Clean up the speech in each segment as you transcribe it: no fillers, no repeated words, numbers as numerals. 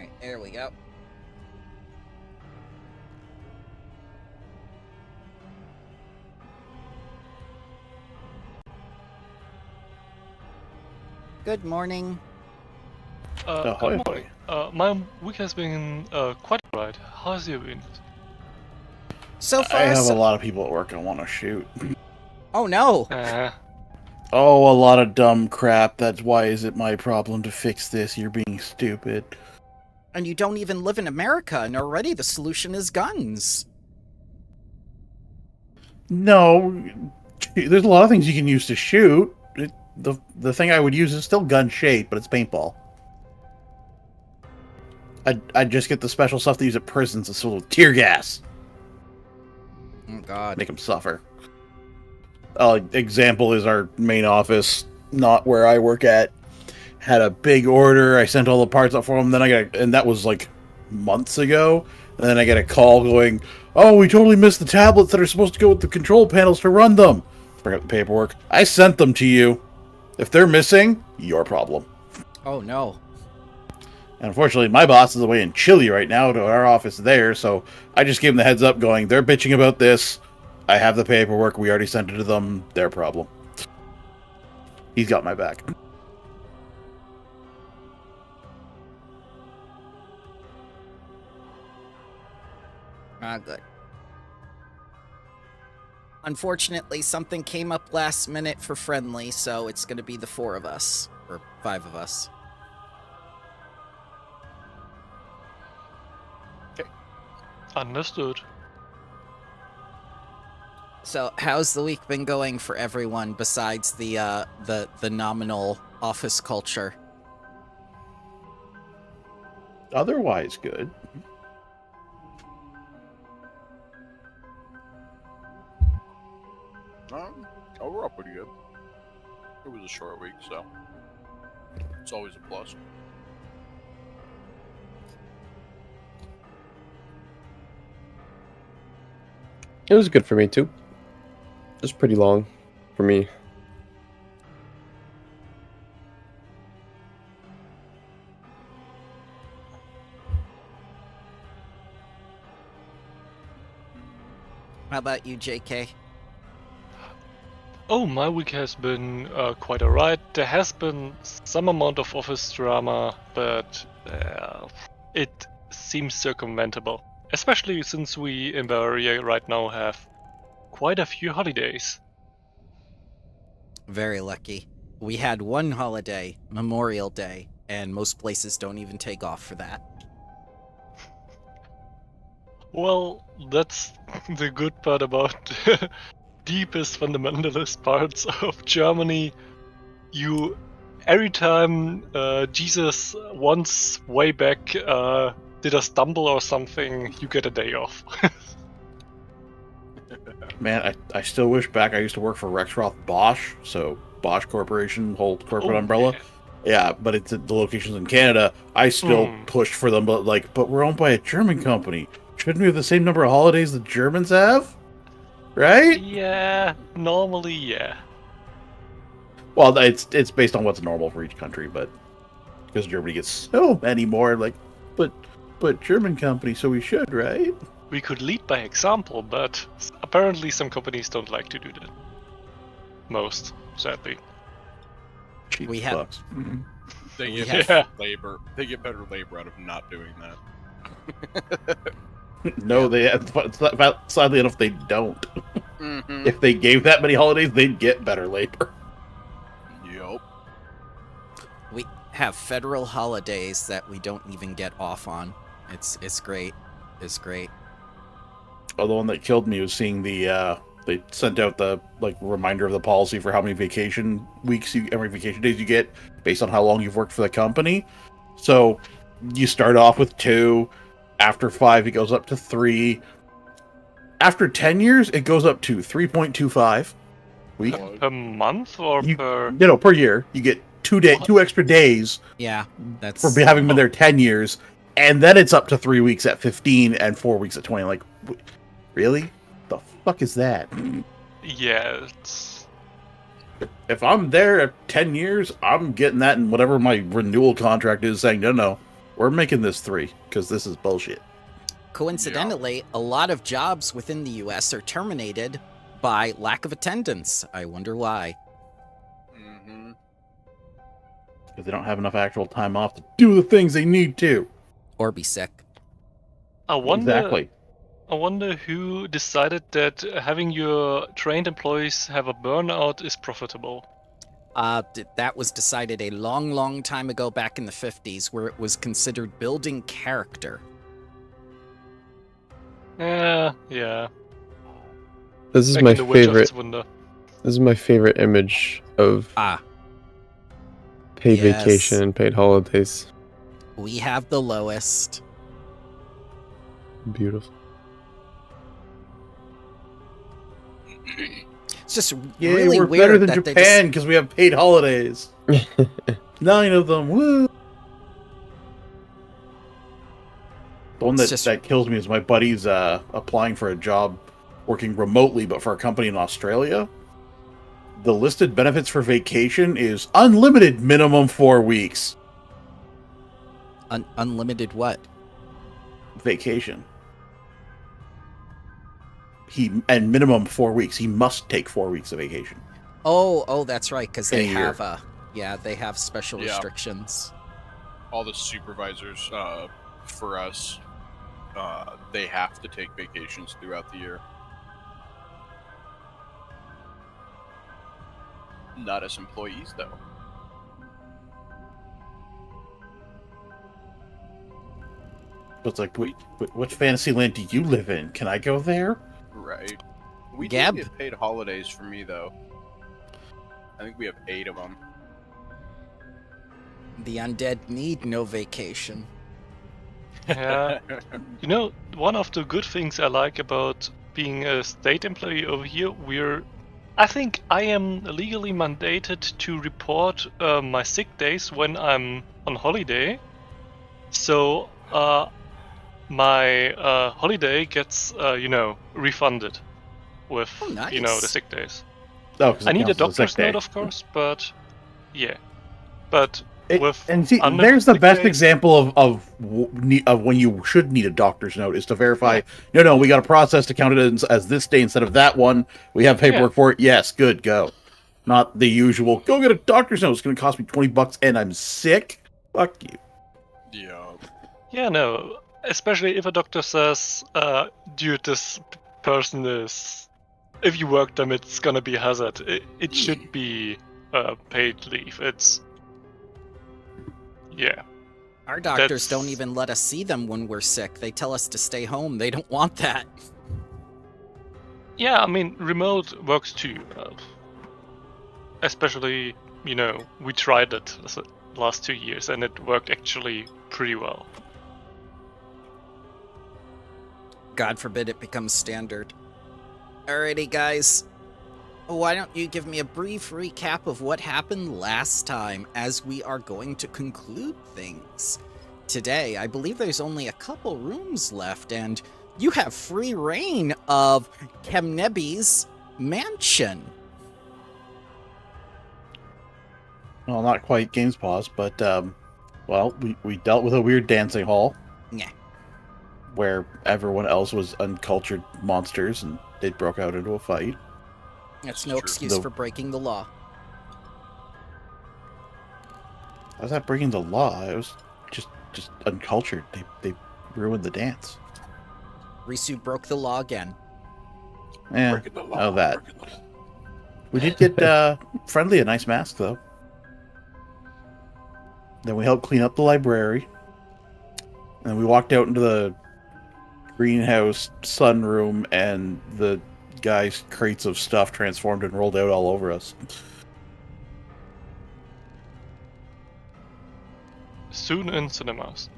Alright, there we go. Good morning. Good morning. My week has been quite alright. How's your been? So far, I have a lot of people at work I want to shoot. Oh no! Oh, a lot of dumb crap. That's why is it my problem to fix this? You're being stupid. And you don't even live in America, and already the solution is guns. No, there's a lot of things you can use to shoot. The thing I would use is still gun shaped, but it's paintball. I'd just get the special stuff they use at prisons. It's sort of tear gas. Oh god. Make them suffer. Example is our main office, not where I work at, had a big order. I sent all the parts up for them. Then and that was like months ago. And then I get a call going, "Oh, we totally missed the tablets that are supposed to go with the control panels to run them." Bring up the paperwork. I sent them to you. If they're missing, your problem. Oh no. And unfortunately, my boss is away in Chile right now to our office there, so I just gave them the heads up going, they're bitching about this. I have the paperwork. We already sent it to them. Their problem. He's got my back. Good. Unfortunately, something came up last minute for friendly, so it's gonna be the 4 of us. Or 5 of us. Understood. So, how's the week been going for everyone besides the nominal office culture? Otherwise good. Overall pretty good. It was a short week, so it's always a plus. It was good for me too. It was pretty long for me. How about you, JK? Oh, my week has been quite alright. There has been some amount of office drama, but it seems circumventable. Especially since we in Bavaria right now have quite a few holidays. Very lucky. We had one holiday, Memorial Day, and most places don't even take off for that. Well, that's the good part about deepest fundamentalist parts of Germany. Every time Jesus once way back did a stumble or something, you get a day off. Man, I still wish back I used to work for Rexroth Bosch, so Bosch Corporation, whole corporate umbrella. Yeah, but it's at the locations in Canada. I still pushed for them, but we're owned by a German company. Shouldn't we have the same number of holidays the Germans have? Right? Yeah, normally, yeah. Well, it's based on what's normal for each country, but because Germany gets so many more, but German company, so we should, right? We could lead by example, but apparently some companies don't like to do that. Most, sadly. Cheap We have- fucks. They We get have- labor. They get better labor out of not doing that. No, sadly enough, they don't. Mm-hmm. If they gave that many holidays, they'd get better labor. Yup. We have federal holidays that we don't even get off on. It's great. It's great. Oh, the one that killed me was seeing they sent out the reminder of the policy for how many vacation days you get based on how long you've worked for the company. So you start off with 2. After 5, it goes up to 3. After 10 years, it goes up to 3.25 week. Per month or per... Per year. You get 2 extra days Yeah, that's... for having been there 10 years. And then it's up to 3 weeks at 15 and 4 weeks at 20. Like, really? The fuck is that? Yeah, it's... If I'm there at 10 years, I'm getting that in whatever my renewal contract is saying, no, We're making this 3 because this is bullshit. Coincidentally, a lot of jobs within the US are terminated by lack of attendance. I wonder why. Mm-hmm. Because they don't have enough actual time off to do the things they need to. Or be sick. I wonder. Exactly. I wonder who decided that having your trained employees have a burnout is profitable. That was decided a long, long time ago back in the 50s, where it was considered building character. Yeah. This is Back my in the favorite. Wirtschaftswunder. This is my favorite image of paid Yes. vacation and paid holidays. We have the lowest. Beautiful. It's just Yeah, really we're weird better than that they Japan because we have paid holidays. 9 of them. Woo! The one It's just- that kills me is my buddy's applying for a job working remotely, but for a company in Australia. The listed benefits for vacation is unlimited minimum 4 weeks. unlimited what? Vacation. And minimum 4 weeks. He must take 4 weeks of vacation. Oh, that's right, because they In a year. have they have special Yeah. restrictions. All the supervisors for us, they have to take vacations throughout the year. Not as employees, though. It's like, what fantasy land do you live in? Can I go there? Right. We Gab? do get paid holidays for me, though. I think we have 8 of them. The undead need no vacation. Yeah. You know, one of the good things I like about being a state employee over here, I think I am legally mandated to report my sick days when I'm on holiday. So my holiday gets, refunded with, Oh, nice. the sick days. Oh, because I need a doctor's note, of course, but yeah. But with and see, unlimited there's the sick best days- example of when you should need a doctor's note is to verify. No, we got a process to count it as this day instead of that one. We have paperwork for it. Yes, good, go. Not the usual. Go get a doctor's note. It's going to cost me $20 and I'm sick. Fuck you. Yeah. Yeah, no. Especially if a doctor says, dude, this person is... If you work them, it's gonna be a hazard. It should be paid leave. It's... Yeah. Our doctors That's- don't even let us see them when we're sick. They tell us to stay home. They don't want that. Yeah, I mean, remote works too. Especially, we tried it the last 2 years and it worked actually pretty well. God forbid it becomes standard. Alrighty, guys. Why don't you give me a brief recap of what happened last time, as we are going to conclude things. Today, I believe there's only a couple rooms left, and you have free reign of Kemnebi's mansion. Well, not quite Games Pause, but, we dealt with a weird dancing hall. Yeah. Where everyone else was uncultured monsters and they broke out into a fight. That's no True. excuse for breaking the law. How's that breaking the law? It was just uncultured. They ruined the dance. Risu broke the law again. Yeah, Breaking the law, oh that. breaking the law. We did get Friendly a nice mask though. Then we helped clean up the library. And we walked out into the greenhouse sunroom, and the guy's crates of stuff transformed and rolled out all over us. Soon in cinemas.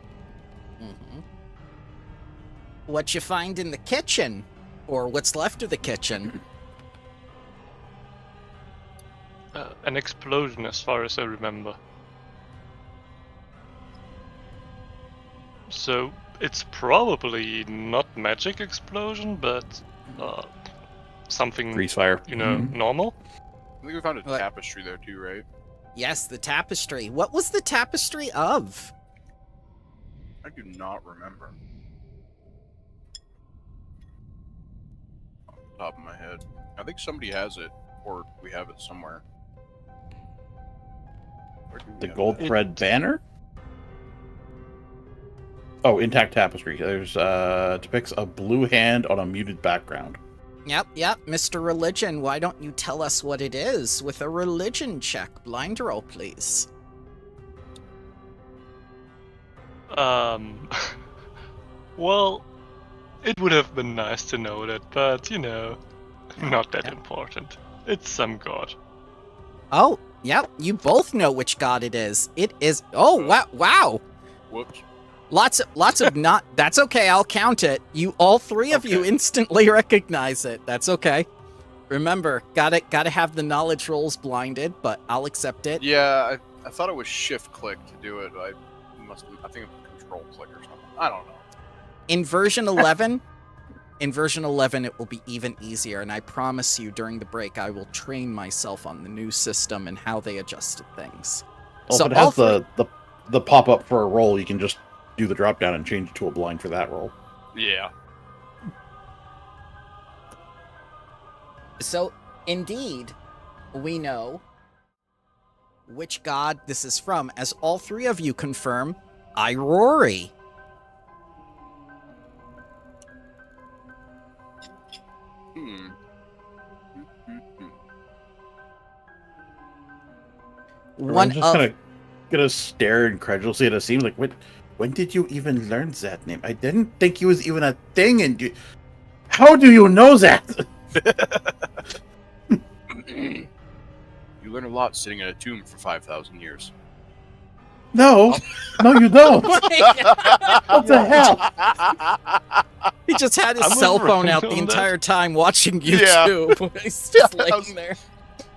Mm-hmm. What you find in the kitchen? Or what's left of the kitchen? An explosion, as far as I remember. So it's probably not magic explosion, but something Grease fire. normal. I think we found a What? tapestry there too, right? Yes, the tapestry. What was the tapestry of? I do not remember. Off the top of my head. I think somebody has it, or we have it somewhere. Where do we The have gold that? thread banner? Oh, intact tapestry. There's depicts a blue hand on a muted background. Yep, Mr. Religion, why don't you tell us what it is with a religion check? Blind roll, please. Well, it would have been nice to know that, but not that important. It's some god. Oh, yep, you both know which god it is. It is... Oh, wow! Whoops. Lots of not... That's okay, I'll count it. All three of you Okay. instantly recognize it. That's okay. Remember, gotta have the knowledge rolls blinded, but I'll accept it. Yeah, I thought it was shift click to do it. I think it was control click or something. I don't know. In version 11, it will be even easier, and I promise you during the break I will train myself on the new system and how they adjusted things. Well, So if it all has the pop up for a roll, you can just do the drop down and change it to a blind for that roll. Yeah. So, indeed, we know which god this is from, as all three of you confirm Irori. Hmm. One I'm just of... gonna stare incredulously at Asim like, when did you even learn that name? I didn't think he was even a thing, and how do you know that? You learn a lot sitting in a tomb for 5,000 years. No, no, you don't. What the hell? He just had his I'm cell with phone Ryan out the on that. entire time watching Yeah. YouTube. He's just Yeah, laying there.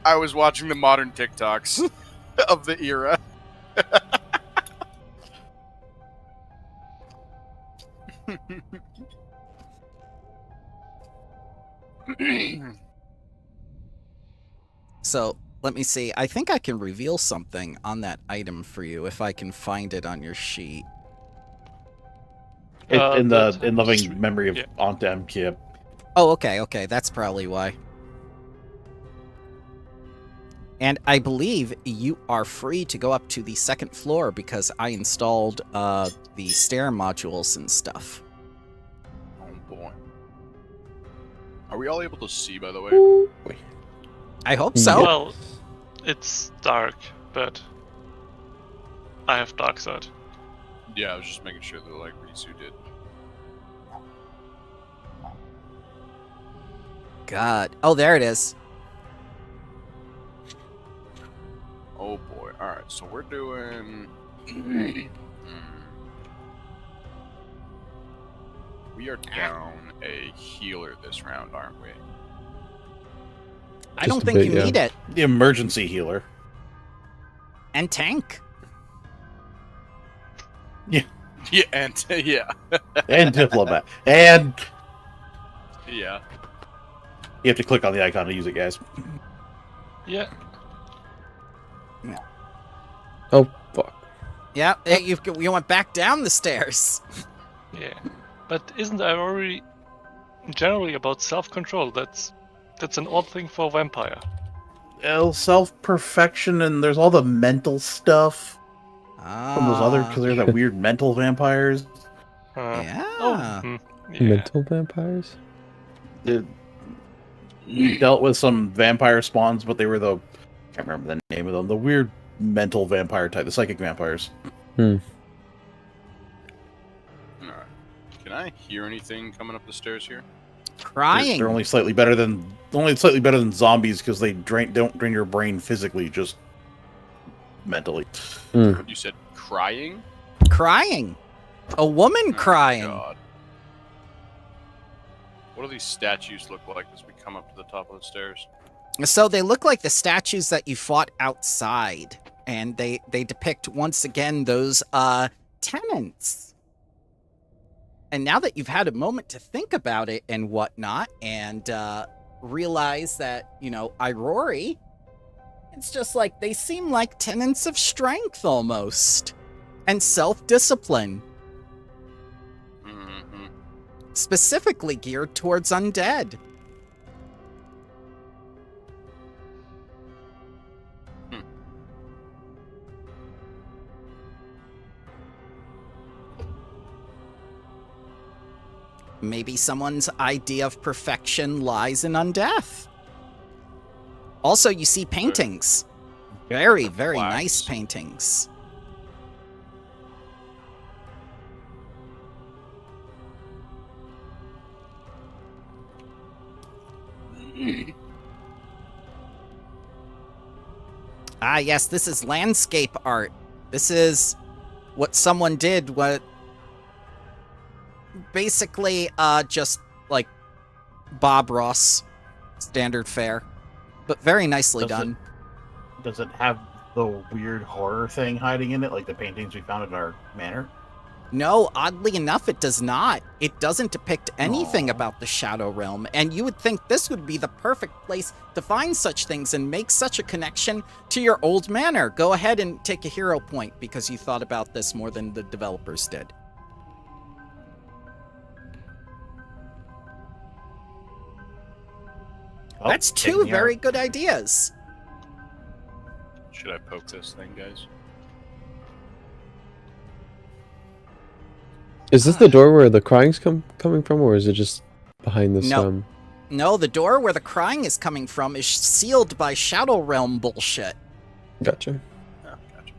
I was watching the modern TikToks of the era. So, let me see. I think I can reveal something on that item for you if I can find it on your sheet. It's in that's- loving memory of yeah. Aunt Kip. Oh, okay. That's probably why. And I believe you are free to go up to the second floor because I installed the stair modules and stuff. Oh boy. Are we all able to see, by the way? I hope so. Well, it's dark, but I have dark side. Yeah, I was just making sure that like Risu did. God. Oh, there it is. Oh boy. Alright, so we're doing... We are down a healer this round, aren't we? I Just don't a think bit, you yeah. need it. The emergency healer. And tank. Yeah, and yeah. And diplomat. And Yeah. you have to click on the icon to use it, guys. Yeah. Oh, fuck. Yeah, you went back down the stairs. Yeah. But isn't Irori generally about self-control? That's an odd thing for a vampire. Well, self-perfection, and there's all the mental stuff from those other, because they're that weird mental vampires. Yeah. Yeah. Mental vampires? We dealt with some vampire spawns, but they were I can't remember the name of them. The weird mental vampire type, the psychic vampires. Alright. Can I hear anything coming up the stairs here? Crying. They're only slightly better than zombies because they don't drain your brain physically, just mentally. You said crying? Crying. A woman crying. God. What do these statues look like as we come up to the top of the stairs? So they look like the statues that you fought outside, and they depict once again those tenants. And now that you've had a moment to think about it and whatnot, and realize that, Irori, it's just like they seem like tenants of strength almost, and self-discipline. specifically geared towards undead. Maybe someone's idea of perfection lies in undeath. Also, you see paintings. Very, very Flags. nice paintings. Ah, yes, this is landscape art. This is what someone did, what basically just like Bob Ross standard fare, but very nicely done. Does it have the weird horror thing hiding in it, like the paintings we found at our manor? No, oddly enough, it does not. It doesn't depict anything Aw. about the Shadow Realm, and you would think this would be the perfect place to find such things and make such a connection to your old manor. Go ahead and take a hero point because you thought about this more than the developers did. Oh, That's two taking the very art. good ideas. Should I poke this thing, guys? Is this the door where the crying's coming from, or is it just behind this? No. No, the door where the crying is coming from is sealed by Shadow Realm bullshit. Gotcha. Oh, gotcha.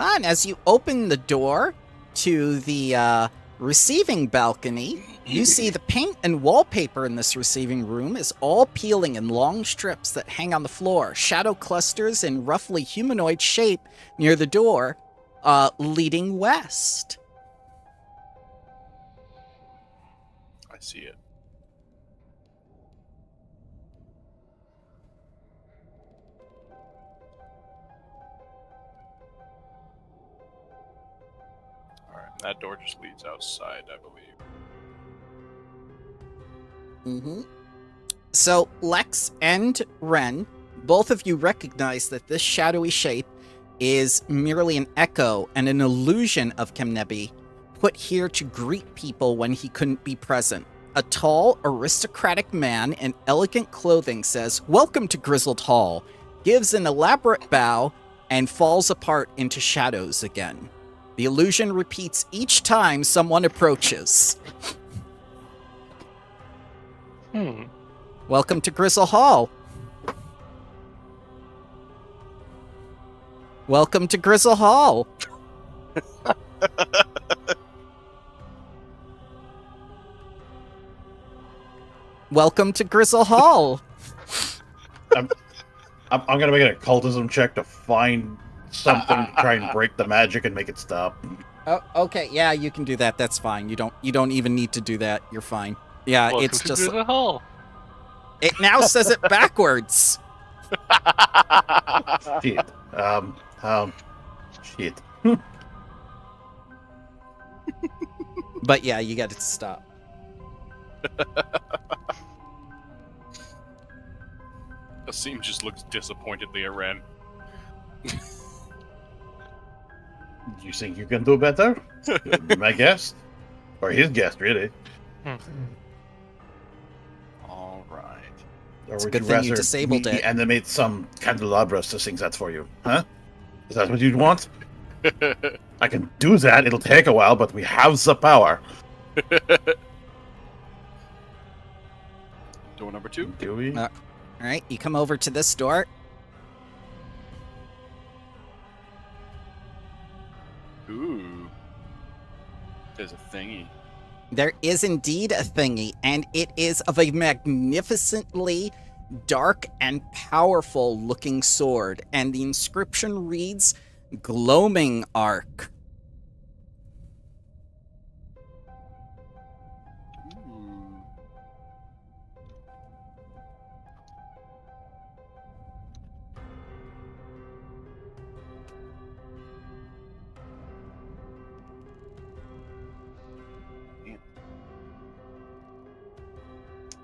And as you open the door to the receiving balcony, you see the paint and wallpaper in this receiving room is all peeling in long strips that hang on the floor. Shadow clusters in roughly humanoid shape near the door, leading west. I see it. Alright, that door just leads outside, I believe. Mm-hmm. So, Lex and Ren, both of you recognize that this shadowy shape is merely an echo and an illusion of Kemnebi, put here to greet people when he couldn't be present. A tall, aristocratic man in elegant clothing says, "Welcome to Grizzled Hall," gives an elaborate bow, and falls apart into shadows again. The illusion repeats each time someone approaches. Welcome to Grizzle Hall. Welcome to Grizzle Hall. Welcome to Grizzle Hall. I'm gonna make an occultism check to find something to try and break the magic and make it stop. Oh, okay, yeah, you can do that. That's fine. You don't even need to do that. You're fine. Yeah, Welcome it's to just Grizzle Hall. it now says it backwards. Shit. Shit. But yeah, you got to stop. Asim just looks disappointedly at Ren. You think you can do better? You'll be my guest. Or his guest, really. Alright. Or It's a would good you thing you rather disabled me it. animate some candelabras to sing that for you? Huh? Is that what you'd want? I can do that. It'll take a while, but we have the power. Door number 2. Do we? All right, you come over to this door. Ooh. There's a thingy. There is indeed a thingy, and it is of a magnificently dark and powerful looking sword, and the inscription reads, "Gloaming Arc." Ooh.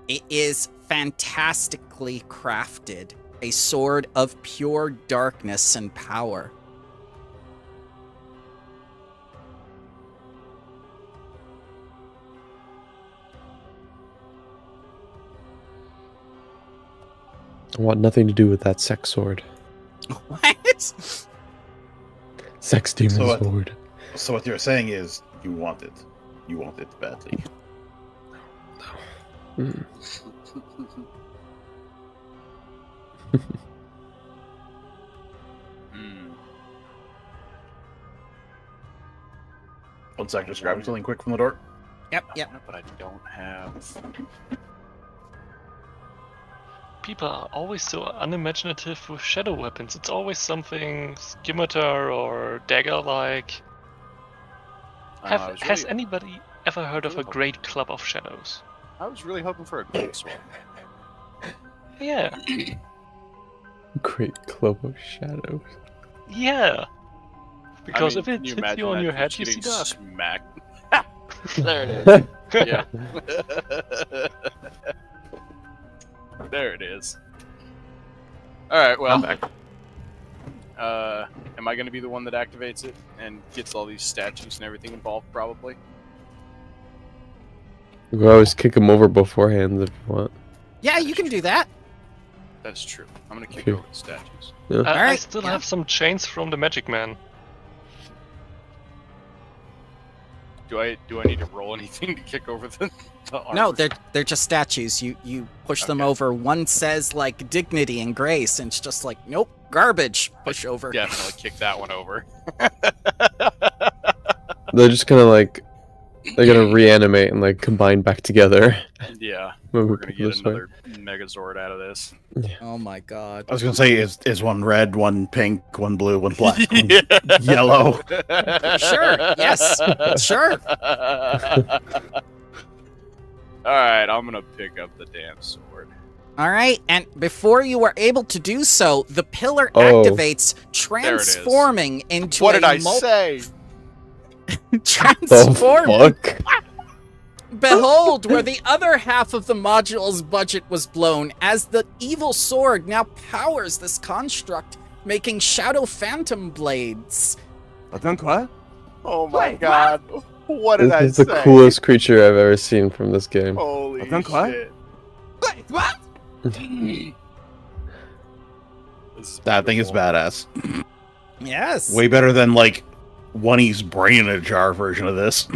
It is fantastically crafted, a sword of pure darkness and power. I want nothing to do with that sex sword. What? Sex demon So what- sword. So what you're saying is you want it. You want it badly. Mm. Hmm. One sec, just grabbing something quick from the door. Yep, I yep. want it, but I don't have. People are always so unimaginative with shadow weapons. It's always something scimitar or dagger-like. I don't know, I was Has really- anybody ever heard of a really great club of shadows? I was really hoping for a great sword. Yeah, Great club of shadows. yeah. Because I mean, if can it hits imagine you on that your head, just you see getting dark. smacked. There it is. Yeah. There it is. All right. Well, am I going to be the one that activates it and gets all these statues and everything involved? Probably. You can always kick him over beforehand if you want. Yeah, you can do that. That's true. I'm going to kick Okay. over the statues. Yeah. I Alright, still yeah. have some chains from the Magic Man. Do I need to roll anything to kick over the armor? No, they're just statues. You push them Okay. over. One says like dignity and grace, and it's just like, nope, garbage. Push over. Definitely kick that one over. They're just gonna like they're gonna reanimate and like combine back together. Yeah, when we're we gonna come get this way. another Megazord out of this. Oh my god. I was gonna say is one red, one pink, one blue, one black, one Yeah. yellow. Sure, yes, sure. All right, I'm gonna pick up the damn sword. All right, and before you are able to do so, the pillar Oh. activates, is. transforming into What a did I say? The transforming. fuck? Behold, where the other half of the module's budget was blown, as the evil sword now powers this construct, making shadow phantom blades. Oh my god! What did This I is the say? coolest creature I've ever seen from this game. Holy Attends, shit! This is That thing is beautiful. badass. Yes. Way better than like Oneie's brain in a jar version of this.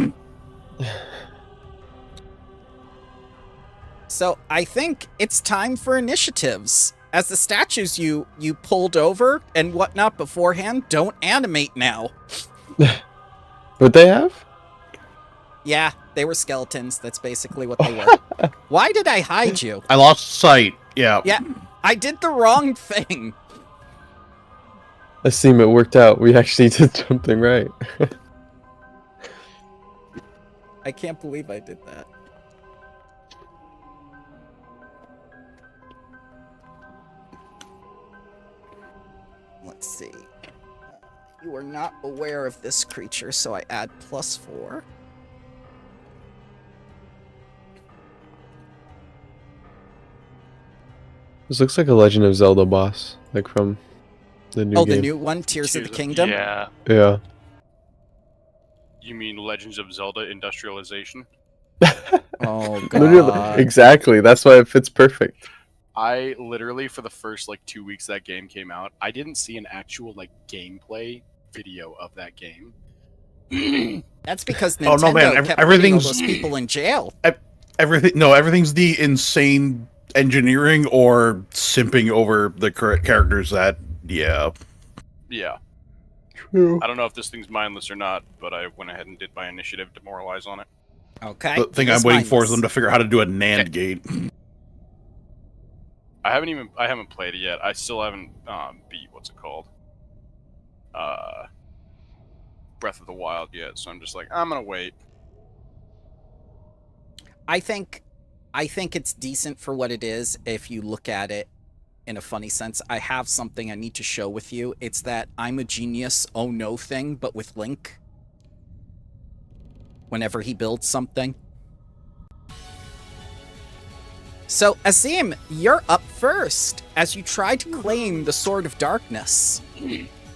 So I think it's time for initiatives. As the statues you pulled over and whatnot beforehand don't animate now. Would they have? Yeah, they were skeletons. That's basically what they were. Why did I hide you? I lost sight. Yeah. Yeah, I did the wrong thing. I seem it worked out. We actually did something right. I can't believe I did that. Let's see. You are not aware of this creature, so I add +4. This looks like a Legend of Zelda boss, like from the new Oh, game. the new one, Tears of the Tears of- Kingdom? Yeah. Yeah. You mean Legends of Zelda Industrialization? Oh, Literally, God. exactly. That's why it fits perfect. I literally, for the first like 2 weeks that game came out, I didn't see an actual like gameplay video of that game. That's because Oh, Nintendo no, man, kept putting all everything's- those people in jail. Everything's the insane engineering or simping over the correct characters that Yeah, True. I don't know if this thing's mindless or not, but I went ahead and did my initiative demoralize on it. Okay. the thing I'm it's waiting for is mindless. them to figure out how to do a NAND gate. I haven't played it yet. I still haven't beat what's it called? Breath of the Wild yet, so I'm just like, I'm gonna wait. I think it's decent for what it is if you look at it in a funny sense. I have something I need to show with you. It's that I'm a genius, oh no thing, but with Link. Whenever he builds something. So, Azim, you're up first as you try to claim the Sword of Darkness.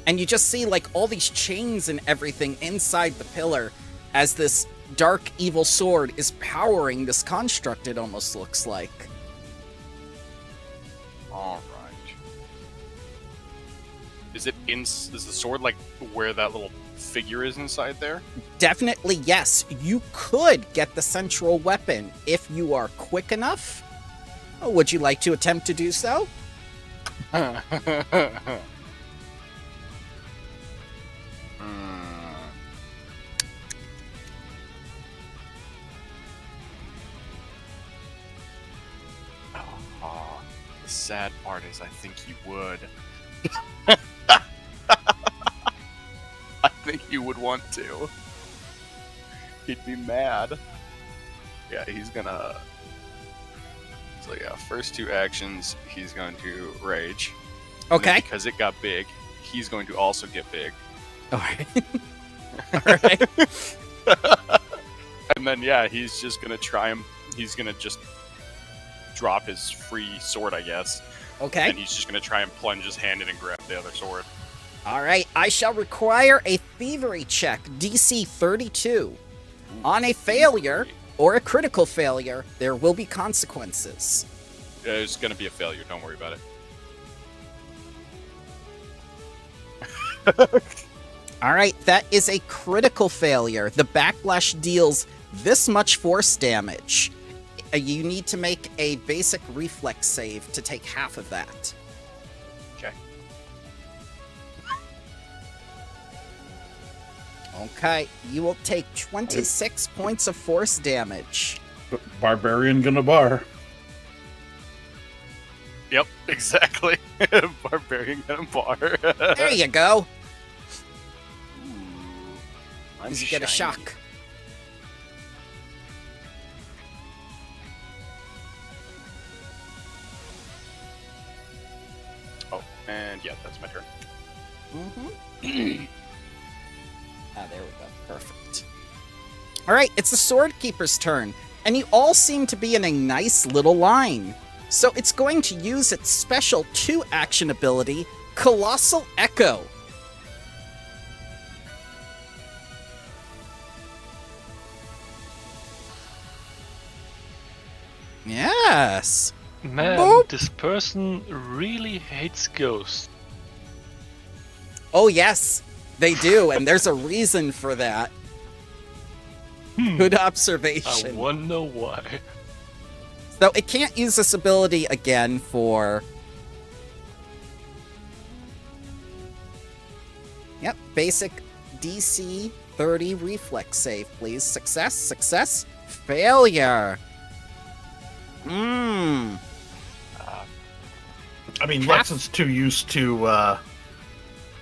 And you just see, like, all these chains and everything inside the pillar as this dark, evil sword is powering this construct, it almost looks like. All Is the sword like where that little figure is inside there? Definitely yes. You could get the central weapon if you are quick enough. Would you like to attempt to do so? The sad part is I think he would. I think he would want to. He'd be mad. Yeah, he's gonna... So yeah, first two actions, he's going to rage. And then Okay. because it got big, he's going to also get big. Alright. Alright. And then yeah, he's just gonna try him. He's gonna just drop his free sword, I guess. Okay. And he's just gonna try and plunge his hand in and grab the other sword. Alright, I shall require a thievery check, DC 32. On a failure, or a critical failure, there will be consequences. It's gonna be a failure, don't worry about it. Alright, that is a critical failure. The backlash deals this much force damage. You need to make a basic reflex save to take half of that. Okay. Okay, you will take 26 points of force damage. Barbarian gonna bar. Yep, exactly. Barbarian and bar. There you go. I'm You get a shiny. shock. Oh, and yeah, that's my turn. Mm-hmm. There we go. Perfect. Alright, it's the Sword Keeper's turn, and you all seem to be in a nice little line. So it's going to use its special 2-action ability, Colossal Echo. Yes. Man, Boop. this person really hates ghosts. Oh, yes, they do, and there's a reason for that. Good I observation. wonder why. So it can't use this ability again for... Yep, basic DC 30 reflex save, please. Success, success, failure. Mmm. I mean, Lex is too used to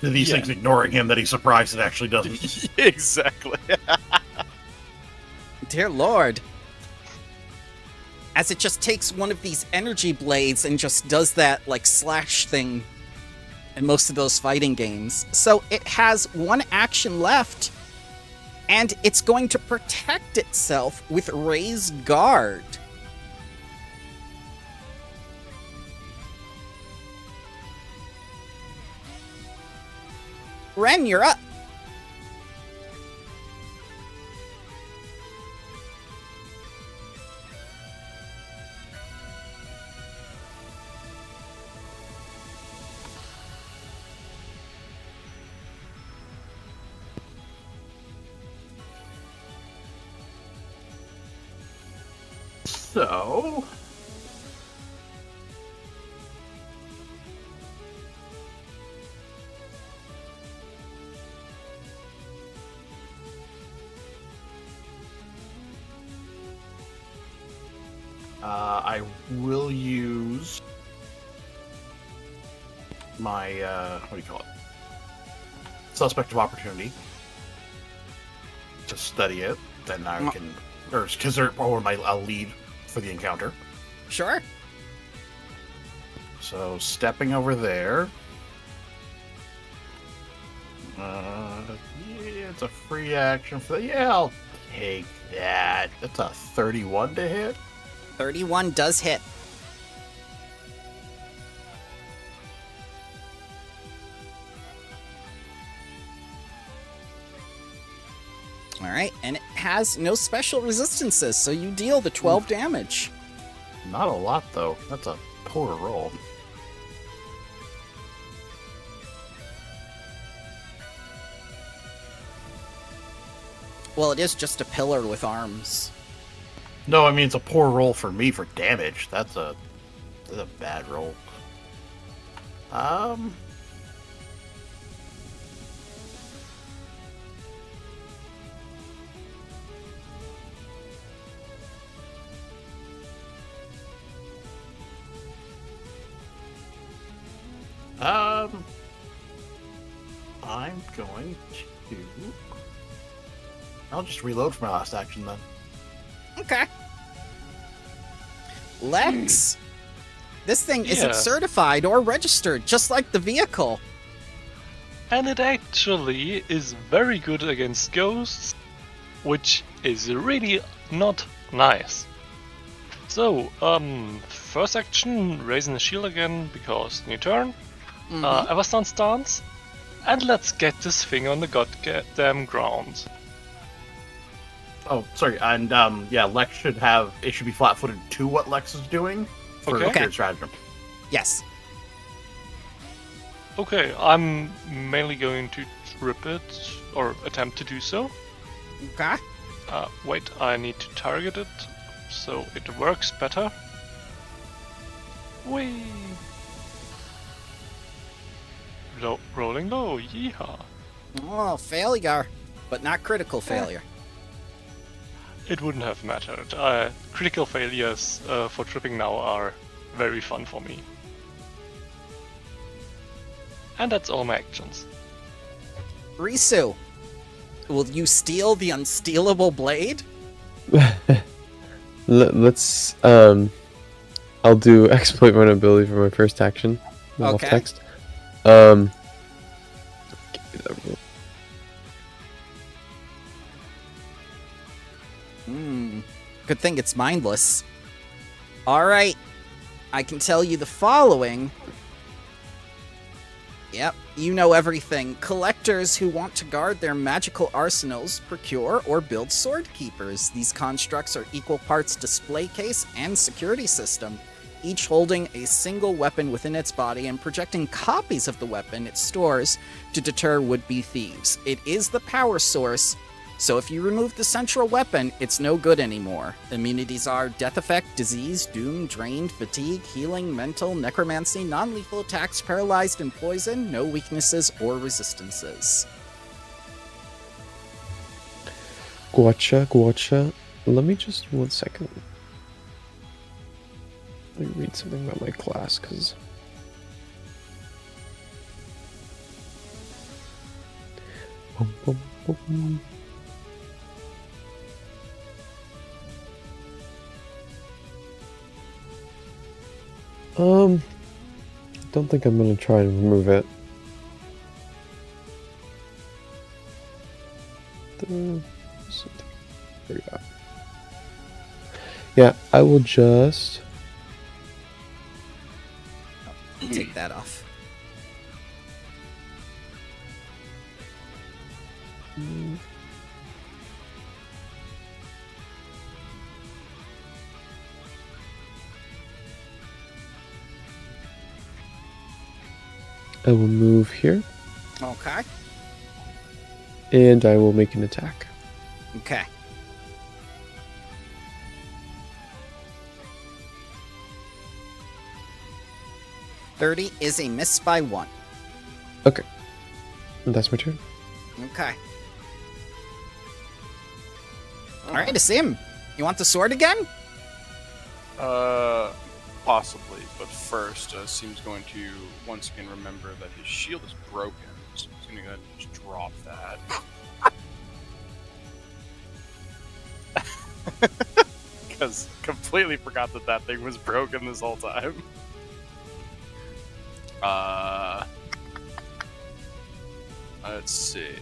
these Yeah. things ignoring him that he's surprised it actually doesn't. Exactly. Dear Lord. As it just takes one of these energy blades and just does that, like, slash thing in most of those fighting games. So it has one action left, and it's going to protect itself with Raised Guard. Ren, you're up. So, I will use my what do you call it? Suspect of opportunity to study it. Then I can, or because they're I'll lead for the encounter. Sure. So stepping over there. Yeah, it's a free action for yeah, I'll take that. That's a 31 to hit. 31 does hit. Alright, and it has no special resistances, so you deal the 12 damage. Not a lot though. That's a poor roll. Well, it is just a pillar with arms. No, I mean it's a poor roll for me for damage. That's a bad roll. I'm going to. I'll just reload for my last action then. Okay. Lex, this thing isn't Yeah. certified or registered, just like the vehicle. And it actually is very good against ghosts, which is really not nice. So, first action, raising the shield again because new turn. Everstone stance, and let's get this thing on the goddamn ground. Oh, sorry, and yeah, Lex should have. It should be flat-footed to what Lex is doing for Okay. shared stratagem. Yes. Okay, I'm mainly going to trip it, or attempt to do so. Okay. Wait, I need to target it, so it works better. Whee! Rolling low, yeehaw. Oh, failure. But not critical failure. It wouldn't have mattered. Critical failures for tripping now are very fun for me. And that's all my actions. Risu, will you steal the unstealable blade? Let's I'll do exploit vulnerability for my first action. Off Okay. text. Give me that roll. Good thing it's mindless. Alright. I can tell you the following. Yep, you know everything. Collectors who want to guard their magical arsenals procure or build sword keepers. These constructs are equal parts display case and security system, each holding a single weapon within its body and projecting copies of the weapon it stores to deter would-be thieves. It is the power source, so if you remove the central weapon, it's no good anymore. Immunities are death effect, disease, doom, drained, fatigue, healing, mental, necromancy, non-lethal attacks, paralyzed, and poison. No weaknesses or resistances. Gotcha. Let me just 1 second. Let me read something about my class, because don't think I'm gonna try and remove it. There we go. Yeah, I will just. Take that off. I will move here, Okay. and I will make an attack. Okay. $30 is a miss by 1. Okay. And that's my turn. Okay. Alright, Asim. You want the sword again? Possibly, but first, Seem's going to once again remember that his shield is broken, so he's going to go ahead and just drop that. Because completely forgot that that thing was broken this whole time. Let's see.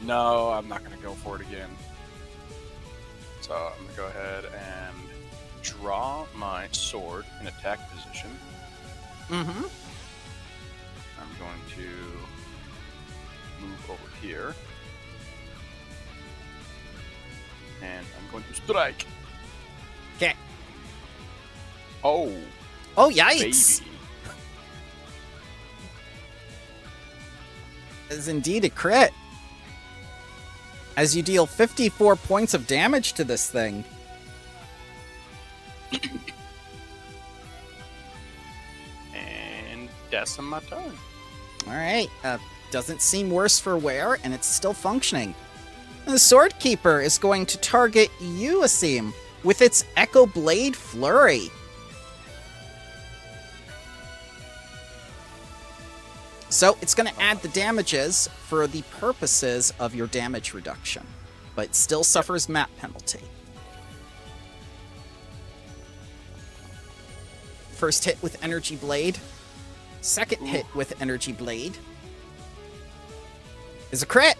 No, I'm not going to go for it again. So I'm going to go ahead and draw my sword in attack position. Mm-hmm. I'm going to move over here. And I'm going to strike. Okay. Oh, Oh, yikes! baby. is indeed a crit. As you deal 54 points of damage to this thing. And that's my turn. Alright, doesn't seem worse for wear, and it's still functioning. The Sword Keeper is going to target you, Asim, with its Echo Blade Flurry. So it's going to add the damages for the purposes of your damage reduction, but it still suffers map penalty. First hit with Energy Blade. Second hit with Energy Blade is a crit.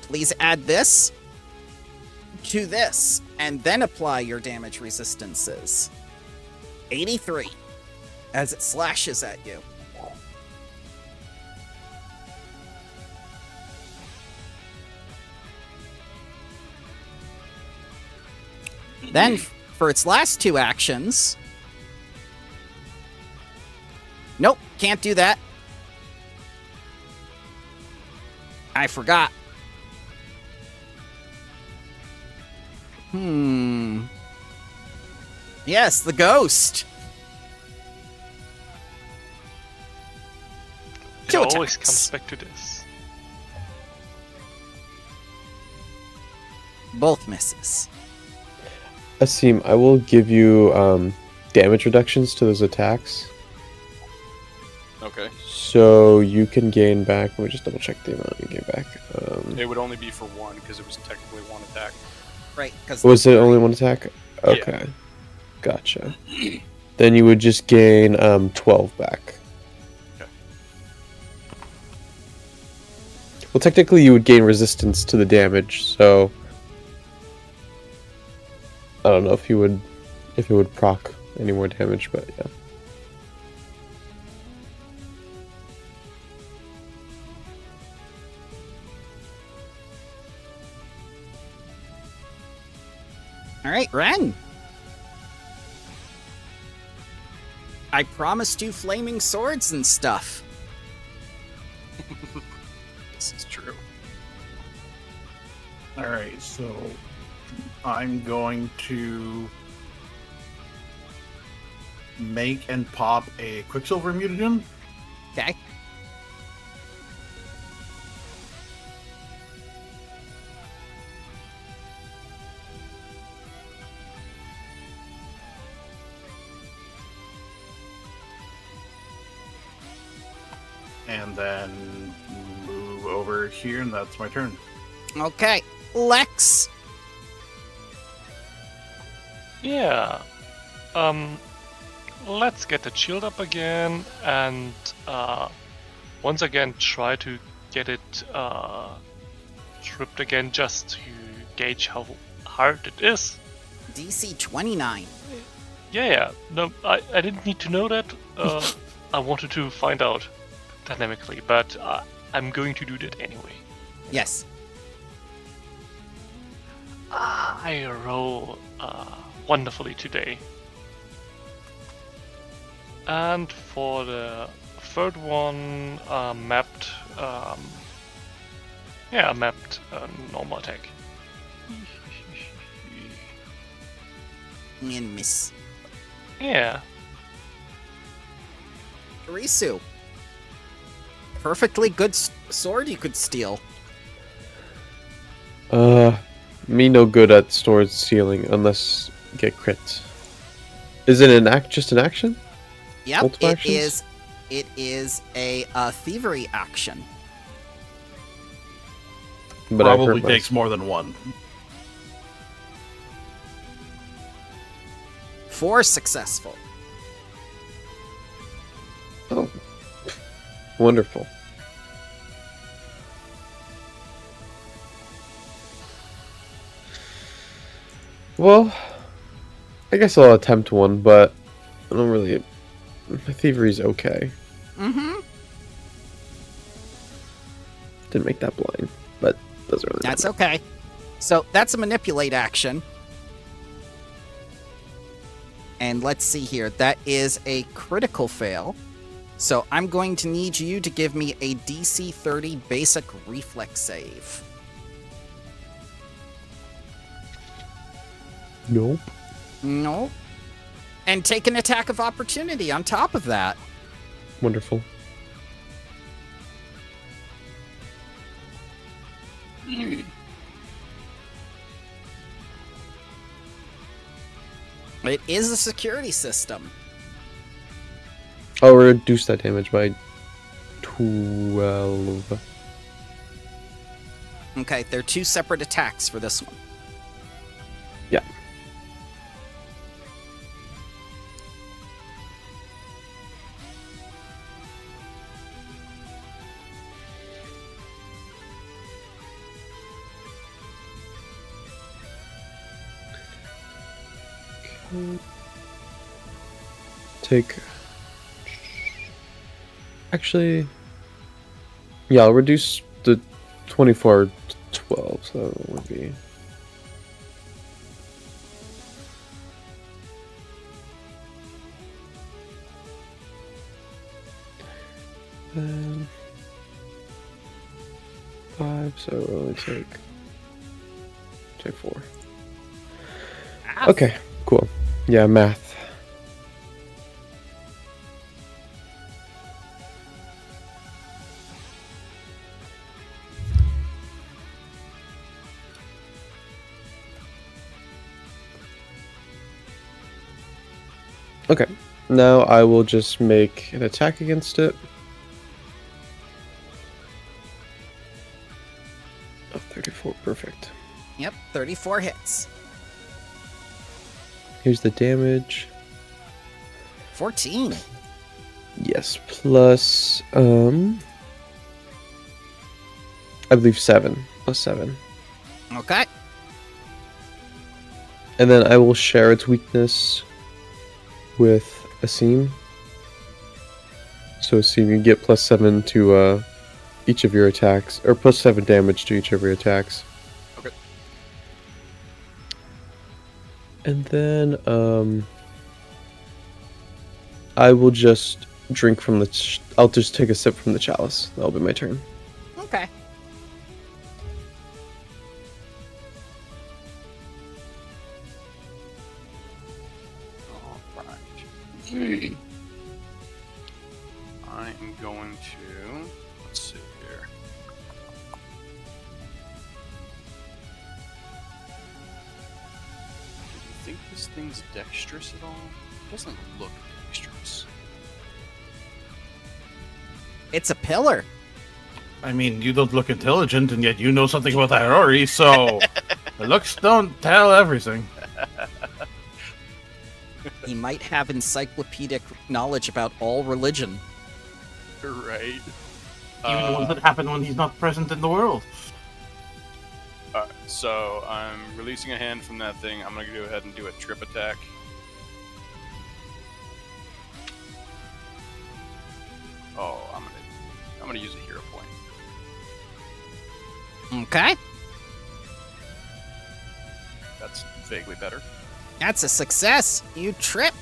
Please add this to this, and then apply your damage resistances. 83. As it slashes at you. Then, for its last two actions... Nope, can't do that. I forgot. Yes, the ghost. It always comes back to this. Both misses. Asim, I will give you damage reductions to those attacks. Okay. So you can gain back. Let me just double check the amount you gain back. It would only be for one because it was technically one attack. Right, because Was it only one attack? Okay. Gotcha. Then you would just gain 12 back. Okay. Well, technically you would gain resistance to the damage, so I don't know if it would proc any more damage, but yeah. Alright, Ren. I promised you flaming swords and stuff. This is true. Alright, so I'm going to make and pop a Quicksilver mutagen. Okay. And then move over here, and that's my turn. Okay. Lex. Yeah. Let's get the shield up again and once again try to get it tripped again just to gauge how hard it is. DC 29. Yeah. No, I didn't need to know that. I wanted to find out dynamically, but I'm going to do that anyway. Yes. I roll wonderfully today. And for the third one, mapped normal attack. And miss. Yeah. Risu. Perfectly good sword you could steal. Me no good at sword stealing unless you get crits. Is it just an action? Yep, Multiple it actions? is. It is a thievery action. But I Probably hurt takes more than one. 4 successful. Oh, wonderful. Well, I guess I'll attempt one, but I don't really. My thievery's okay. Mm-hmm. Didn't make that blind, but doesn't really That's matter. okay. So that's a manipulate action. And let's see here. That is a critical fail. So I'm going to need you to give me a DC 30 basic reflex save. Nope. No. And take an attack of opportunity on top of that. Wonderful. It is a security system. I'll reduce that damage by 12. Okay, there are 2 separate attacks for this one. Yeah. Take. Actually, yeah, I'll reduce the 24 to 12, so that would be. Then 5, so I'll only take 4. Okay, cool. Yeah, math. Okay, now I will just make an attack against it. Oh, 34, perfect. Yep, 34 hits. Here's the damage. 14. Yes, plus, I believe 7. Plus 7. Okay. And then I will share its weakness with Asim. So Asim, you get plus 7 to each of your attacks, or plus 7 damage to each of your attacks. Okay. And then I will just drink from the. I'll just take a sip from the chalice. That'll be my turn. Okay. Alright. I am going to. Let's see here. Do you think this thing's dexterous at all? It doesn't look dexterous. It's a pillar. I mean, you don't look intelligent, and yet you know something about that Ori, so the looks don't tell everything. He might have encyclopedic knowledge about all religion. Right. Even the ones that happen when he's not present in the world. Alright, so I'm releasing a hand from that thing. I'm gonna go ahead and do a trip attack. Oh, I'm gonna use a hero point. Okay. That's vaguely better. That's a success. You trip.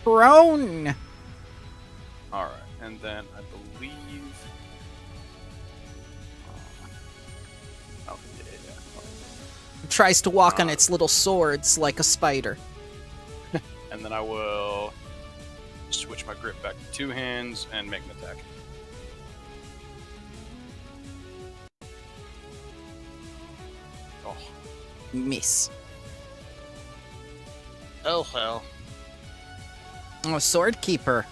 Prone. Alright, and then I believe. Oh, yeah. Tries to walk on its little swords like a spider. And then I will switch my grip back to 2 hands and make an attack. Oh, Miss. oh hell. Oh, sword keeper.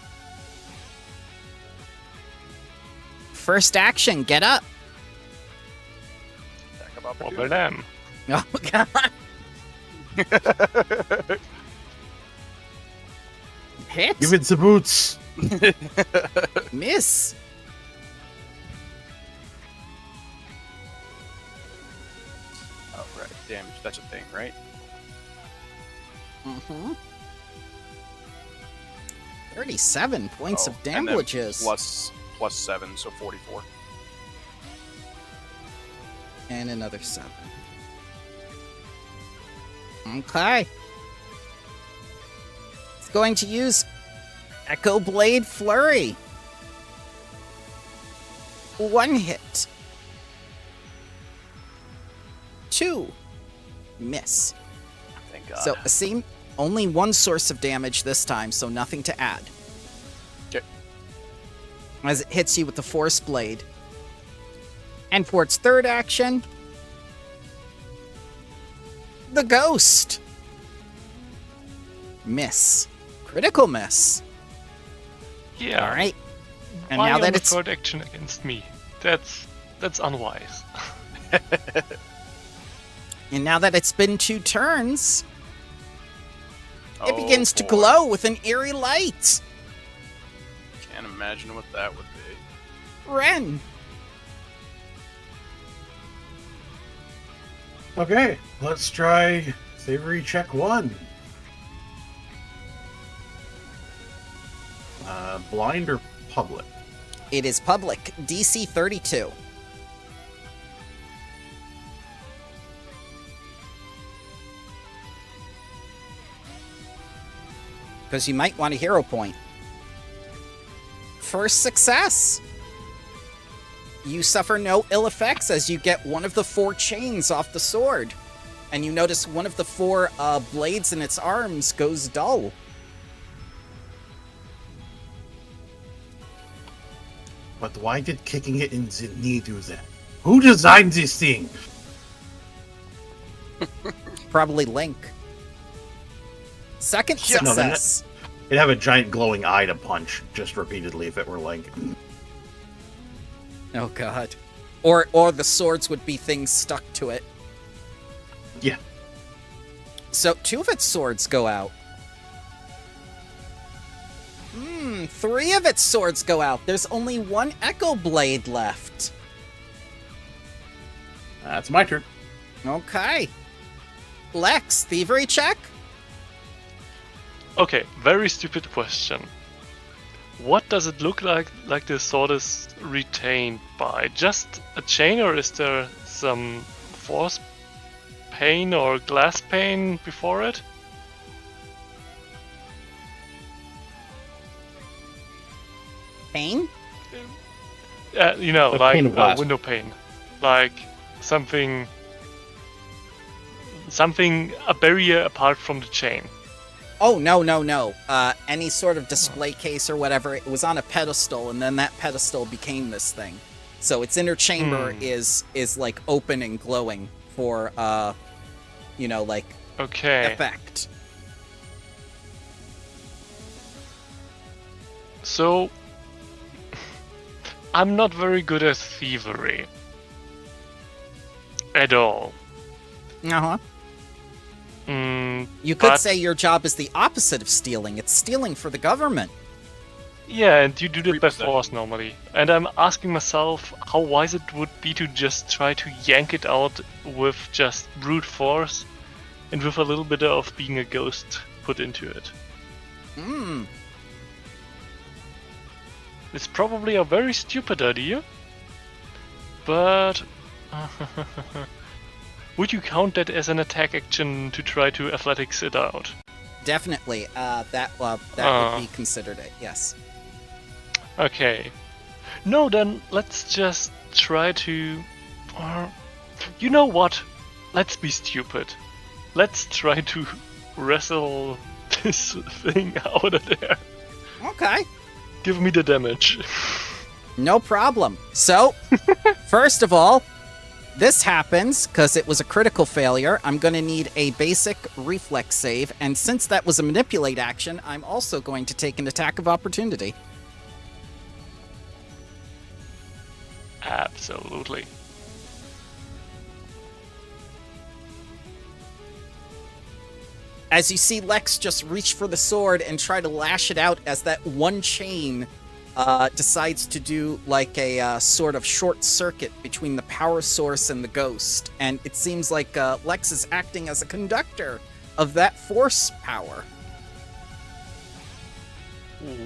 First action, get up. Attack of Wobble them. Oh god. Hit. Give it the boots. Miss. Oh, right. Damage. That's a thing, right? Mm-hmm. 37 points of and then damages. plus 7, so 44. And another 7. Okay. It's going to use Echo Blade Flurry. 1 hit. 2. Miss. Thank God. So, Asim, only 1 source of damage this time, so nothing to add. Okay. As it hits you with the Force Blade. And for its 3rd action, the Ghost. Miss. Critical miss. Yeah. All right. And Why now on that the it's 3rd action against me? That's unwise. and now that it's been 2 turns, it Oh, begins to boy. glow with an eerie light. Can't imagine what that would be. Ren. Okay, let's try Savory check 1. Blind or public? It is public. DC 32. Because you might want a hero point. First success. You suffer no ill effects as you get one of the 4 chains off the sword. And you notice one of the 4 blades in its arms goes dull. But why did kicking it in the knee do that? Who designed this thing? Probably Link. Second Yeah. No, they're not- success. It'd have a giant glowing eye to punch just repeatedly if it were Link. Oh god. Or the swords would be things stuck to it. Yeah. So 2 of its swords go out. 3 of its swords go out. There's only 1 Echo Blade left. That's my turn. Okay. Lex, thievery check? Okay, very stupid question. What does it look like the sword is retained by? Just a chain, or is there some force pane or glass pane before it? Pain? You know, A like pane of a glass. window pane. Like something, a barrier apart from the chain. Oh, no. Any sort of display case or whatever, it was on a pedestal, and then that pedestal became this thing. So its inner chamber is like open and glowing for, like Okay. effect. So, I'm not very good at thievery. At all. Uh-huh. Mm, You could but- say your job is the opposite of stealing. It's stealing for the government. Yeah, and you do that by 3%. force normally. And I'm asking myself how wise it would be to just try to yank it out with just brute force and with a little bit of being a ghost put into it. It's probably a very stupid idea, but would you count that as an attack action to try to athletics it out? Definitely. That would be considered it, yes. Okay. No, then let's just try to... you know what? Let's be stupid. Let's try to wrestle this thing out of there. Okay. Give me the damage. No problem. So, first of all, this happens because it was a critical failure. I'm going to need a basic reflex save, and since that was a manipulate action, I'm also going to take an attack of opportunity. Absolutely. As you see Lex just reach for the sword and try to lash it out as that one chain decides to do like a sort of short circuit between the power source and the ghost. And it seems like Lex is acting as a conductor of that force power.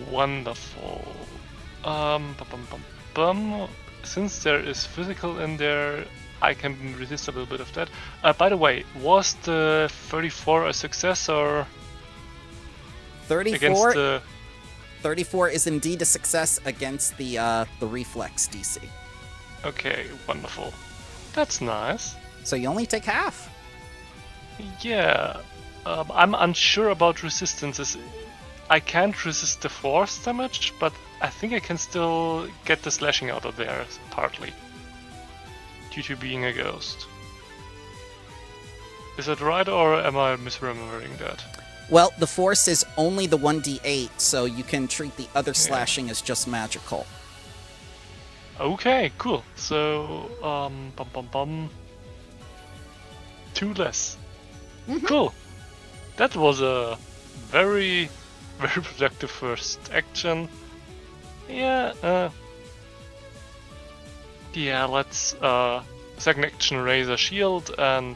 Wonderful. Since there is physical in there, I can resist a little bit of that. By the way, was the 34 a success or 34? against the... 34 is indeed a success against the reflex DC. Okay, wonderful. That's nice. So you only take half. Yeah, I'm unsure about resistances. I can't resist the force damage, but I think I can still get the slashing out of there, partly. Due to being a ghost. Is that right, or am I misremembering that? Well, the force is only the 1d8, so you can treat the other slashing as just magical. Okay, cool. So, 2 less. Cool. That was a very, very productive first action. Yeah, yeah, let's, second action raise a shield and,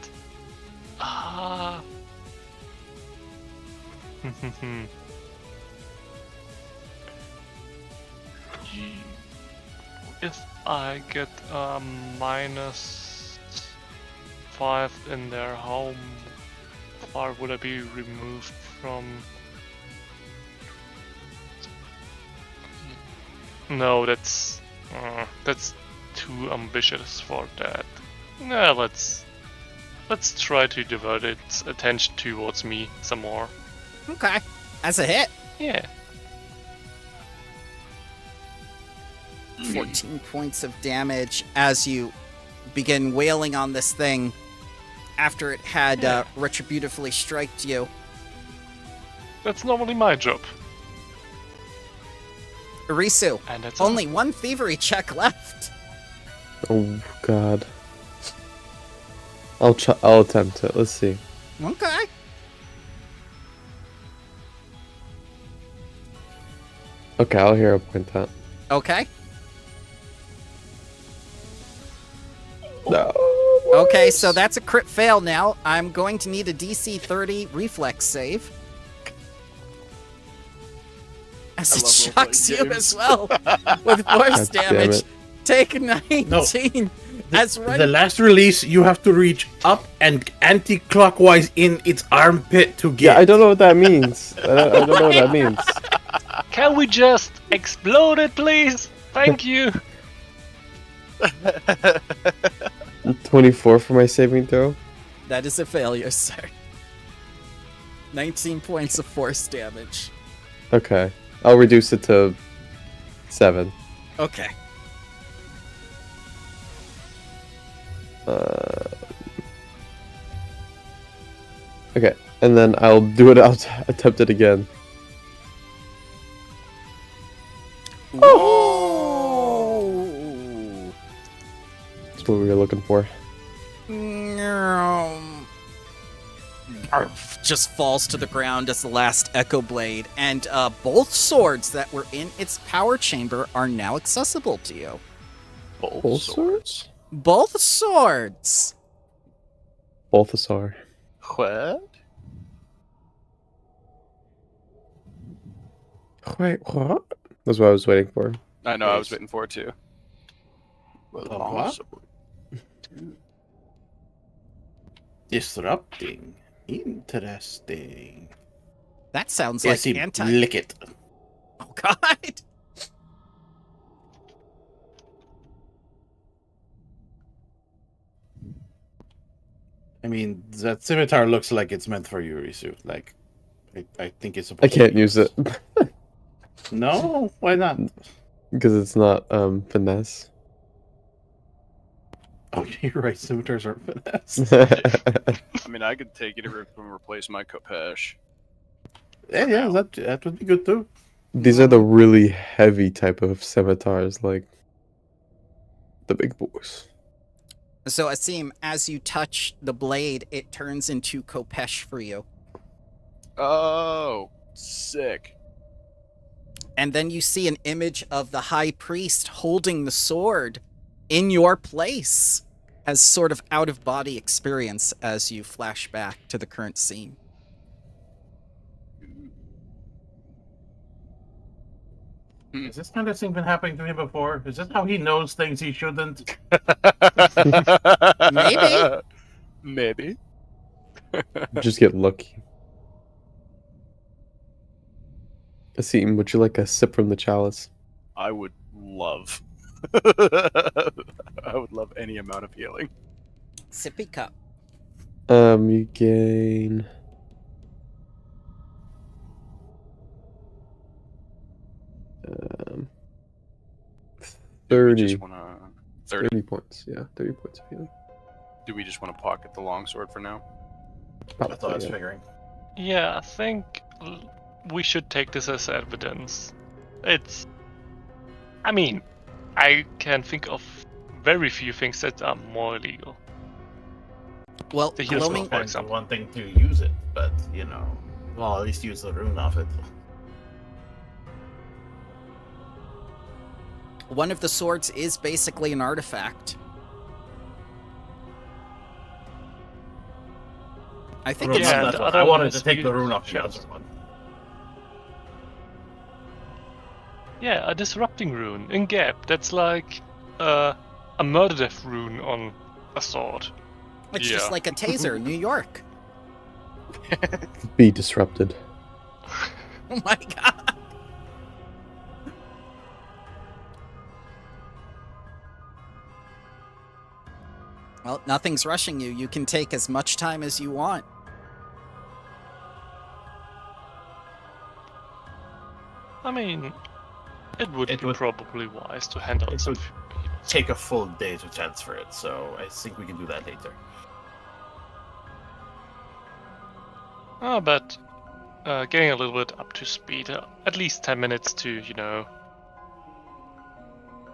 if I get a -5 in there, how far would I be removed from? No, that's too ambitious for that. No, let's try to divert its attention towards me some more. Okay. That's a hit. Yeah. 14 points of damage as you begin wailing on this thing after it had retributively striked you. That's normally my job. Irisu, And that's only one thievery check left. Oh god. I'll attempt it. Let's see. Okay. Okay, I'll hero point that. Okay. No. Okay, so that's a crit fail now. I'm going to need a DC 30 reflex save. As I it love shocks you role-playing as games. well with force God damn damage. it. Take 19 as run. The last release, you have to reach up and anti-clockwise in its armpit to get. Yeah, I don't know what that means. I don't know what that means. Can we just explode it, please? Thank you. 24 for my saving throw. That is a failure, sir. 19 points of force damage. Okay. I'll reduce it to 7. Okay. Okay, and then I'll do it. I'll attempt it again. Oh! That's what we were looking for. Just falls to the ground as the last Echo Blade, and both swords that were in its power chamber are now accessible to you. Both swords? Both swords! Balthasar. What? Wait, what? That's what I was waiting for. I know, I was waiting for it too. What? Disrupting. Interesting. That sounds Yes, like he lick it. Oh god! I mean, that scimitar looks like it's meant for you, Risu. Like, I think it's I supposed can't to be use it. No? Why not? Because it's not finesse. Oh, you're right. Scimitars aren't finesse. I mean, I could take it and replace my Kopesh. Yeah, that would be good too. These are the really heavy type of scimitars, like the big boys. So, Asim, as you touch the blade, it turns into Kopesh for you. Oh, sick. And then you see an image of the High Priest holding the sword in your place as sort of out-of-body experience as you flash back to the current scene. Has this kind of thing been happening to him before? Is this how he knows things he shouldn't? Maybe. Maybe. Just get lucky. Asim, would you like a sip from the chalice? I would love. I would love any amount of healing. Sippy cup. You gain... Um, Do we 30, just want to 30? 30 points. Yeah, 30 points of healing. Do we just want to pocket the longsword for now? That's what I was yeah. figuring. Yeah, I think we should take this as evidence. It's. I mean, I can think of very few things that are more illegal. Well, The heal gloaming, spell, for example. One thing to use it, but well, at least use the rune off it. one of the swords is basically an artifact. I think Yeah, it's the That's what other I one wanted is to take the used- rune off the yes. other one. Yeah, a disrupting rune in Gap. That's like a murder death rune on a sword. it's just Yeah. like a taser in New York. Be disrupted. Oh my god. Well, nothing's rushing you. You can take as much time as you want. I mean, it would It be would- probably wise to hand out it some. would take a full day to transfer it, so I think we can do that later. But getting a little bit up to speed, at least 10 minutes to,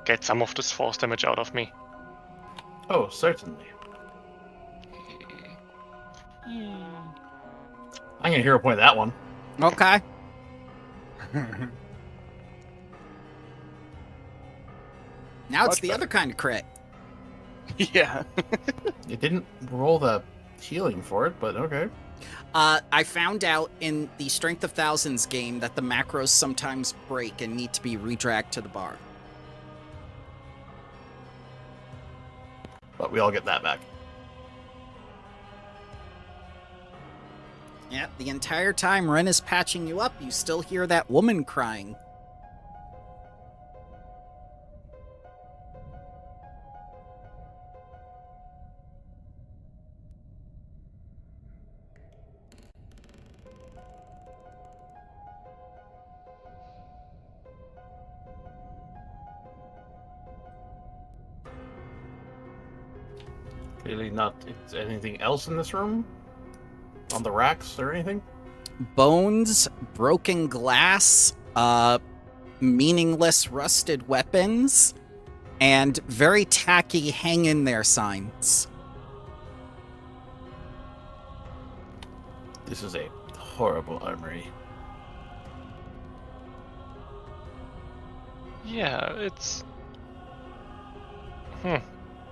get some of this force damage out of me. Oh, certainly. I'm gonna hero point that one. Okay. Now it's Much the better. other kind of crit. Yeah. It didn't roll the healing for it, but okay. I found out in the Strength of Thousands game that the macros sometimes break and need to be redragged to the bar. But we all get that back. Yeah, the entire time Ren is patching you up, you still hear that woman crying. Clearly not anything else in this room? On the racks or anything? Bones, broken glass, meaningless rusted weapons, and very tacky hang in there signs. This is a horrible armory. Yeah, it's.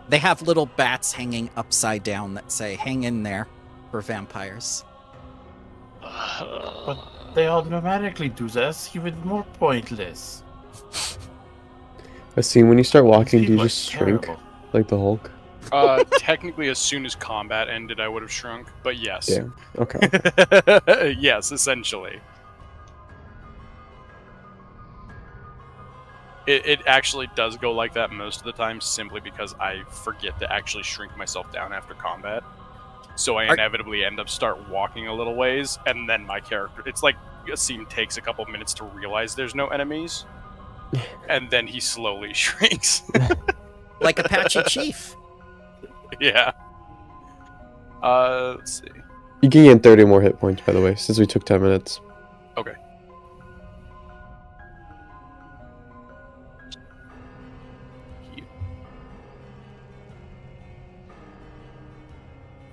They have little bats hanging upside down that say, hang in there, for vampires. But they automatically do this, even more pointless. Asim, when you start walking, do you People are just shrink terrible. like the Hulk? Technically, as soon as combat ended, I would have shrunk. But yes. Yeah. Okay. Yes, essentially. It actually does go like that most of the time, simply because I forget to actually shrink myself down after combat. So I inevitably end up start walking a little ways, and then my character... It's like Asim takes a couple minutes to realize there's no enemies, and then he slowly shrinks. Like Apache Chief. Yeah. Let's see. You can gain 30 more hit points, by the way, since we took 10 minutes. Okay.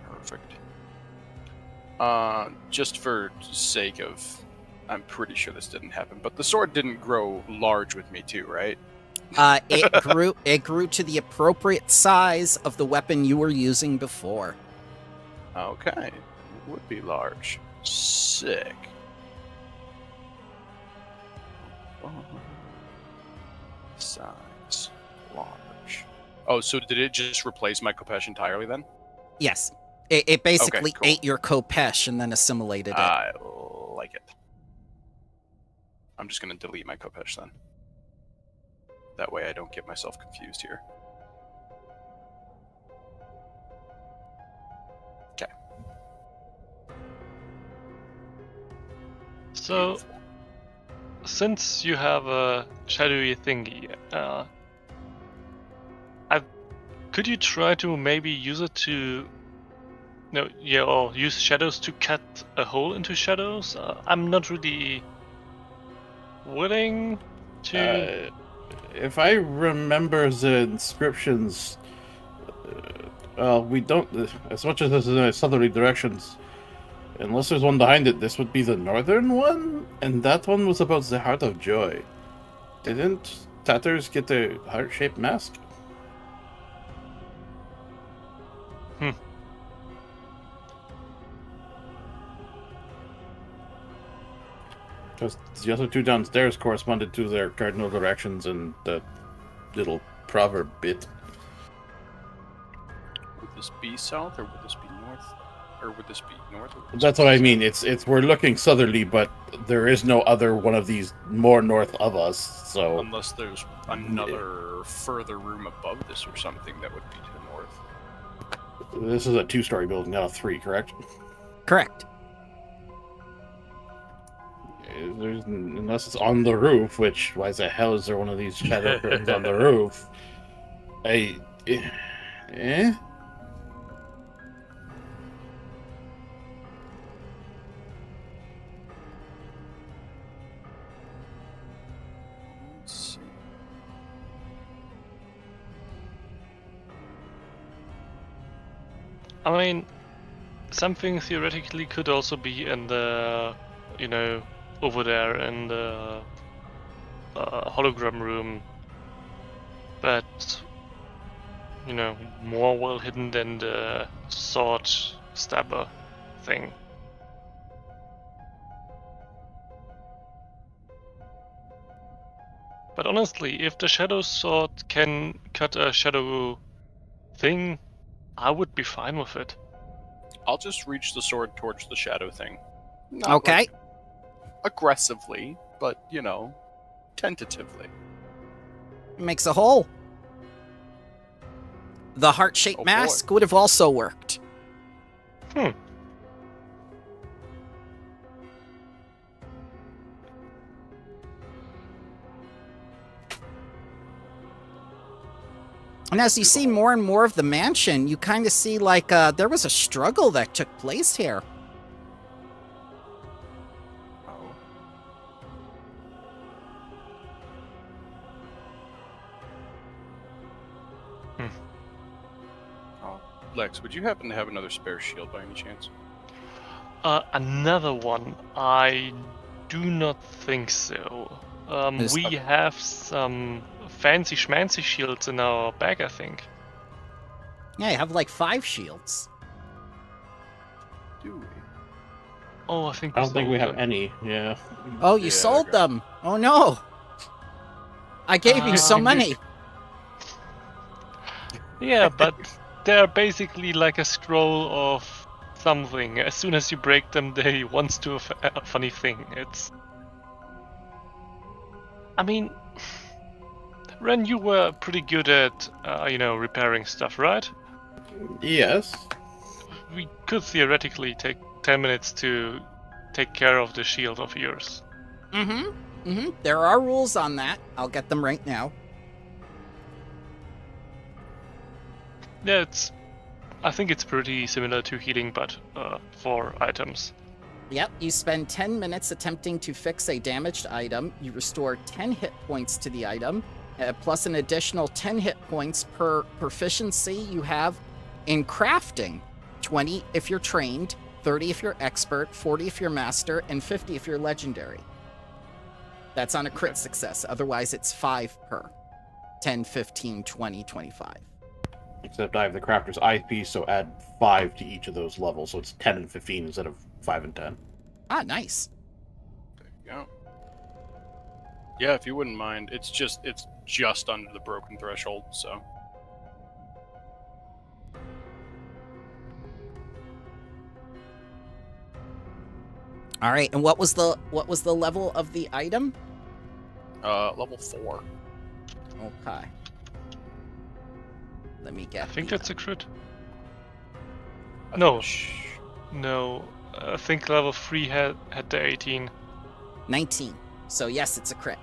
Perfect. Just for sake of, I'm pretty sure this didn't happen, but the sword didn't grow large with me too, right? It grew to the appropriate size of the weapon you were using before. Okay. Would be large. Sick. Size. Large. Oh, so did it just replace my Kopesh entirely then? Yes. It basically cool. ate your Kopesh and then assimilated it. I like it. I'm just going to delete my Kopesh then. That way I don't get myself confused here. Okay. So, Beautiful. since you have a shadowy thingy, could you try to maybe use it to, or use shadows to cut a hole into shadows? I'm not really willing to. If I remember the inscriptions, we don't. As much as this is in southerly directions, unless there's one behind it, this would be the northern one, and that one was about the Heart of Joy. Didn't Tatters get the heart-shaped mask? Because the other two downstairs corresponded to their cardinal directions and the little proverb bit. Would this be south or would this be north? Or would this be north? Or would this That's be what I south? mean. It's we're looking southerly, but there is no other one of these more north of us. So Unless there's another further room above this or something that would be to the north. this is a 2-story building, not a 3, correct? Correct. Unless it's on the roof, which why the hell is there one of these shadow curtains on the roof? Eh? Let's see. I mean, something theoretically could also be in the, over there in the hologram room, but more well hidden than the sword stabber thing. But honestly, if the shadow sword can cut a shadow thing, I would be fine with it. I'll just reach the sword towards the shadow thing. Not Okay. like aggressively, but, tentatively. Makes a hole. The heart-shaped Oh, boy. mask would have also worked. And as you see more and more of the mansion, you kind of see like there was a struggle that took place here. Oh. Oh. Lex, would you happen to have another spare shield by any chance? Another one? I do not think so. We have some fancy schmancy shields in our bag, I think. Yeah, you have like 5 shields. Do we? Oh, I think I don't think we have them. any. Yeah. Oh, you Yeah, sold okay. them. Oh no. I gave you so many. Yeah, but they're basically like a scroll of something. As soon as you break them, they once do a funny thing. I mean, Ren, you were pretty good at, repairing stuff, right? Yes. We could theoretically take 10 minutes to take care of the shield of yours. There are rules on that. I'll get them right now. Yeah, I think it's pretty similar to healing, but for items. Yep, you spend 10 minutes attempting to fix a damaged item. You restore 10 hit points to the item, plus an additional 10 hit points per proficiency you have in crafting. 20 if you're trained, 30 if you're expert, 40 if you're master, and 50 if you're legendary. That's on a crit success. Otherwise, it's 5 per. 10, 15, 20, 25. Except I have the crafter's eyepiece, so add 5 to each of those levels, so it's 10 and 15 instead of 5 and 10. Ah, nice. There you go. Yeah, if you wouldn't mind, it's just under the broken threshold, so. All right, and what was the level of the item? Level 4. Okay. Let me get. I think the- that's a crit. I No. think No, I think level 3 had the 18. 19. So yes, it's a crit.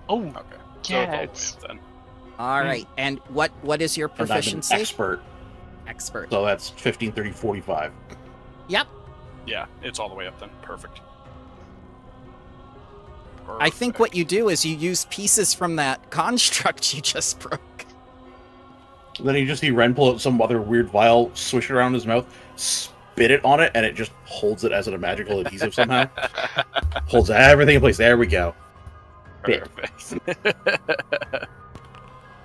Oh, Okay. So yeah, it's all the way it's up then. All right. And what is your And I'm an proficiency? expert, Expert. so that's 15, 30, 45. Yep. Yeah, it's all the way up then. Perfect. I think what you do is you use pieces from that construct you just broke. Then you just see Ren pull out some other weird vial, swish it around his mouth, spit it on it, and it just holds it as a magical adhesive somehow. Holds everything in place. There we go. Perfect.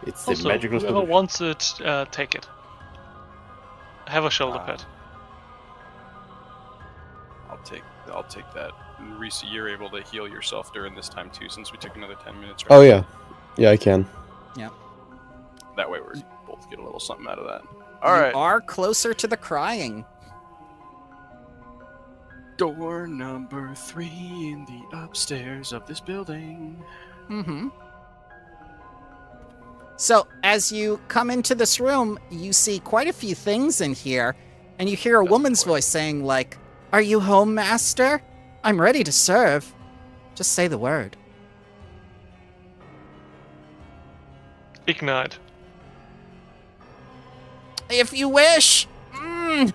It's the also, magical whoever solution. wants it, take it. Have a shoulder Ah. pad. I'll take that. And Reese, you're able to heal yourself during this time too, since we took another 10 minutes. Right? Oh yeah, yeah I can. That way we both get a little something out of that. You All right. are closer to the crying. Door number 3 in the upstairs of this building. Mm-hmm. So, as you come into this room, you see quite a few things in here, and you hear a That's woman's important. voice saying, like, "Are you home, master? I'm ready to serve. Just say the word." Ignite. If you wish.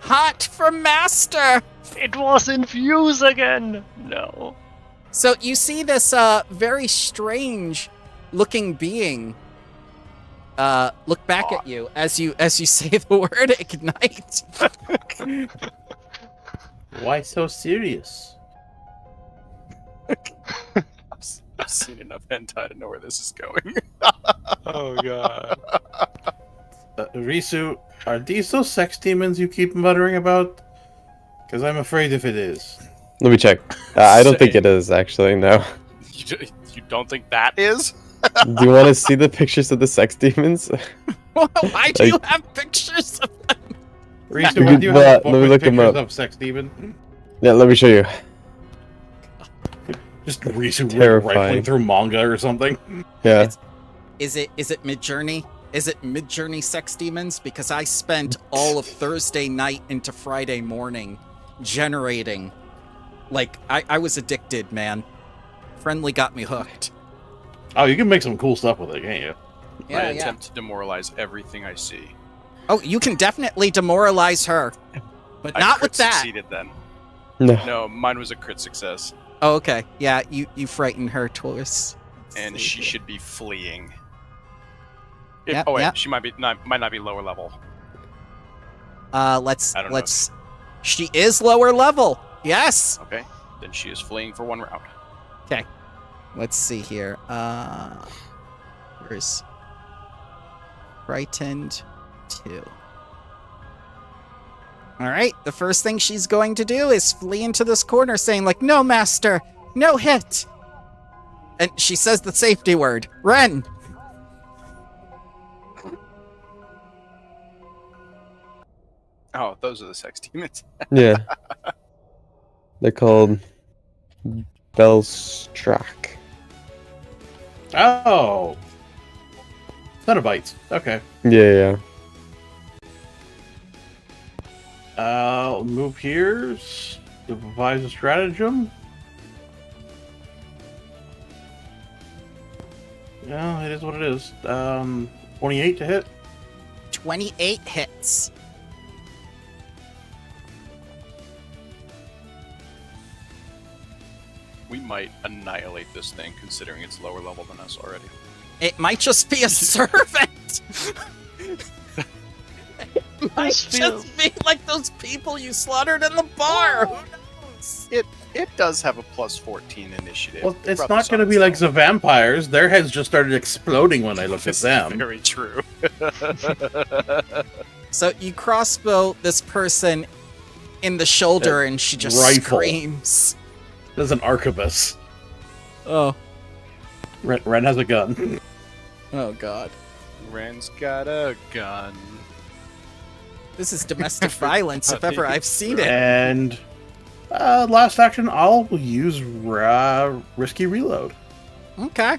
Hot for master. It was infuse again! No. So you see this very strange looking being look back at you as you say the word ignite. Why so serious? I've seen enough hentai to know where this is going. Oh god. Risu, are these those sex demons you keep muttering about? Because I'm afraid if it is. Let me check. I don't think it is actually. No. You don't think that is? Do you want to see the pictures of the sex demons? Why do you have pictures of them? Risu, You why could- do you have a book let me with look 'em pictures up. of sex demon? Yeah, let me show you. Just Risu Terrifying. rifling through manga or something? Yeah. Is it Midjourney? Is it Midjourney sex demons? Because I spent all of Thursday night into Friday morning generating. Like, I was addicted, man. Friendly got me hooked. Oh, you can make some cool stuff with it, can't you? I Yeah, yeah. attempt to demoralize everything I see. Oh, you can definitely demoralize her. But I not crit with that. succeeded then. No. No, mine was a crit success, Oh, okay. Yeah, you frighten her twice. and she should be fleeing. Yep, oh wait, yep. she might not be lower level. Let's I don't know. let's. She is lower level. Yes. Okay, then she is fleeing for 1 round. Okay. Let's see here. Where's frightened 2? All right. The first thing she's going to do is flee into this corner, saying like, "No, master, no hit." And she says the safety word, "Ren." Oh, those are the sex demons. Yeah. They're called Belstrak. Oh! Cenobites. Okay. Yeah, yeah. I'll move here. Devise a stratagem. Yeah, it is what it is. 28 to hit. 28 hits. We might annihilate this thing, considering it's lower level than us already. It might just be a servant. It might just be like those people you slaughtered in the bar. Who knows? It does have a plus 14 initiative. Well, it's Brought not this going to on be like itself. the vampires. Their heads just started exploding when I looked at This is them. very true. So you crossbow this person in the shoulder, and she just Rifle. screams. There's an arquebus. Oh, Ren has a gun. oh God! Ren's got a gun. This is domestic violence if ever I've seen it. And last action, I'll use Risky Reload. Okay.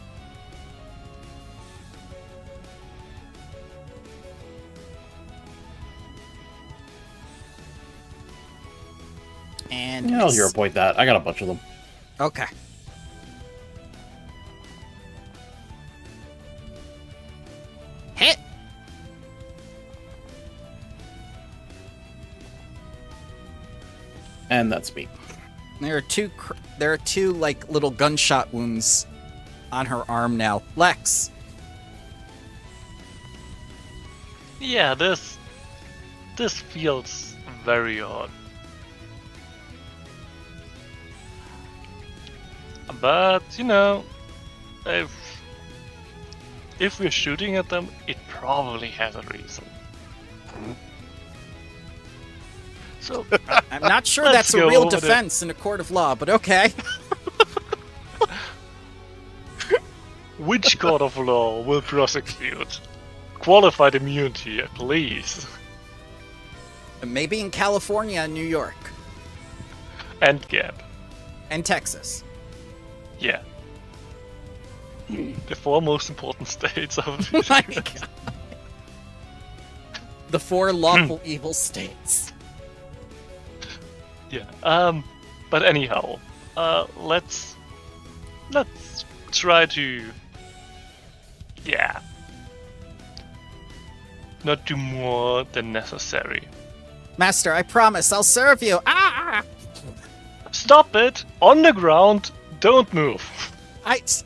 And Yeah, I'll hero point that. I got a bunch of them. okay. Hit. And that's me. There are two like little gunshot wounds on her arm now. Lex. Yeah, this feels very odd. But you know, if we're shooting at them, it probably has a reason. So I'm not sure Let's that's a go real over defense in a court of law, but okay. which court of law will prosecute? Qualified immunity, please. Maybe in California and New York And Gap. and Texas. Yeah. The four most important states of Oh my God. The four lawful evil states. Yeah. But anyhow, let's try to, yeah, not do more than necessary. Master, I promise I'll serve you. Ah! Stop it! On the ground, don't move. It's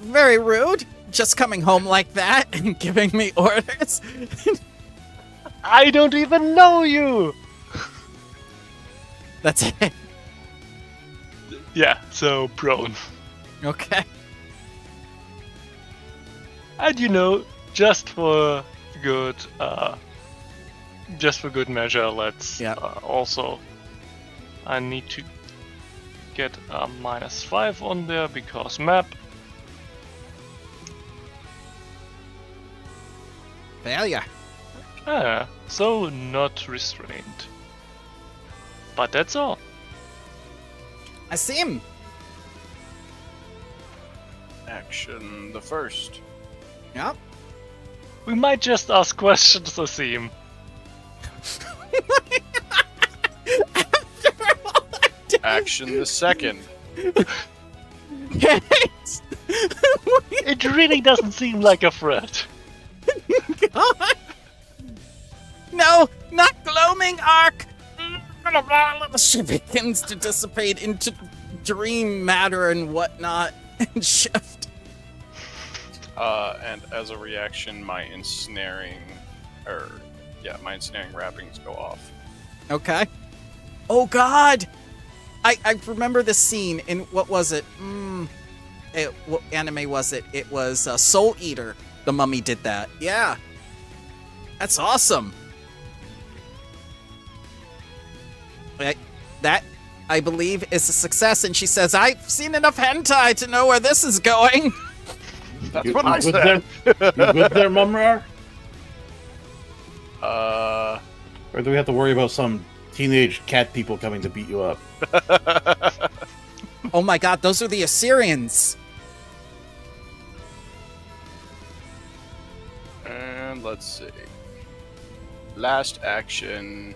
very rude. Just coming home like that and giving me orders. I don't even know you. That's it. Yeah, so prone. Okay. And you know, just for good measure, let's Yeah. also. I need to get a -5 on there because map. Failure. So not restrained. But that's all. I see him. Action the first. Yep. We might just ask questions, Asim. Action the second. It really doesn't seem like a threat. God. No, not gloaming arc. The ship begins to dissipate into dream matter and whatnot and shift. And as a reaction, my ensnaring wrappings go off. Okay. Oh God. I remember this scene in, what was it? What anime was it? It was Soul Eater. The mummy did that. Yeah. That's awesome. That, I believe, is a success. And she says, I've seen enough hentai to know where this is going. That's what I good said. There? You good there, Mumrar? Or do we have to worry about some teenage cat people coming to beat you up? Oh my God, those are the Assyrians. And let's see. Last action.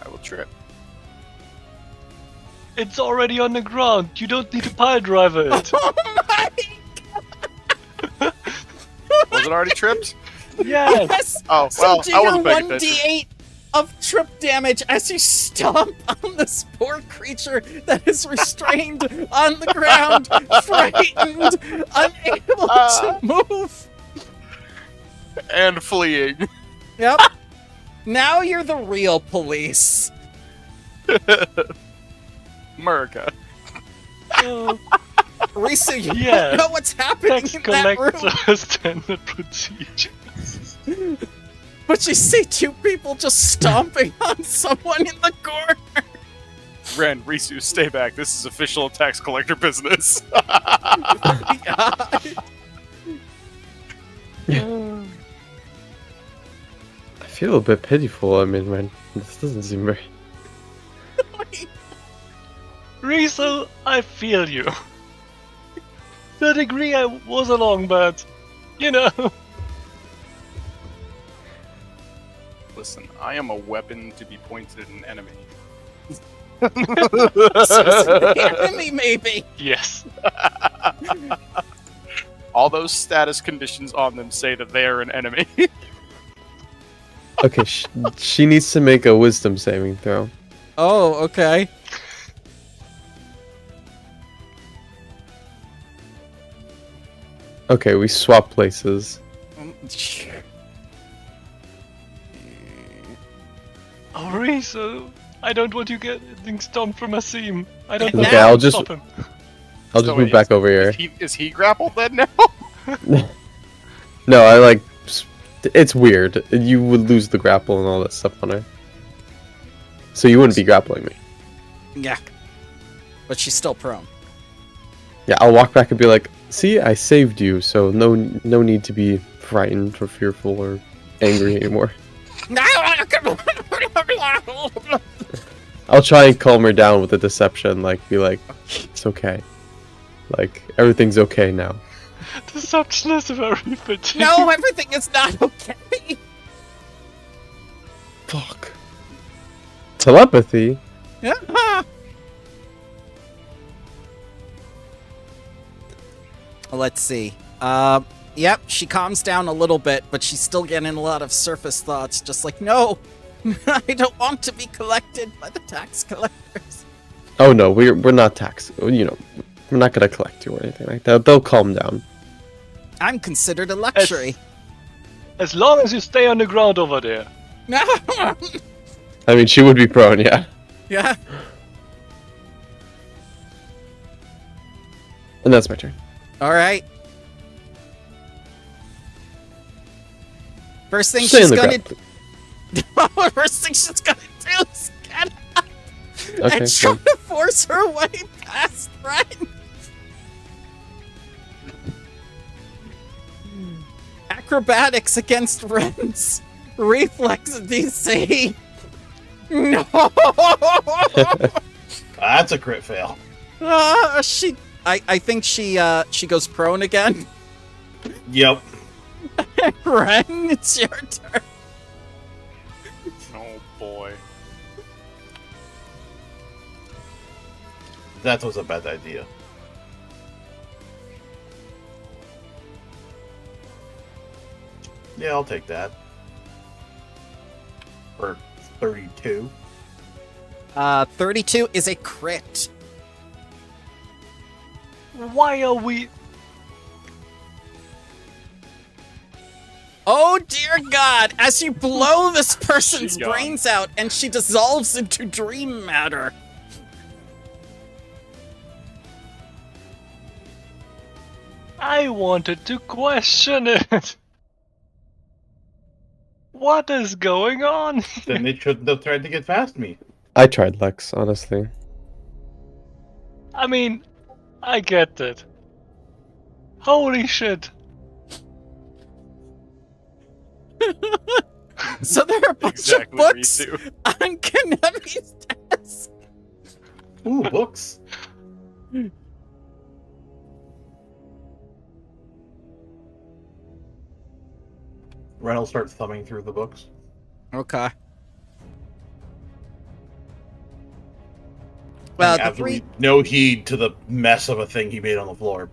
I will trip. It's already on the ground. You don't need to pile driver it. Oh my Was it already tripped? Yes. Yes. Oh, So well, do I your wasn't paying attention. 1d8 of trip damage as you stomp on this poor creature that is restrained on the ground, frightened, unable to move. And fleeing. Yep. Now you're the real police. America. Risu, you Yeah. don't know what's happening Tax in that room. collector standard procedure. But you see two people just stomping on someone in the corner. Ren, Risu, stay back. This is official tax collector business. I feel a bit pitiful. I mean, man, this doesn't seem very. Riesel, I feel you. The degree I was along, but you know. Listen, I am a weapon to be pointed at an enemy. The enemy, maybe. Yes. All those status conditions on them say that they are an enemy. Okay, she needs to make a wisdom saving throw. Oh, okay. Okay, we swap places. Oh, Riesel, I don't want you getting stomped from a seam. I don't Okay, know I'll how to just- stop him. I'll just So move back over here. Is he grappled then now? No, I like. It's weird. You would lose the grapple and all that stuff on her. So you wouldn't be grappling me. Yeah. But she's still prone. Yeah, I'll walk back and be like, "See, I saved you, so no need to be frightened or fearful or angry anymore." I'll try and calm her down with a deception, like be like, "It's okay. Like everything's okay now." Deception is very fitting. No, everything is not okay. Fuck. Telepathy? Yeah. Let's see. Yep, she calms down a little bit, but she's still getting a lot of surface thoughts, just like, no, I don't want to be collected by the tax collectors. Oh no, we're not tax. You know, we're not gonna collect you or anything like that. They'll calm down. I'm considered a luxury. As long as you stay on the ground over there. No. I mean, she would be prone, yeah. Yeah. And that's my turn. All right. First thing Stay in she's the gonna. ground. First thing she's gonna do is get up Okay, and try fine. to force her way past Ren. Acrobatics against Ren's reflex DC. No. That's a crit fail. I think she goes prone again. Yep. Ren, it's your turn. Oh boy. That was a bad idea. Yeah, I'll take that. For 32. 32 is a crit. Why are we... Oh dear God! As you blow this person's She gone. brains out and she dissolves into dream matter. I wanted to question it. What is going on? Then they shouldn't have tried to get past me. I tried Lex, honestly. I mean, I get it. Holy shit. So there are a bunch Exactly, of books Risu. on Kanemi's desk. Ooh, books. Ren will start thumbing through the books. Okay. Well, the Absolutely three. no heed to the mess of a thing he made on the floor.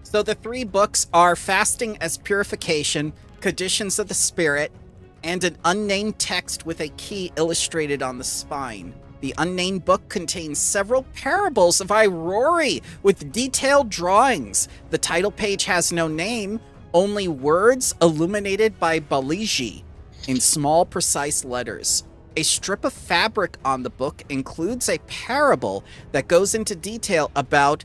So the three books are Fasting as Purification, Conditions of the Spirit, and an unnamed text with a key illustrated on the spine. The unnamed book contains several parables of Aurori with detailed drawings. The title page has no name, only words illuminated by Baliji in small, precise letters. A strip of fabric on the book includes a parable that goes into detail about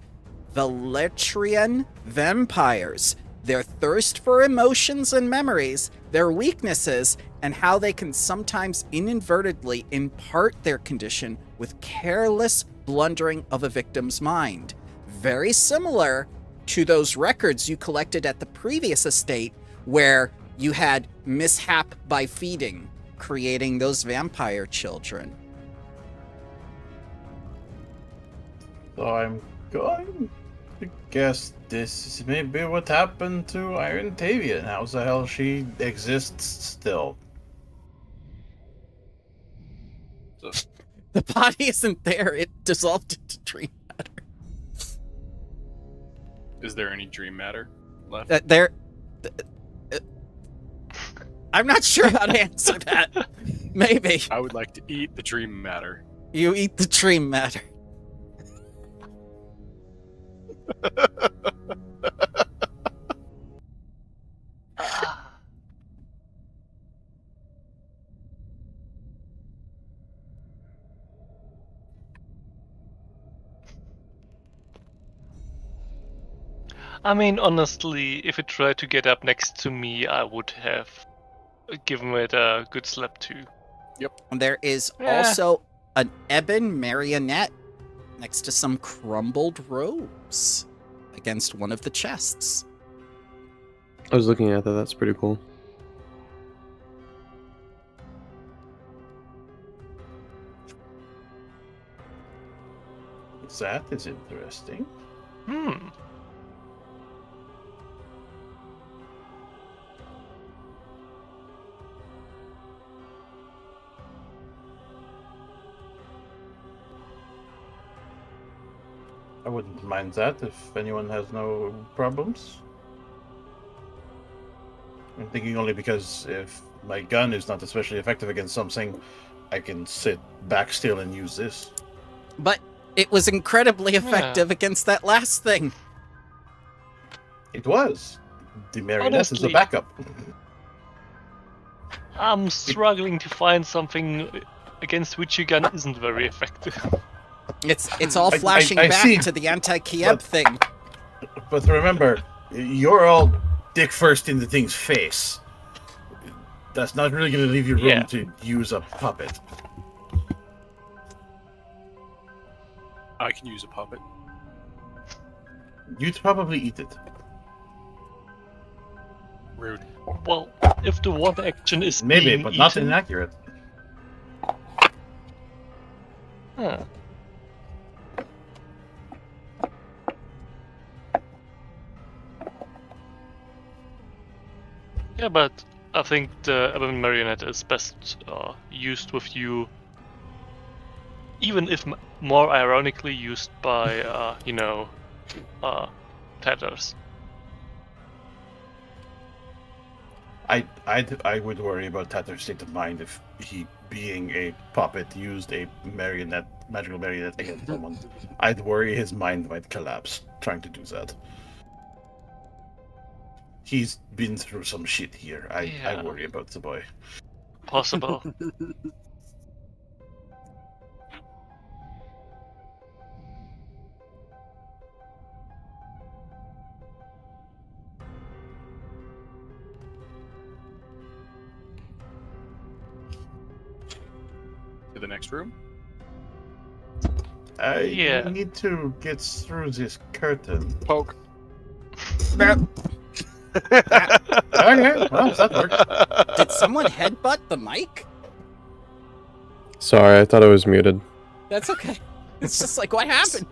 Valetrian vampires, their thirst for emotions and memories, their weaknesses, and how they can sometimes inadvertently impart their condition with careless blundering of a victim's mind. Very similar to those records you collected at the previous estate where you had mishap by feeding, creating those vampire children. So I'm going to guess this is maybe what happened to Iron Tavia and how the hell she exists still. The body isn't there. It dissolved into dream matter. Is there any dream matter left? I'm not sure how to answer that. Maybe. I would like to eat the dream matter. You eat the dream matter. I mean, honestly, if it tried to get up next to me, I would have given it a good slap too. There is Yeah. also an ebon marionette next to some crumbled robes against one of the chests. I was looking at that. That's pretty cool. That is interesting. Hmm. I wouldn't mind that if anyone has no problems. I'm thinking only because if my gun is not especially effective against something, I can sit back still and use this. But it was incredibly effective against that last thing. It was. The marionette is the Honestly. backup. I'm struggling to find something against which your gun isn't very effective. It's all I flashing see. back to the anti-Kiev But- thing. But remember, you're all dick first in the thing's face. That's not really going to leave you room Yeah. to use a puppet. I can use a puppet. You'd probably eat it. Rude. Well, if the one action is Maybe, being but not eaten, inaccurate. huh. Yeah, but I think the Ebon Marionette is best used with you, even if more ironically used by, Tatters. I would worry about Tatter's state of mind if he, being a puppet, used a magical marionette against someone. I'd worry his mind might collapse trying to do that. He's been through some shit here. I Yeah. worry about the boy. Possible. To the next room? I Yeah. need to get through this curtain. Poke. Okay, well, that works. Did someone headbutt the mic? Sorry, I thought I was muted. That's okay. It's just like, what happened?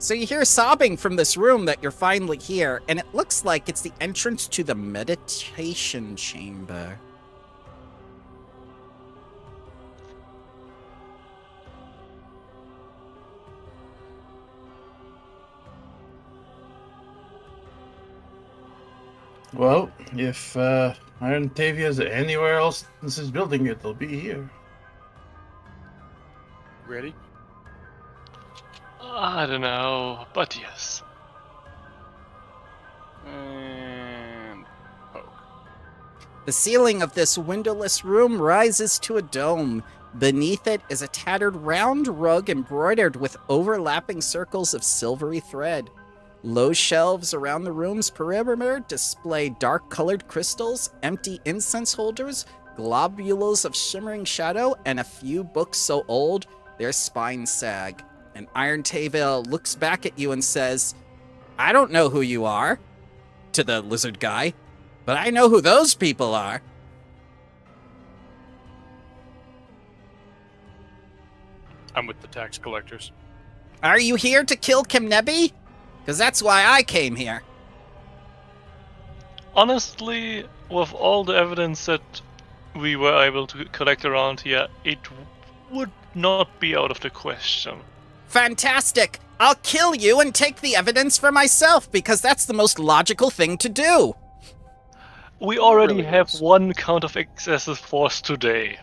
So you hear sobbing from this room that you're finally here, and it looks like it's the entrance to the meditation chamber. Well, if Iron Tavia's anywhere else in this building, it'll be here. Ready? I don't know, but yes. And poke. The ceiling of this windowless room rises to a dome. Beneath it is a tattered round rug embroidered with overlapping circles of silvery thread. Low shelves around the room's perimeter display dark-colored crystals, empty incense holders, globules of shimmering shadow, and a few books so old their spines sag. And Iron Tavia looks back at you and says, "I don't know who you are," to the lizard guy, "but I know who those people are." I'm with the tax collectors. Are you here to kill Kemnebi? Because that's why I came here. Honestly, with all the evidence that we were able to collect around here, it would not be out of the question. Fantastic! I'll kill you and take the evidence for myself, because that's the most logical thing to do. We already really have is. one count of excessive force today.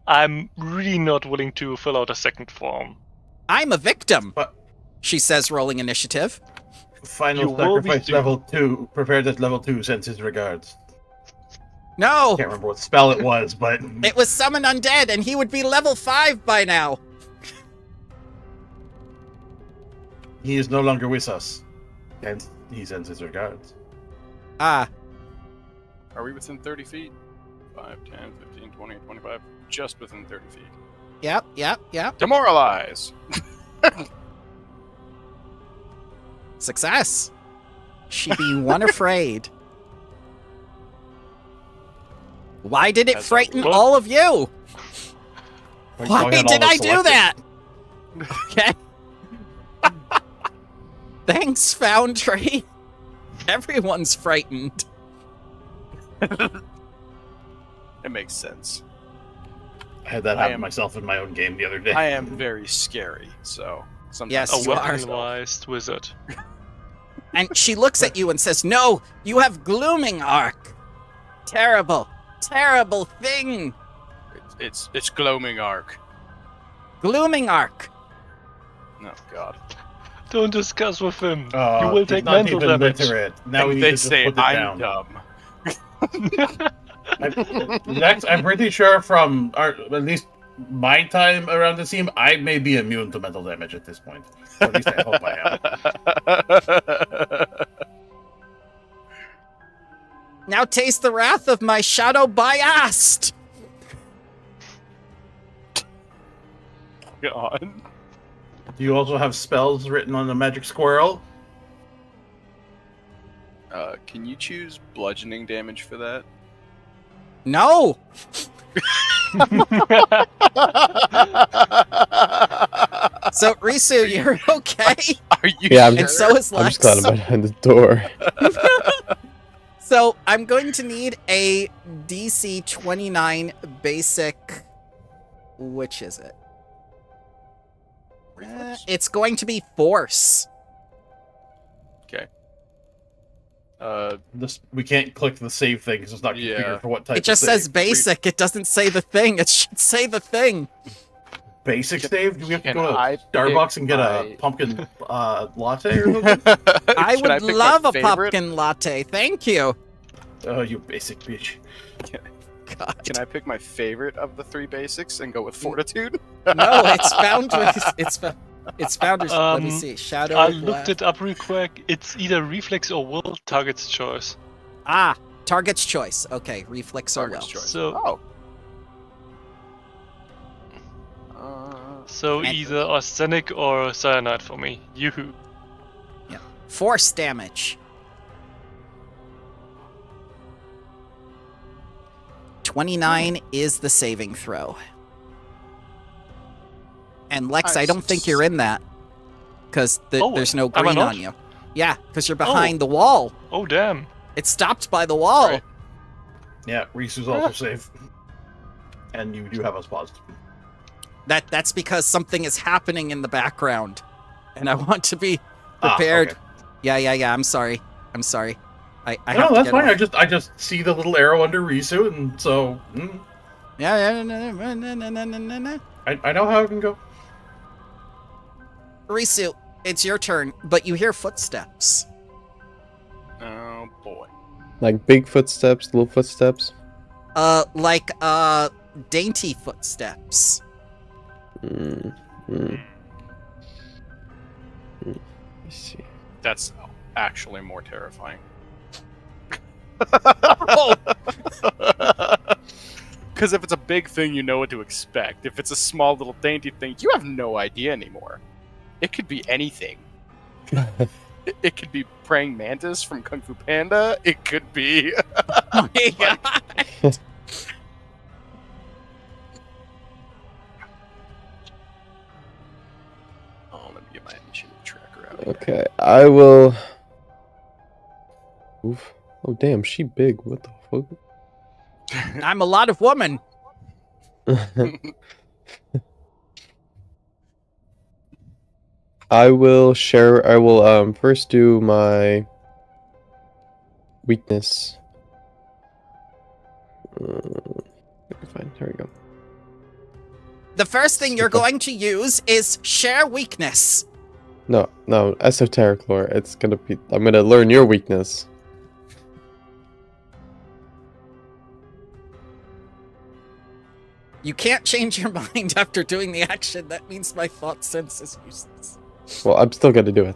I'm really not willing to fill out a second form. I'm a victim, But she says, rolling initiative. You final will be sacrifice doomed. level 2. Prepared at level 2 sends his regards. No, Can't remember what spell it was, but it was summon undead, and he would be level 5 by now. he is no longer with us. And he sends his regards. Ah, Are we within 30 feet? 5, 10, 15, 20, 25. Just within 30 feet. yep. Demoralize! Success. She be one afraid. Why did it That's frighten what- all of you? Like, Why going on all did the I do selected- that? Okay. Thanks, Foundry. Everyone's frightened. It makes sense. I had that I happen am- myself in my own game the other day. I am very scary, so sometimes Yes, A you are. weaponized wizard. And she looks at you and says, "No, you have glooming arc. Terrible, terrible thing. It's gloaming arc. Glooming arc." Oh god. Don't discuss with him. Oh, You will he's take not mental even damage. literate. Now And we need they to just say put it I'm down. dumb. Next, I'm pretty sure from at least my time around the team, I may be immune to mental damage at this point. Or at least I hope I am. Now taste the wrath of my shadow biast. God. Do you also have spells written on the magic squirrel? Can you choose bludgeoning damage for that? No. So Risu, you're okay, Are you Yeah, I'm and so is I'm just Lex. glad I'm behind the door. So I'm going to need a DC 29 basic. Which is it? It's going to be force. Okay. We can't click the save thing because it's not configured Yeah. for what type It just of save. says basic. It doesn't say the thing. It should say the thing. Basic save? Do we have to Can go to I Starbucks and get pick a my- pumpkin latte or something? I Can would pick my love a favorite? pumpkin latte. Thank you. Oh, you basic bitch. God. Can I pick my favorite of the 3 basics and go with fortitude? No, it's Foundry's. It's Foundry's. Let me Um, see. Shadow. I looked it up real quick. It's either reflex or will, target's choice. Ah, target's choice. Okay, reflex or Target's will. choice. So, Oh. so And- either arsenic or cyanide for me. Yoo-hoo. Force damage. 29 is the saving throw. And Lex, I don't think you're in that. Because Oh, there's no am I green not? on you. Yeah, because you're behind the wall. Oh, damn. It's stopped by the wall. Right. Yeah, Reese is also safe. And you do have us paused. That's because something is happening in the background. And I want to be Ah, prepared. okay. Yeah, I'm sorry. I have No, to that's get fine. off. I just see the little arrow under Risu, and so Yeah. I know how it can go. Risu, it's your turn, but you hear footsteps. Oh boy. Like big footsteps, little footsteps. Like dainty footsteps. Mm, mm. Let me see. That's actually more terrifying. Because if it's a big thing, you know what to expect. If it's a small little dainty thing, you have no idea anymore. It could be anything. It could be praying mantis from Kung Fu Panda. It could be. Oh my God. Get my initiative tracker out. Okay, I will. Oof. Oh damn, she big. What the I'm a lot of woman. fuck? I will share. I will first do my weakness. Fine. There we go. The first thing you're Super. going to use is share weakness. No, esoteric lore. It's gonna be. I'm gonna learn your weakness. You can't change your mind after doing the action. That means my thought sense is useless. Well, I'm still gonna do it.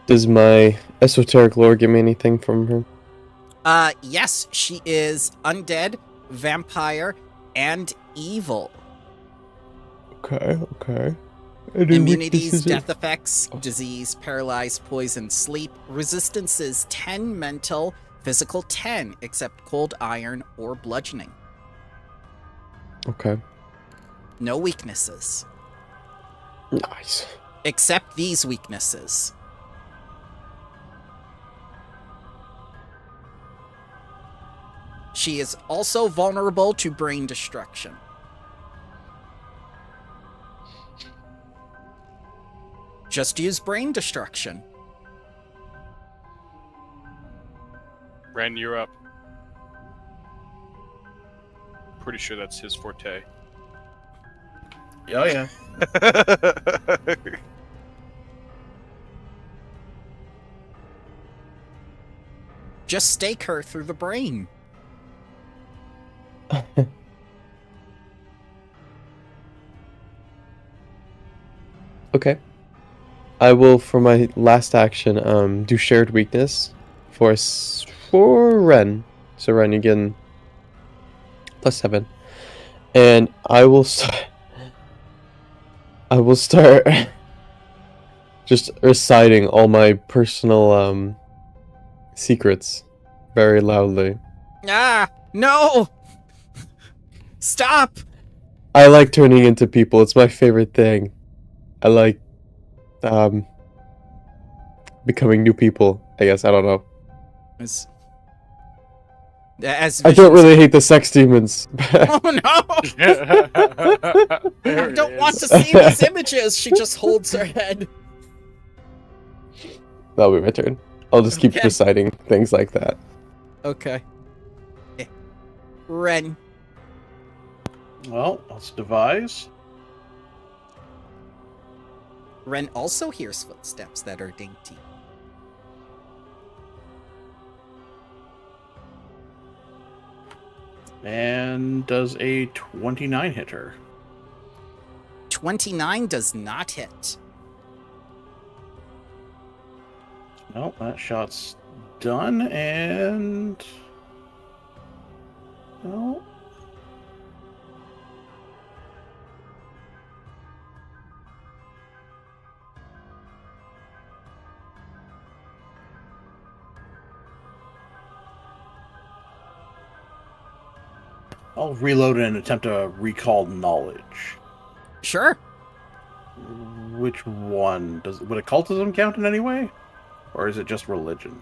Does my esoteric lore give me anything from her? Yes, she is undead, vampire, and evil. Okay. Immunities, death effects, disease, paralyzed, poison, sleep. Resistance is 10 mental, physical 10, except cold iron or bludgeoning. Okay. No weaknesses. Nice. Except these weaknesses. She is also vulnerable to brain destruction. Just use brain destruction. Ren, you're up. Pretty sure that's his forte. Oh yeah. Just stake her through the brain. Okay. I will, for my last action, do shared weakness for Ren. So Ren, you get +7, and I will start. I will start just reciting all my personal secrets very loudly. Ah, no! Stop! I like turning into people. It's my favorite thing. I like becoming new people. I guess I don't know. As I don't visions- really hate the sex demons. Oh no! I don't want to see these images. She just holds her head. That'll be my turn. I'll just keep Okay. reciting things like that. Okay. Ren. Well, let's devise. Ren also hears footsteps that are dainty. And does a 29 hit her? 29 does not hit. Nope, that shot's done, and... No. I'll reload and attempt to recall knowledge. Sure. Which one? Would occultism count in any way? Or is it just religion?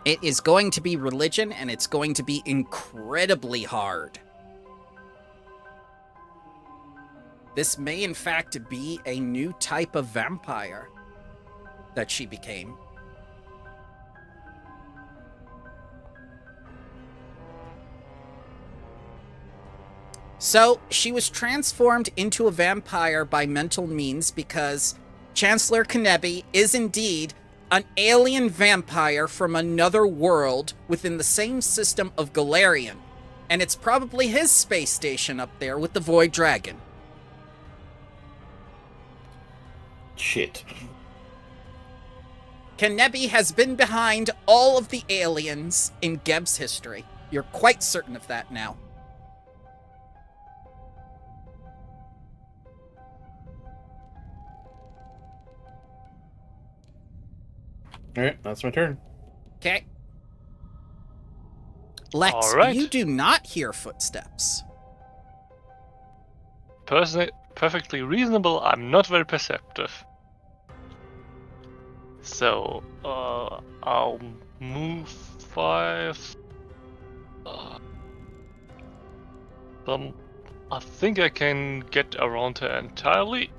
It is going to be religion, and it's going to be incredibly hard. This may, in fact, be a new type of vampire that she became. So, she was transformed into a vampire by mental means because Chancellor Kanebi is indeed an alien vampire from another world within the same system of Galarian. And it's probably his space station up there with the Void Dragon. Shit. Kanebi has been behind all of the aliens in Geb's history. You're quite certain of that now. Alright, that's my turn. Okay. Lex, All right. you do not hear footsteps. Perfectly reasonable. I'm not very perceptive. So, I'll move 5. I think I can get around her entirely.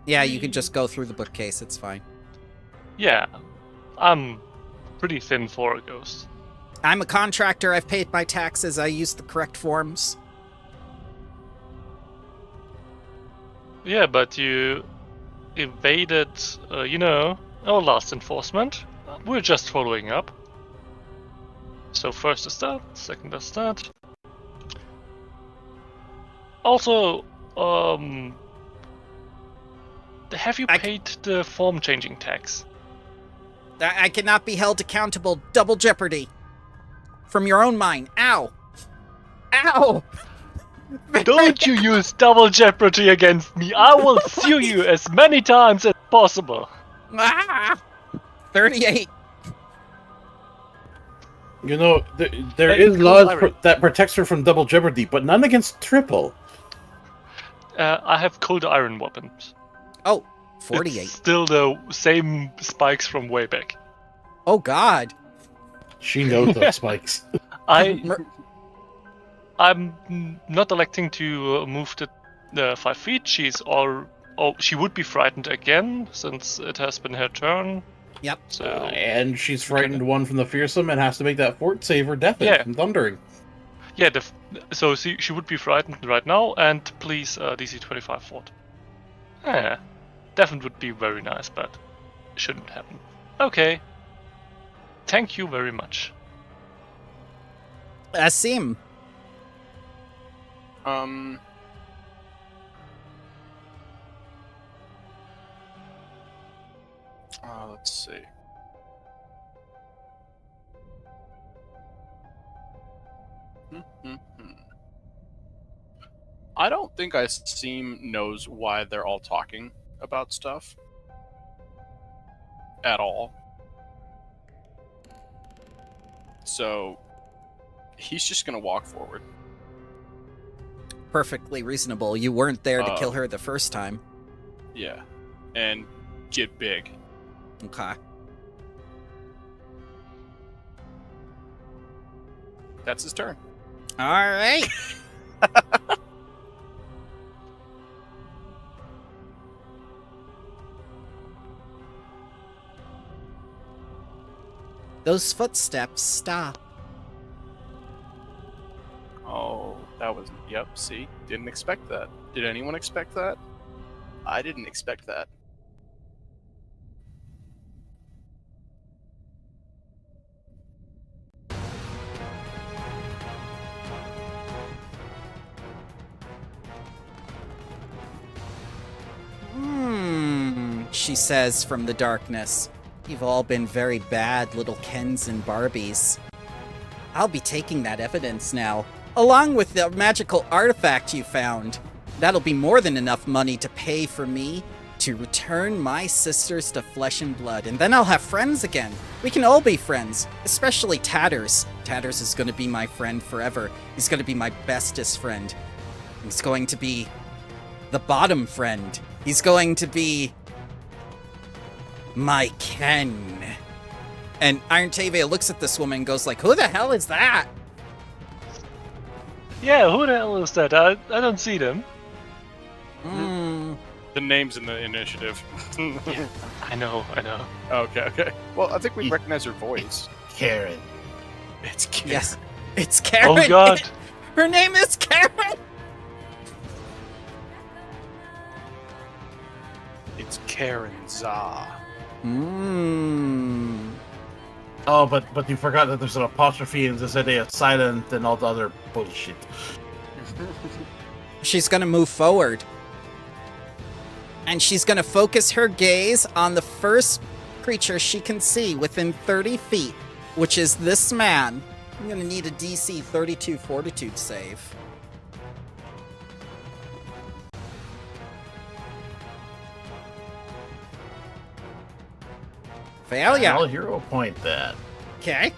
Yeah, you can just go through the bookcase, it's fine. Yeah, I'm pretty thin for a ghost. I'm a contractor, I've paid my taxes, I used the correct forms. Yeah, but you evaded, our last enforcement. We're just following up. So first is that, second is that. Also, have you paid the form changing tax? I cannot be held accountable. Double jeopardy. From your own mind. Ow! Ow! Don't you use double jeopardy against me. I will sue you as many times as possible. Ah! 38. You know, there Hey, is cool, laws Larry. that protects her from double jeopardy, but none against triple. I have cold iron weapons. Oh, 48. It's still the same spikes from way back. Oh, God. She knows those spikes. I'm not electing to move the 5 feet. She would be frightened again since it has been her turn. Yep. So And she's frightened one from the fearsome and has to make that fort save her deafened from thundering. yeah, so she would be frightened right now. And please, DC 25 fort. Deafened would be very nice, but it shouldn't happen. Okay. Thank you very much. Asim. Let's see. I don't think Asim knows why they're all talking about stuff. At all. So, he's just gonna walk forward. Perfectly reasonable. You weren't there to kill her the first time. Yeah. And get big. Okay. That's his turn. All right. Those footsteps stop. Oh, that was... Yep, see? Didn't expect that. Did anyone expect that? I didn't expect that. She says from the darkness. You've all been very bad little Kens and Barbies. I'll be taking that evidence now, along with the magical artifact you found. That'll be more than enough money to pay for me to return my sisters to flesh and blood, and then I'll have friends again. We can all be friends, especially Tatters. Tatters is going to be my friend forever. He's going to be my bestest friend. He's going to be the bottom friend. He's going to be my Ken. And Iron Tavia looks at this woman and goes like, who the hell is that? Yeah, who the hell is that? I don't see them. The name's in the initiative. Yeah, I know. Okay. Well, I think we recognize her voice. Karen. It's Karen. Yes, it's Karen. Oh god. Her name is Karen. It's Karen Za. Oh, but you forgot that there's an apostrophe and there's a silent and all the other bullshit. She's gonna move forward. And she's gonna focus her gaze on the first creature she can see within 30 feet, which is this man. I'm gonna need a DC 32 Fortitude save. Failure. I'll hero point that. Okay.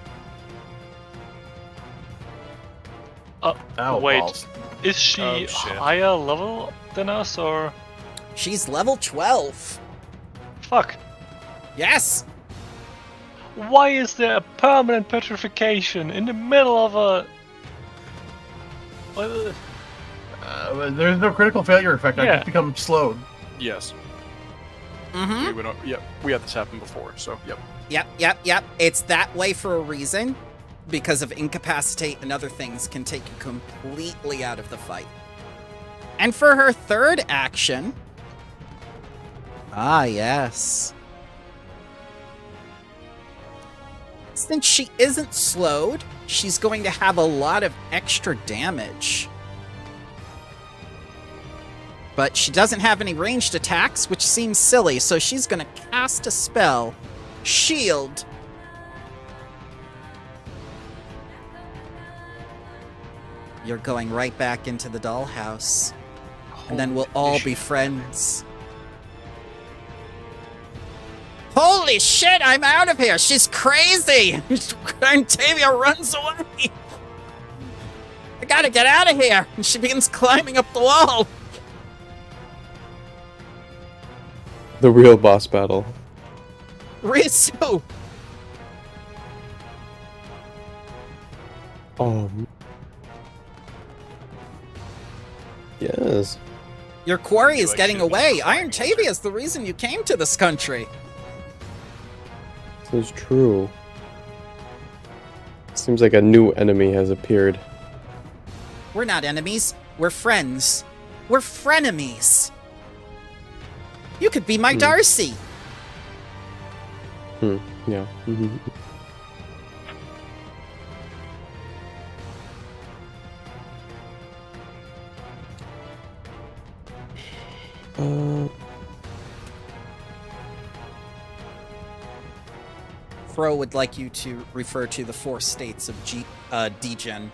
Ow, Wait. balls. Is she Oh, shit. higher level than us, or... She's level 12. Fuck. Yes. Why is there a permanent petrification in the middle of a... There's no critical failure effect. I Yeah. just become slowed. Yes. Mm-hmm. We had this happen before, so yep. Yep. It's that way for a reason. Because of incapacitate and other things can take you completely out of the fight. And for her third action... Ah, yes. Since she isn't slowed, she's going to have a lot of extra damage. But she doesn't have any ranged attacks, which seems silly, so she's going to cast a spell. Shield. You're going right back into the dollhouse. And then we'll all be friends. Holy shit, I'm out of here! She's crazy! Antavia runs away! I gotta get out of here! And she begins climbing up the wall! The real boss battle. Risu! Yes. Your quarry is like getting shit, away. just Iron Tavia is the reason you came to this country. This is true. Seems like a new enemy has appeared. We're not enemies. We're friends. We're frenemies. You could be my Darcy. Yeah. Fro would like you to refer to the 4 states of degen.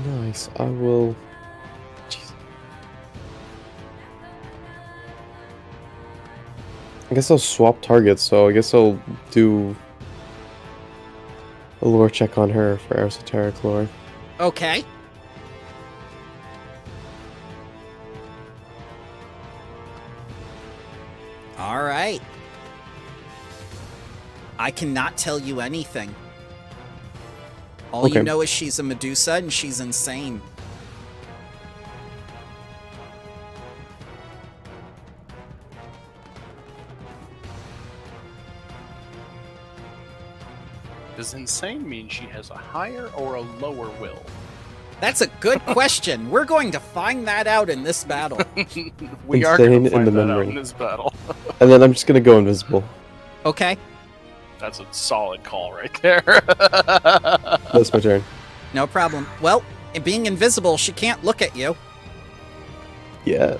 Nice. I will. Jeez. I guess I'll swap targets, so I guess I'll do a lore check on her for esoteric lore. Okay. All right. I cannot tell you anything. All you Okay. know is she's a Medusa and she's insane. Does insane mean she has a higher or a lower will? That's a good question. We're going to find that out in this battle. We are going Insane to in the find that out memory. in this battle. And then I'm just gonna go invisible. Okay. That's a solid call right there. That's my turn. No problem. Well, being invisible, she can't look at you. Yes.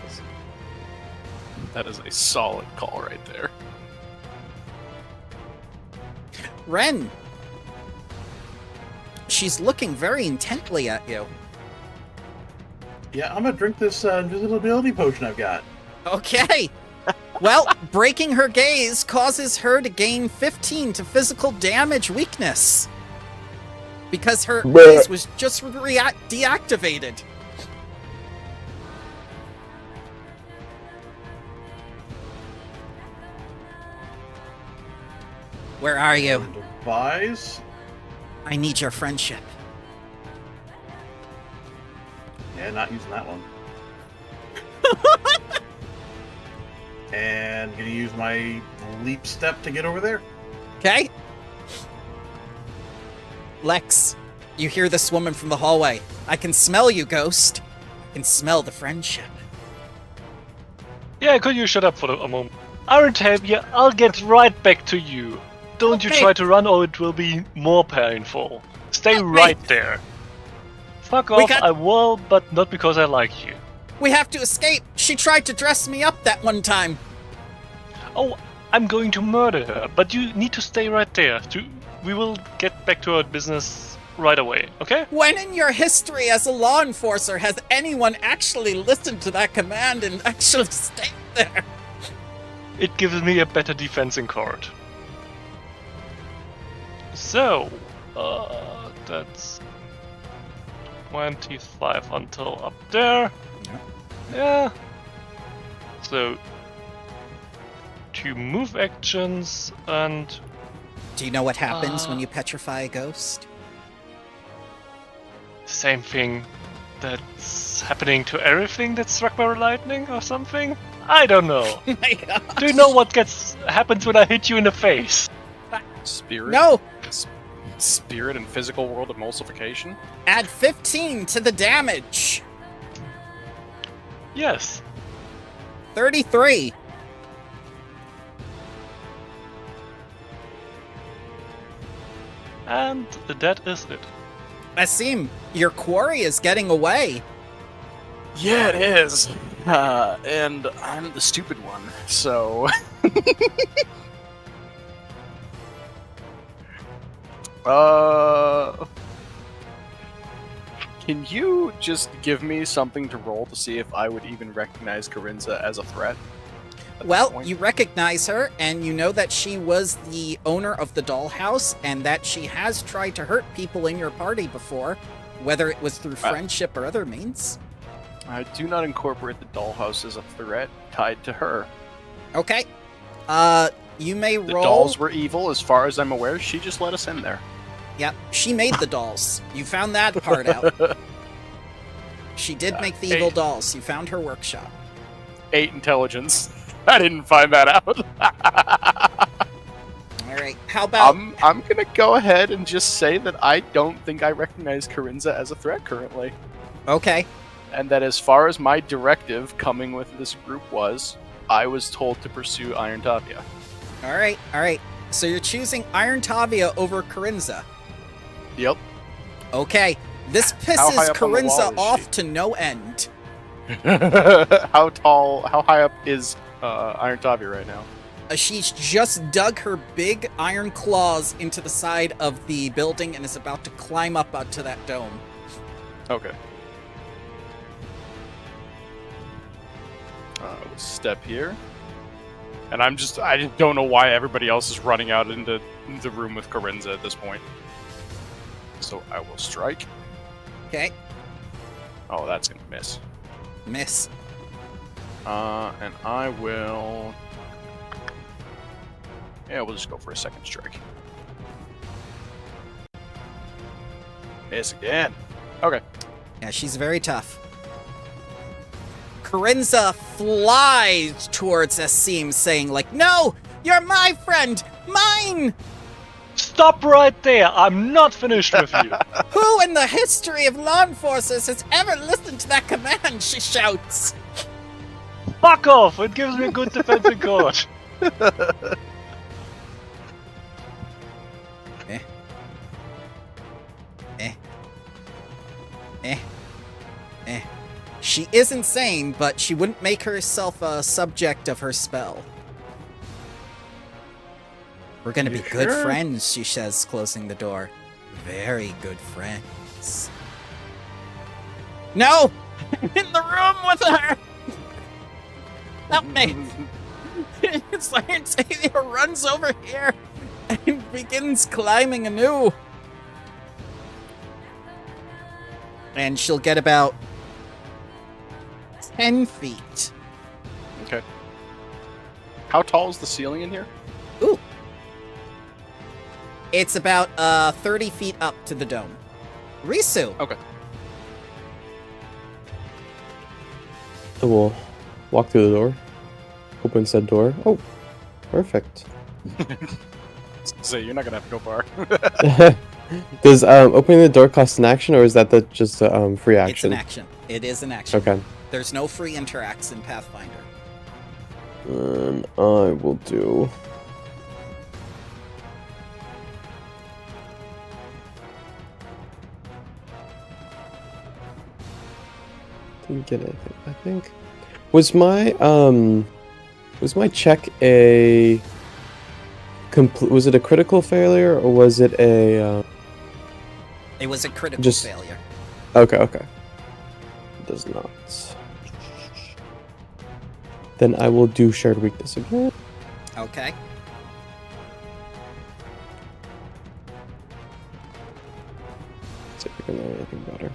That is a solid call right there. Ren. She's looking very intently at you. Yeah, I'm gonna drink this invisibility potion I've got. Okay. Well, breaking her gaze causes her to gain 15 to physical damage weakness. Because her gaze was just deactivated. Where are you? Advise. I need your friendship. Yeah, not using that one. And gonna use my leap step to get over there. Okay? Lex, you hear this woman from the hallway. I can smell you, ghost. I can smell the friendship. Yeah, could you shut up for a moment? Arantavia, I'll get right back to you. Don't you Okay. try to run or it will be more painful. Stay Help me. right there. Fuck We off, got- I will, but not because I like you. We have to escape. She tried to dress me up that one time. Oh, I'm going to murder her, but you need to stay right there. We will get back to our business right away, okay? When in your history as a law enforcer has anyone actually listened to that command and actually stayed there? It gives me a better defense in court. So, that's 25 until up there. Yeah. So, 2 move actions and... Do you know what happens when you petrify a ghost? Same thing that's happening to everything that's struck by lightning or something? I don't know. Oh my god. Do you know what happens when I hit you in the face? Spirit? No! Spirit and physical world emulsification? Add 15 to the damage. Yes. 33. And that is it. Asim, your quarry is getting away. Yeah, it is. And I'm the stupid one, so... Can you just give me something to roll to see if I would even recognize Corinza as a threat? at this Well, point? you recognize her, and you know that she was the owner of the dollhouse, and that she has tried to hurt people in your party before, whether it was through friendship or other means. I do not incorporate the dollhouse as a threat tied to her. Okay. You may The roll... dolls were evil, as far as I'm aware. She just let us in there. Yep, she made the dolls. You found that part out. She did make the evil dolls. You found her workshop. 8 intelligence. I didn't find that out. Alright, how about... I'm gonna go ahead and just say that I don't think I recognize Corinza as a threat currently. Okay. And that as far as my directive coming with this group was, I was told to pursue Iron Tavia. Alright. So you're choosing Iron Tavia over Corinza. Yep. Okay. This high pisses up on the Corinza wall is off she? to no end. How high up is Iron Tavia right now? She's just dug her big iron claws into the side of the building and is about to climb up onto that dome. Okay. We'll step here. And I just don't know why everybody else is running out into the room with Corinza at this point. So I will strike. Okay. Oh, that's gonna miss. Miss. And I will... Yeah, we'll just go for a second strike. Miss again. Okay. Yeah, she's very tough. Corinza flies towards Asim, saying, like, no! You're my friend! Mine! Stop right there! I'm not finished with you! Who in the history of law enforcers has ever listened to that command? She shouts. Fuck off! It gives me a good defense in court. She is insane, but she wouldn't make herself a subject of her spell. We're gonna be good friends, she says, closing the door. Very good friends. No! I'm in the room with her! Help me! It's like Xavier runs over here and begins climbing anew. And she'll get about 10 feet. Okay. How tall is the ceiling in here? Ooh. It's about 30 feet up to the dome. Risu. Okay. I will walk through the door. Open said door. Oh, perfect. So you're not gonna have to go far. Does opening the door cost an action, or is that just a free action? It's an action. It is an action. Okay. There's no free interacts in Pathfinder. And I will do... Didn't get anything, I think. Was my check a... was it a critical failure, or was it a... It was a critical Just- failure. Okay. It does not. Then I will do shared weakness again. Okay. See if I can know anything better.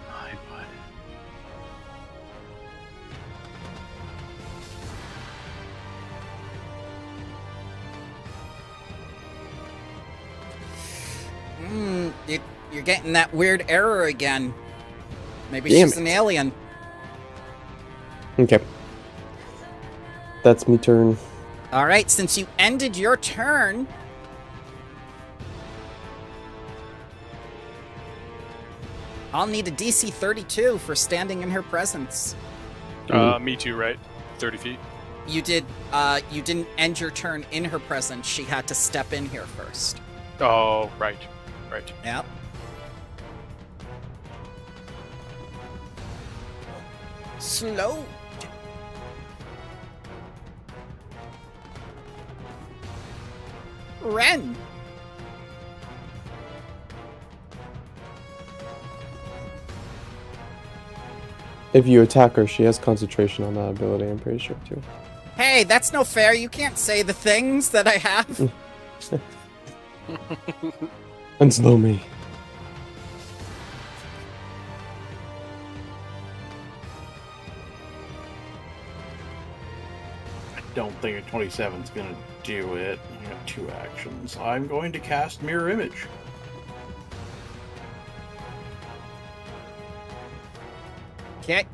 Hi, bud. You're getting that weird error again. Maybe Damn she's it. an alien. Okay. That's me turn. All right, since you ended your turn, I'll need a DC 32 for standing in her presence. Me too, right? 30 feet. You didn't end your turn in her presence. She had to step in here first. Oh, right. Yep. Slow. Ren. If you attack her, she has concentration on that ability, I'm pretty sure, too. Hey, that's no fair. You can't say the things that I have. Unslow me. I don't think a 27 is going to do it. I got 2 actions. I'm going to cast Mirror Image. Okay.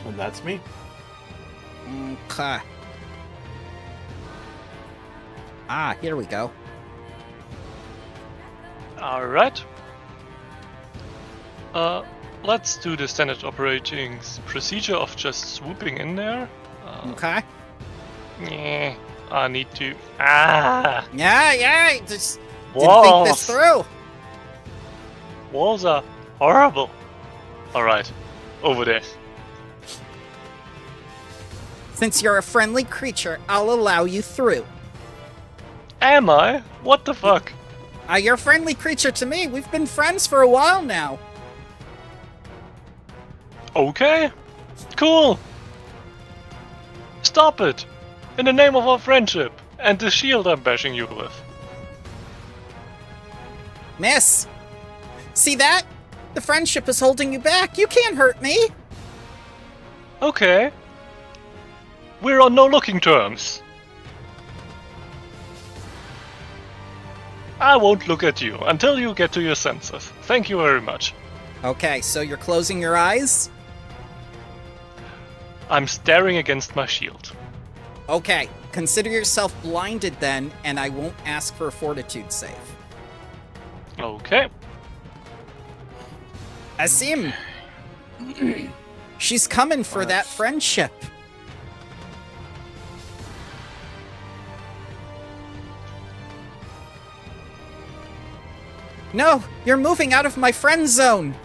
And that's me. Okay. Ah, here we go. Alright. Let's do the standard operating procedure of just swooping in there. Okay. Yeah, I need to. Ah! Yeah, just didn't think Walls! this through. Walls are horrible. Alright, over there. Since you're a friendly creature, I'll allow you through. Am I? What the fuck? You're a friendly creature to me. We've been friends for a while now. Okay. Cool. Stop it. In the name of our friendship and the shield I'm bashing you with. Miss, see that? The friendship is holding you back. You can't hurt me. Okay. We're on no looking terms. I won't look at you until you get to your senses. Thank you very much. Okay, so you're closing your eyes? I'm staring against my shield. Okay, consider yourself blinded then, and I won't ask for a fortitude save. Okay. Asim! She's coming for that friendship. No, you're moving out of my friend zone.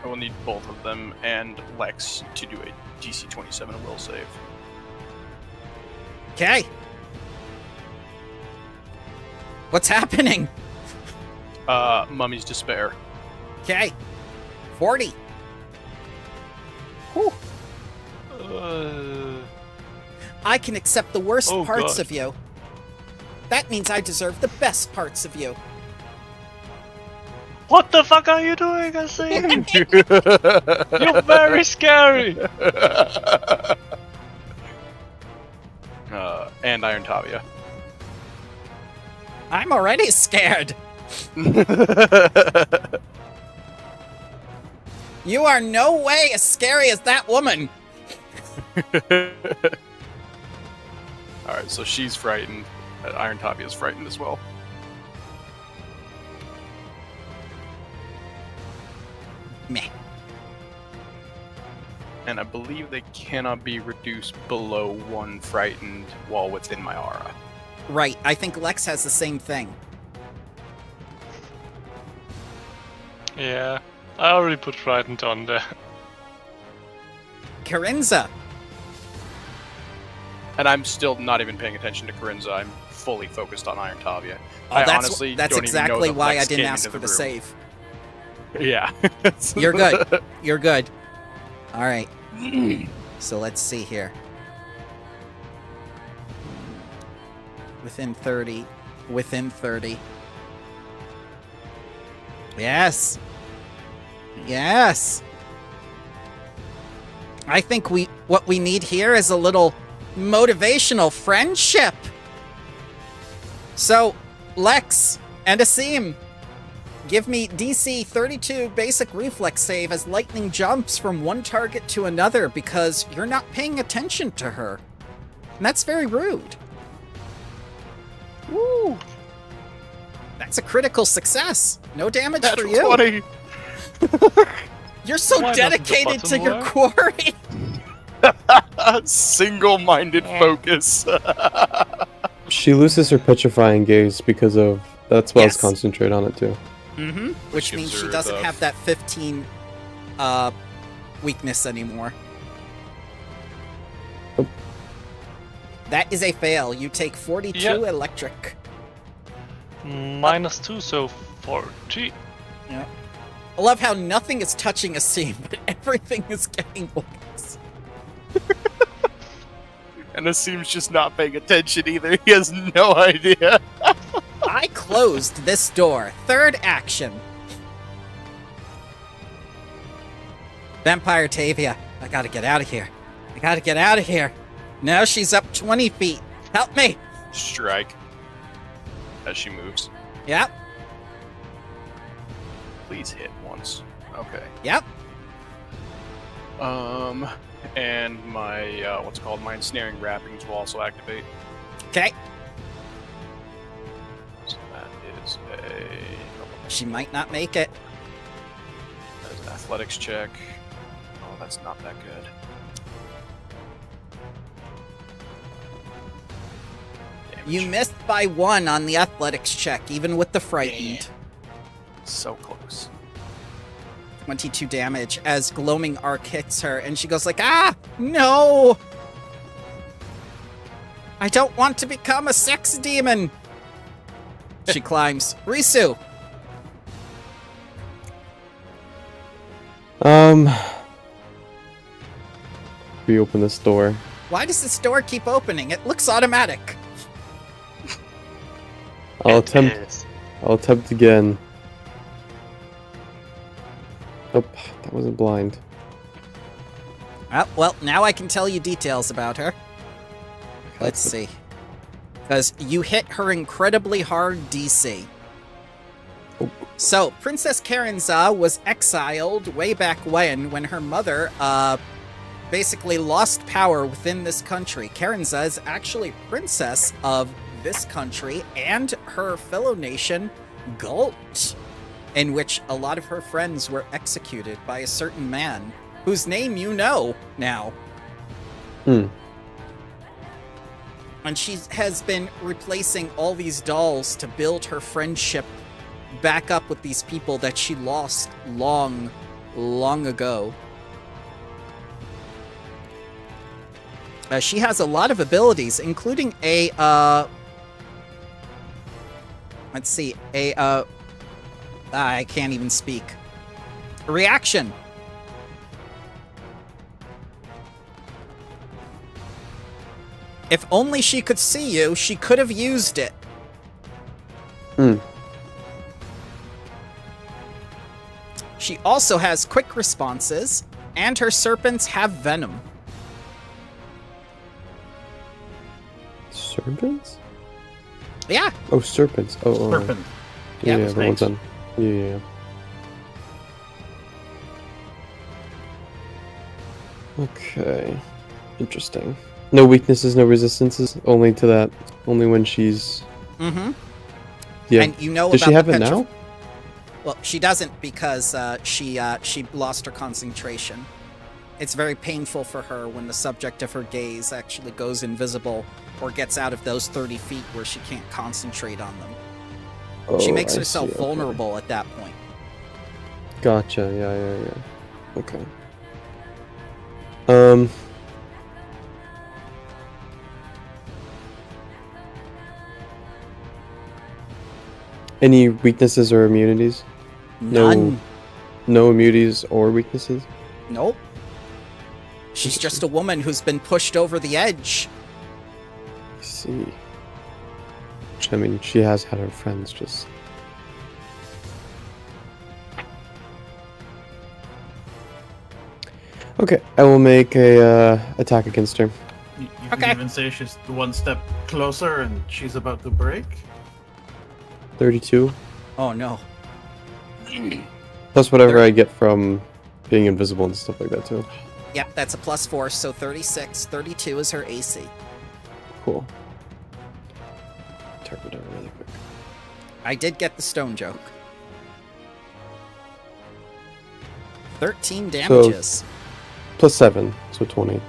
I will need both of them and Lex to do a DC 27 will save. Okay. What's happening? Mummy's Despair. Okay. 40. Whew. I can accept the worst Oh, parts God. of you. That means I deserve the best parts of you. What the fuck are you doing, Asim? You're very scary. And Iron Tavia. I'm already scared. You are no way as scary as that woman. Alright, so she's frightened. Iron Tavia's frightened as well. Meh. And I believe they cannot be reduced below 1 frightened while within my aura. Right, I think Lex has the same thing. Yeah, I already put Frightened on there. Carinza. And I'm still not even paying attention to Corinza. I'm fully focused on Iron Tavia. Oh, I that's honestly that's don't exactly even know that why Lex I didn't came ask into for the room. save. Yeah. You're good. You're good. All right. So let's see here. Within 30. Within 30. Yes. Yes. I think what we need here is a little motivational friendship. So, Lex and Asim, give me DC 32 basic reflex save as lightning jumps from one target to another because you're not paying attention to her. And that's very rude. Woo! That's a critical success. No damage for you. 20. You're so Why doesn't the dedicated to button your work? quarry. Single-minded focus. She loses her petrifying gaze because of that spells Yes. concentrate on it too. Mm-hmm. Which means gives she her doesn't the- have that 15 weakness anymore. Oh. That is a fail. You take 42 Yeah. electric. -2, so 40. Yeah. I love how nothing is touching a seam, but everything is getting worse. And Asim's just not paying attention either. He has no idea. I closed this door. Third action. Vampire Tavia. I gotta get out of here. I gotta get out of here. Now she's up 20 feet. Help me. Strike. As she moves. Yep. Please hit once. Okay. Yep. And my, what's it called? My ensnaring wrappings will also activate. Okay. So that is She might not make it. that is an athletics check. Oh, that's not that good. Damage. You missed by 1 on the athletics check, even with the frightened. So close. 22 damage as gloaming arc hits her, and she goes like, "Ah, no! I don't want to become a sex demon." She climbs. Risu. Reopen this door. Why does this door keep opening? It looks automatic. I'll attempt again. Nope, that wasn't blind. Well, now I can tell you details about her. Let's see. Because you hit her incredibly hard DC. Oh. So, Princess Karenza was exiled way back when her mother, basically lost power within this country. Karenza is actually princess of this country and her fellow nation, Gult, in which a lot of her friends were executed by a certain man, whose name you know now. And she has been replacing all these dolls to build her friendship back up with these people that she lost long, long ago. She has a lot of abilities, including a, let's see, I can't even speak. A reaction. If only she could see you, she could have used it. She also has quick responses, and her serpents have venom. Serpents? Yeah. Oh, serpents. Oh, Serpent. Yeah, Yeah, the ones snakes. on. Yeah. Okay. Interesting. No weaknesses, no resistances, only to that. Only when she's. Mm-hmm. Yeah. And you know Does about she have the it now? Well, she doesn't because she lost her concentration. It's very painful for her when the subject of her gaze actually goes invisible or gets out of those 30 feet where she can't concentrate on them. She Oh, makes I herself see, okay. vulnerable at that point. Gotcha. Yeah. Okay. Any weaknesses or immunities? None. No immunities or weaknesses? Nope. She's just a woman who's been pushed over the edge. I see. Which, I mean, she has had her friends just... Okay, I will make a attack against her. You Okay. can even say she's one step closer and she's about to break. 32. Oh no. Plus whatever I get from being invisible and stuff like that too. Yep, that's a +4, so 36. 32 is her AC. Cool. Turn it over really quick. I did get the stone joke. 13 damages. Plus 7, so 20.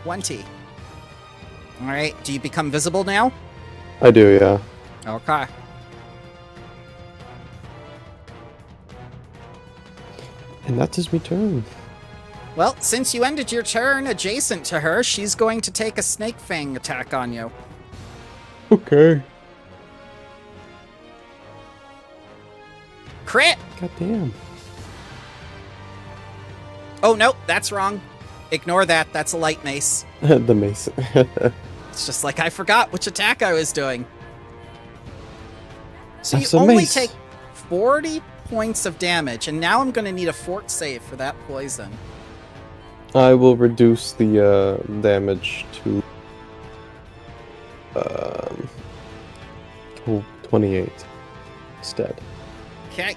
20. Alright, do you become visible now? I do, yeah. Okay. And that is my turn. Well, since you ended your turn adjacent to her, she's going to take a snake fang attack on you. Okay. Crit! God damn. Oh, no, that's wrong. Ignore that, that's a light mace. The mace. It's just like I forgot which attack I was doing. So That's you a only mace. take 40 points of damage, and now I'm going to need a fort save for that poison. I will reduce the damage to 28 instead. Okay.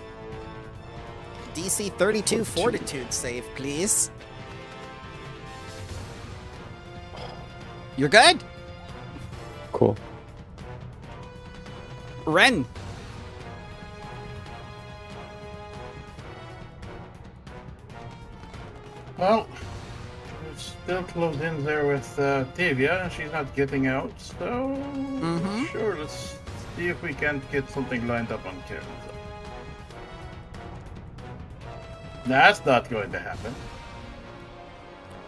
DC 32 fortitude save, please. You're good? Cool. Ren. Well, we're still closed in there with Tavia. She's not getting out, so sure, let's see if we can't get something lined up on camera. That's not going to happen.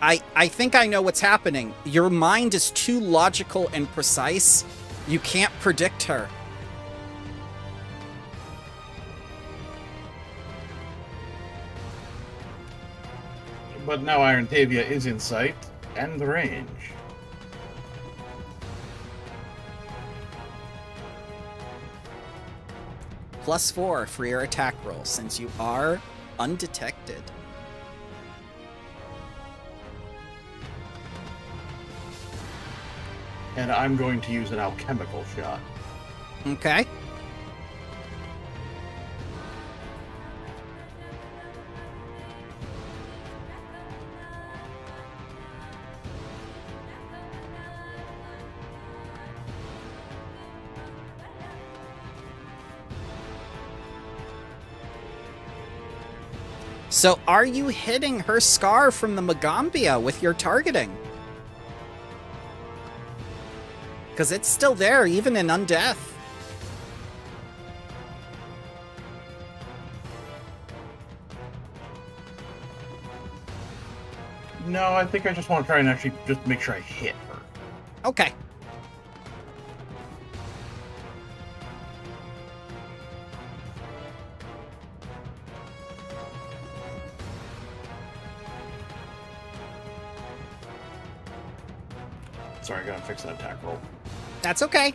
I think I know what's happening. Your mind is too logical and precise. You can't predict her. But now Iron Tavia is in sight and range. +4 for your attack roll, since you are undetected. And I'm going to use an alchemical shot. Okay. So are you hitting her scar from the Magambia with your targeting? Because it's still there, even in Undeath. No, I think I just want to try and actually just make sure I hit her. Okay. Sorry, I gotta fix that attack roll. That's okay.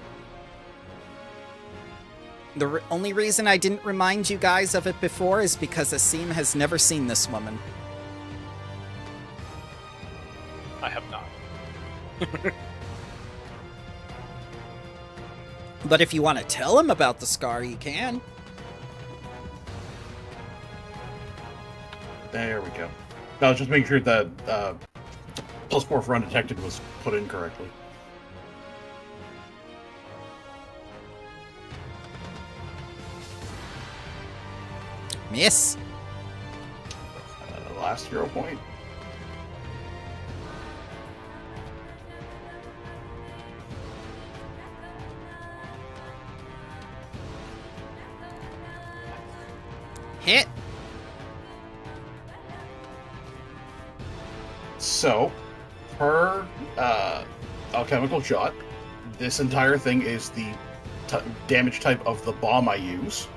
The only reason I didn't remind you guys of it before is because Asim has never seen this woman. I have not. But if you want to tell him about the scar, you can. There we go. I was just making sure that +4 for undetected was put in correctly. Miss. Last hero point. Hit. So, per alchemical shot, this entire thing is the damage type of the bomb I use,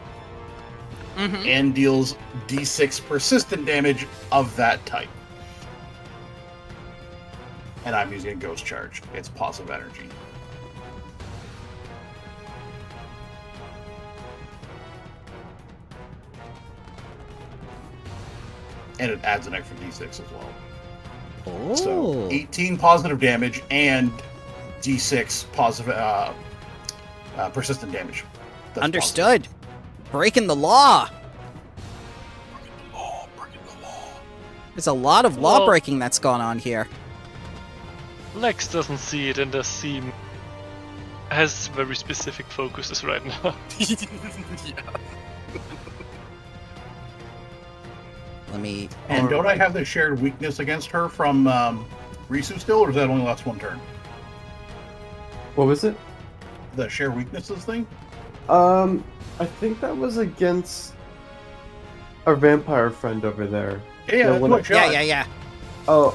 and deals d6 persistent damage of that type. And I'm using a ghost charge. It's positive energy. And it adds an extra d6 as well. Oh. So 18 positive damage and d6 positive persistent damage. That's Understood. Breaking the law. Breaking the law. There's a lot of law breaking that's gone on here. Lex doesn't see it and does seem has very specific focuses right now. Yeah. Let me. And don't I have the shared weakness against her from Risu still, or does that only last one turn? What was it? The share weaknesses thing? I think that was against our vampire friend over there. Yeah, that's when what shot. Yeah. Oh,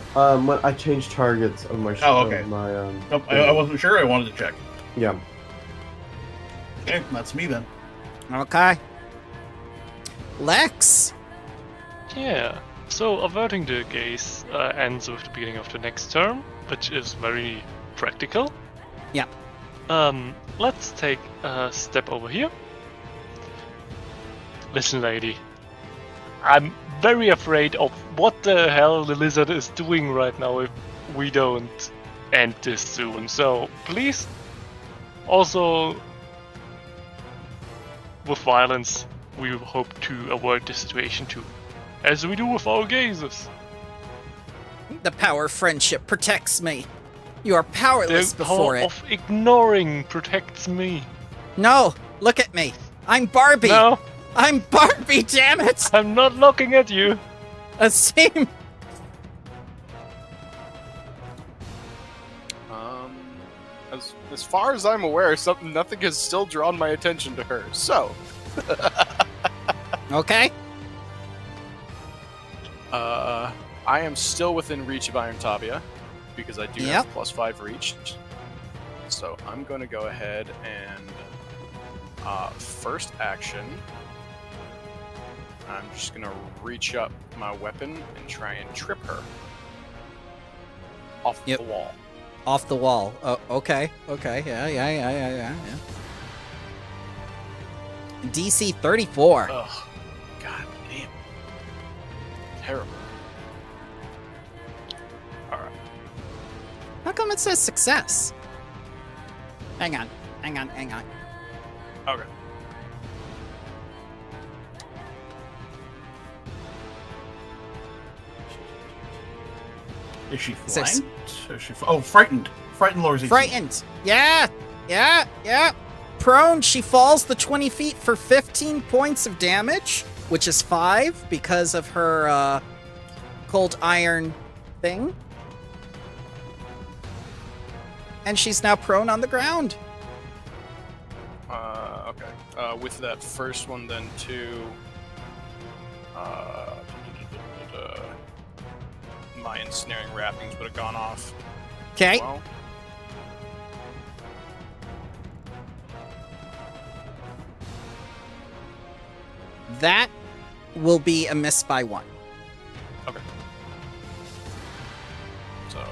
when I changed targets of my. Oh, okay. My Nope, I wasn't sure. I wanted to check. Yeah. Okay, that's me then. Okay. Lex. Yeah. So averting the gaze ends with the beginning of the next term, which is very practical. Yeah. Let's take a step over here. Listen, lady. I'm very afraid of what the hell the lizard is doing right now if we don't end this soon. So please, also with violence, we hope to avoid the situation too, as we do with our gazes. The power of friendship protects me. You are powerless The before power it. of ignoring protects me. No, look at me. I'm Barbie. No, I'm Barbie, damn it. I'm not looking at you. A same. As far as I'm aware, nothing has still drawn my attention to her. So, Okay. I am still within reach of Iron Tabia because I do Yep. have +5 reach. So I'm going to go ahead and first action. I'm just going to reach up my weapon and try and trip her off Yep. the wall. Off the wall. Oh, okay. Yeah. DC 34. Ugh, god damn, terrible. All right. How come it says success? Hang on. Okay. Is she Six. flanked? Is she frightened. Frightened lowers EC. Frightened. Yeah. Prone, she falls the 20 feet for 15 points of damage, which is 5 because of her cold iron thing. And she's now prone on the ground. Okay. With that first one, then too. My ensnaring wrappings would have gone off. Okay. Well, That will be a miss by 1. okay. So,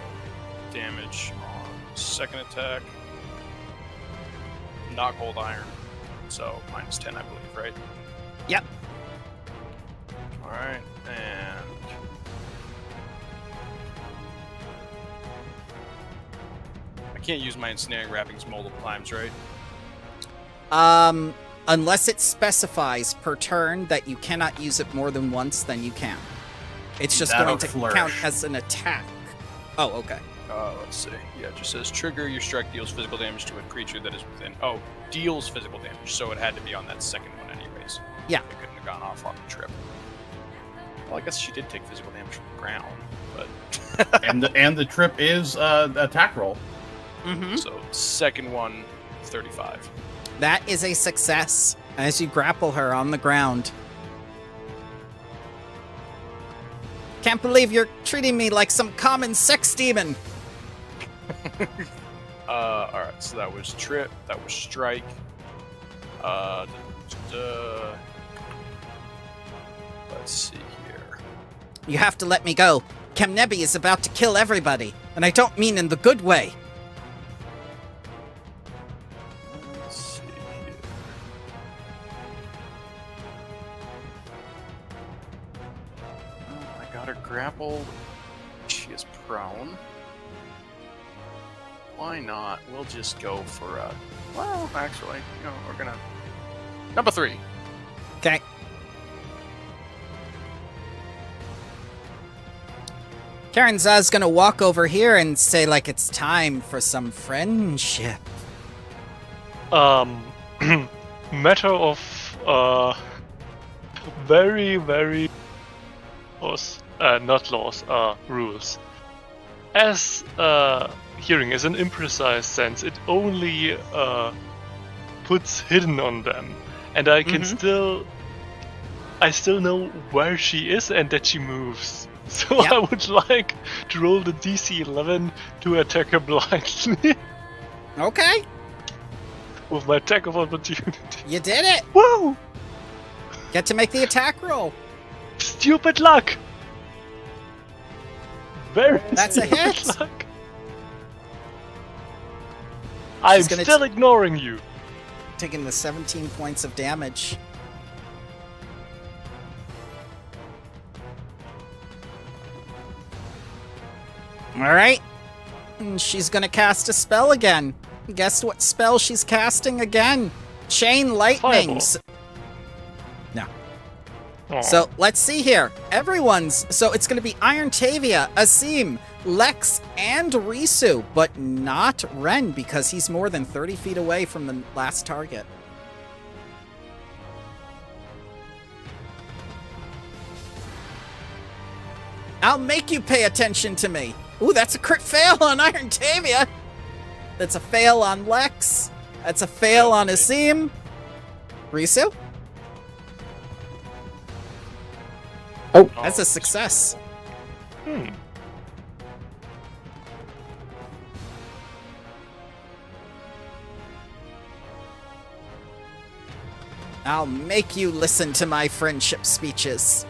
damage on second attack. Not cold iron. So, -10, I believe, right? Yep. Alright, and. I can't use my ensnaring wrappings multiple times, right? Unless it specifies per turn that you cannot use it more than once, then you can. It's just That'll going to flourish. count as an attack. Oh, okay. Let's see. Yeah, it just says trigger, your strike deals physical damage to a creature that is within. Oh, deals physical damage, so it had to be on that second one, anyways. Yeah. It couldn't have gone off on the trip. Well, I guess she did take physical damage from the ground, but. and the trip is attack roll. Mm-hmm. So, second one, 35. That is a success as you grapple her on the ground. Can't believe you're treating me like some common sex demon. Alright, so that was trip, that was strike. Let's see here. You have to let me go. Kemnebi is about to kill everybody, and I don't mean in the good way. Let's see here. Oh, I got her grappled. She is prone. Why not? We'll just go for well, actually, we're gonna... Number 3. Okay. Karen Zah's gonna walk over here and say, like, it's time for some friendship. Matter of very, very laws, not laws, rules. As hearing is an imprecise sense, it only puts hidden on them, and I can still know where she is and that she moves. So Yeah. I would like to roll the DC 11 to attack her blindly Okay, with my attack of opportunity. you did it. Whoa! Get to make the attack roll. Stupid luck! Very That's a stupid hit. luck. I'm gonna still ignoring you. Taking the 17 points of damage. Alright. She's gonna cast a spell again. Guess what spell she's casting again? Chain Lightning. Aw. So let's see here. So it's going to be Iron Tavia, Asim, Lex, and Risu, but not Ren because he's more than 30 feet away from the last target. I'll make you pay attention to me. Ooh, that's a crit fail on Iron Tavia. That's a fail on Lex. That's a fail on Asim. Risu? Oh, That's a success. Hmm. I'll make you listen to my friendship speeches.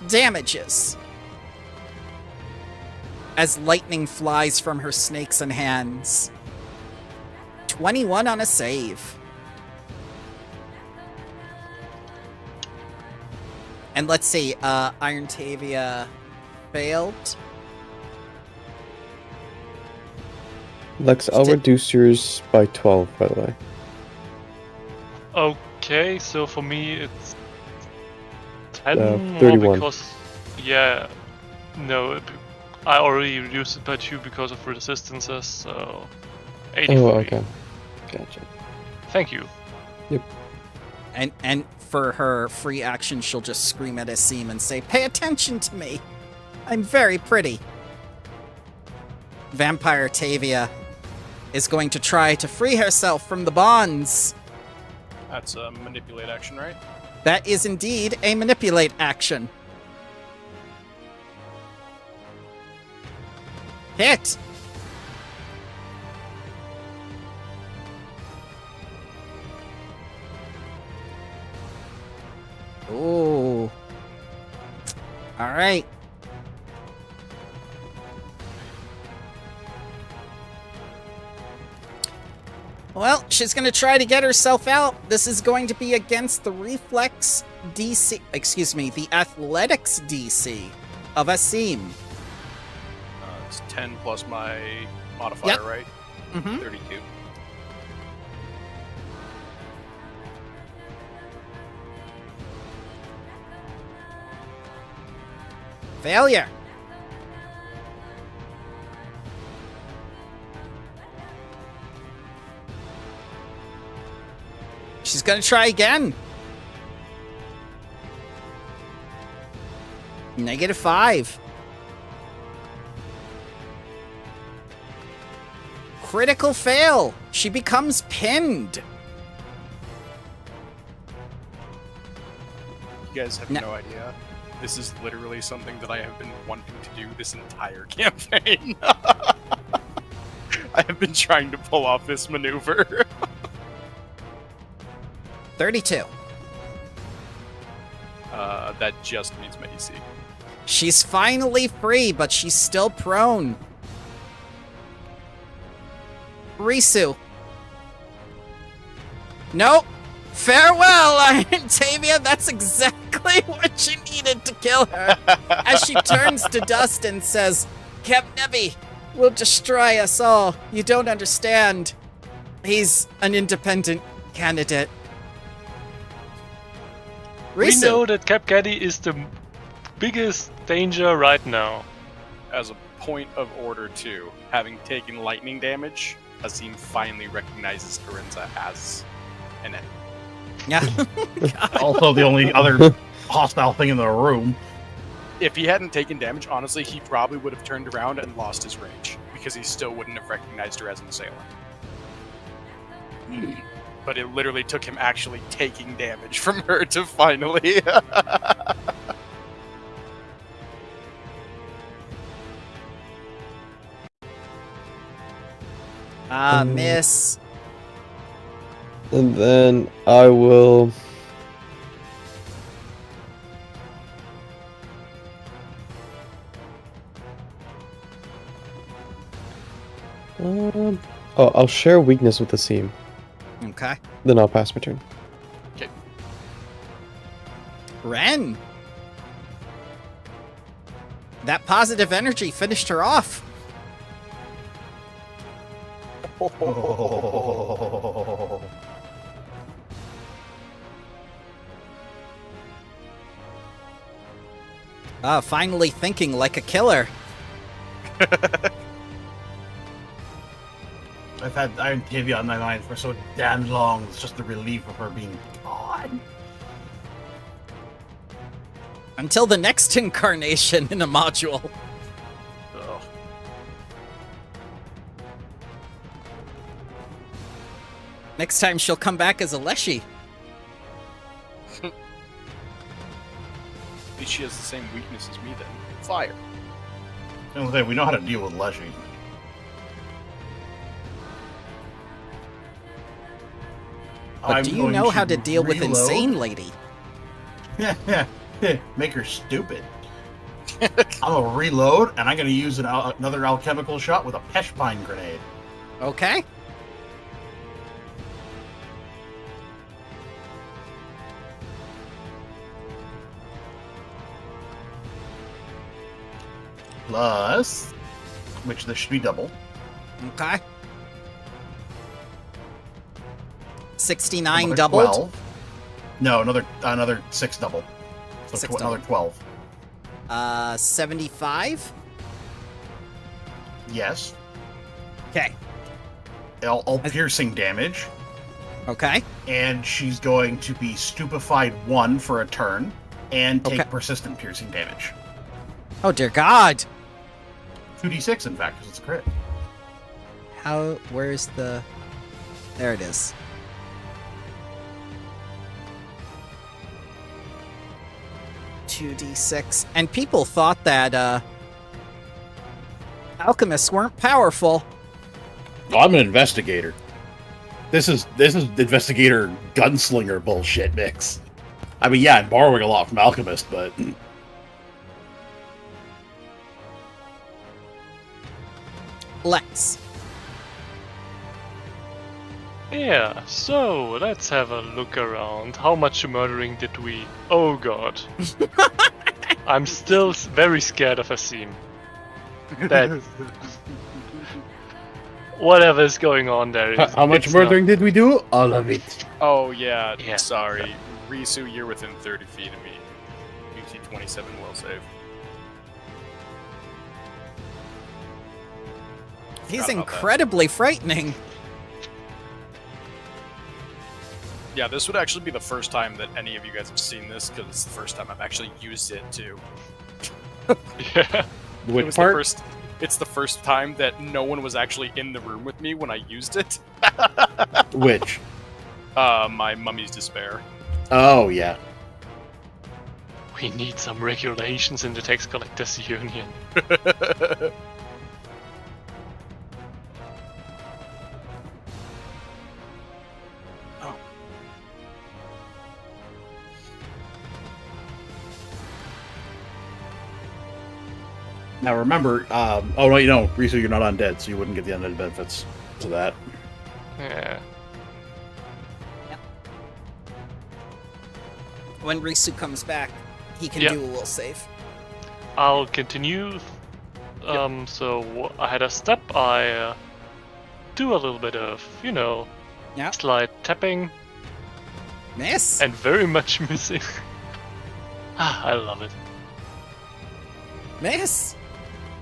Damages. As lightning flies from her snakes and hands. 21 on a save. And let's see, Iron Tavia failed. Lex, I'll reduce yours by 12, by the way. Okay, so for me it's 10 more 31. because I already reduced it by 2 because of resistances, so 83. Oh, okay. Gotcha. Thank you. And for her free action, she'll just scream at Asim and say, "Pay attention to me! I'm very pretty." Vampire Tavia is going to try to free herself from the bonds. That's a manipulate action, right? That is indeed a manipulate action. Hit! Ooh. Alright. Well, she's gonna try to get herself out. This is going to be against the reflex DC, the athletics DC of Asim. It's 10 plus my modifier, Yep. right? Mm-hmm. 32. Failure. She's gonna try again. -5. Critical fail. She becomes pinned. You guys have No. no idea. This is literally something that I have been wanting to do this entire campaign. I have been trying to pull off this maneuver. 32. That just meets my DC. She's finally free, but she's still prone. Risu. Nope. Farewell, Iron Tavia. That's exactly what you needed to kill her. As she turns to dust and says, Cap Nevi will destroy us all. You don't understand. He's an independent candidate. We Risu. know that Cap Caddy is the biggest danger right now. As a point of order too, having taken lightning damage, Asim finally recognizes Arinza as an enemy. Yeah. Also, the only other hostile thing in the room. If he hadn't taken damage, honestly, he probably would have turned around and lost his range, because he still wouldn't have recognized her as an assailant. But it literally took him actually taking damage from her to finally... Miss. And then I will. I'll share weakness with the team. Okay. Then I'll pass my turn. Ren. That positive energy finished her off. Finally thinking like a killer. I've had Iron Tavia on my mind for so damn long. It's just the relief of her being gone. Until the next incarnation in a module. Ugh. Next time she'll come back as a Leshy. At least she has the same weakness as me then. Fire. We know how to deal with Leshy. But do you know how to deal with Insane Lady? Make her stupid. I'm gonna reload, and I'm gonna use another alchemical shot with a Peshpine grenade. Okay. Plus, which this should be double. Okay. 69 Another doubled. 12. No, another 6 double. So 6 another 12. 75. Yes. Okay. All piercing damage. Okay. And she's going to be stupefied 1 for a turn and take Okay. persistent piercing damage. Oh dear God. 2d6 in fact, because it's a crit. Where's the... There it is. $2d6. And people thought that, alchemists weren't powerful. Well, I'm an investigator. This is investigator gunslinger bullshit mix. I mean, yeah, I'm borrowing a lot from alchemist, but Lex. Yeah, so let's have a look around. How much murdering did we... Oh god. I'm still very scared of Asim. That... Whatever's going on there. how much it's murdering did we do? All of it. Oh, yeah, Yeah. sorry. Risu, you're within 30 feet of me. UT 27 will save. He's Forgot about that. incredibly frightening. Yeah, this would actually be the first time that any of you guys have seen this, because it's the first time I've actually used it too. Not... Yeah. Which part? It's the first time that no one was actually in the room with me when I used it. Which? My Mummy's Despair. Oh, yeah. We need some regulations in the tax collectors union. Now remember, oh no, you know, Risu, you're not undead, so you wouldn't get the undead benefits to that. Yeah. When Risu comes back, he can Yep. do a will save. I'll continue. So I had a step. I do a little bit of, Yeah. slight tapping, Miss? and very much missing. I love it. Miss?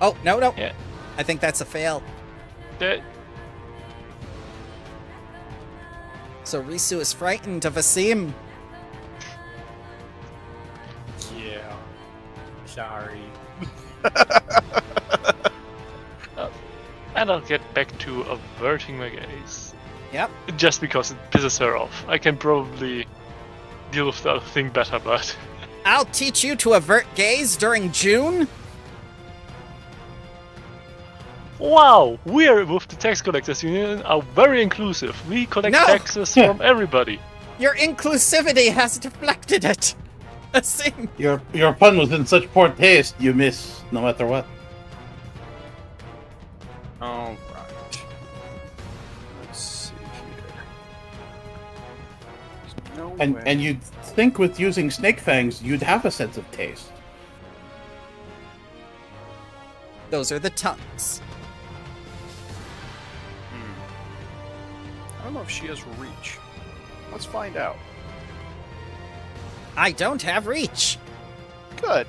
Oh, no. Yeah. I think that's a fail. That- So Risu is frightened of Asim. Yeah. Sorry. And I'll get back to averting my gaze. Yep. Just because it pisses her off. I can probably deal with the other thing better, but I'll teach you to avert gaze during June? wow, we're with the tax collectors union are very inclusive. We collect No. taxes from everybody. Your inclusivity has deflected it. Asim. Your pun was in such poor taste, you miss no matter what. All right. Let's see here. No way. And you'd think with using snake fangs, you'd have a sense of taste. Those are the tongues. I don't know if she has reach. Let's find out. I don't have reach. Good.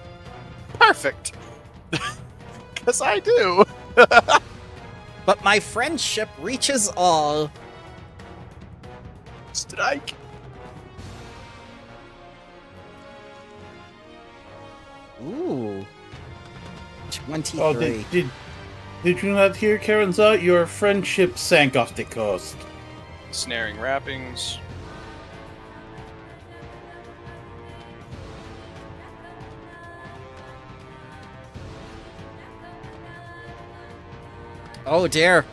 Perfect. Because I do. But my friendship reaches all. Strike. Ooh. 23. Oh, did you not hear, Karenza? Your friendship sank off the coast. Snaring wrappings. Oh dear.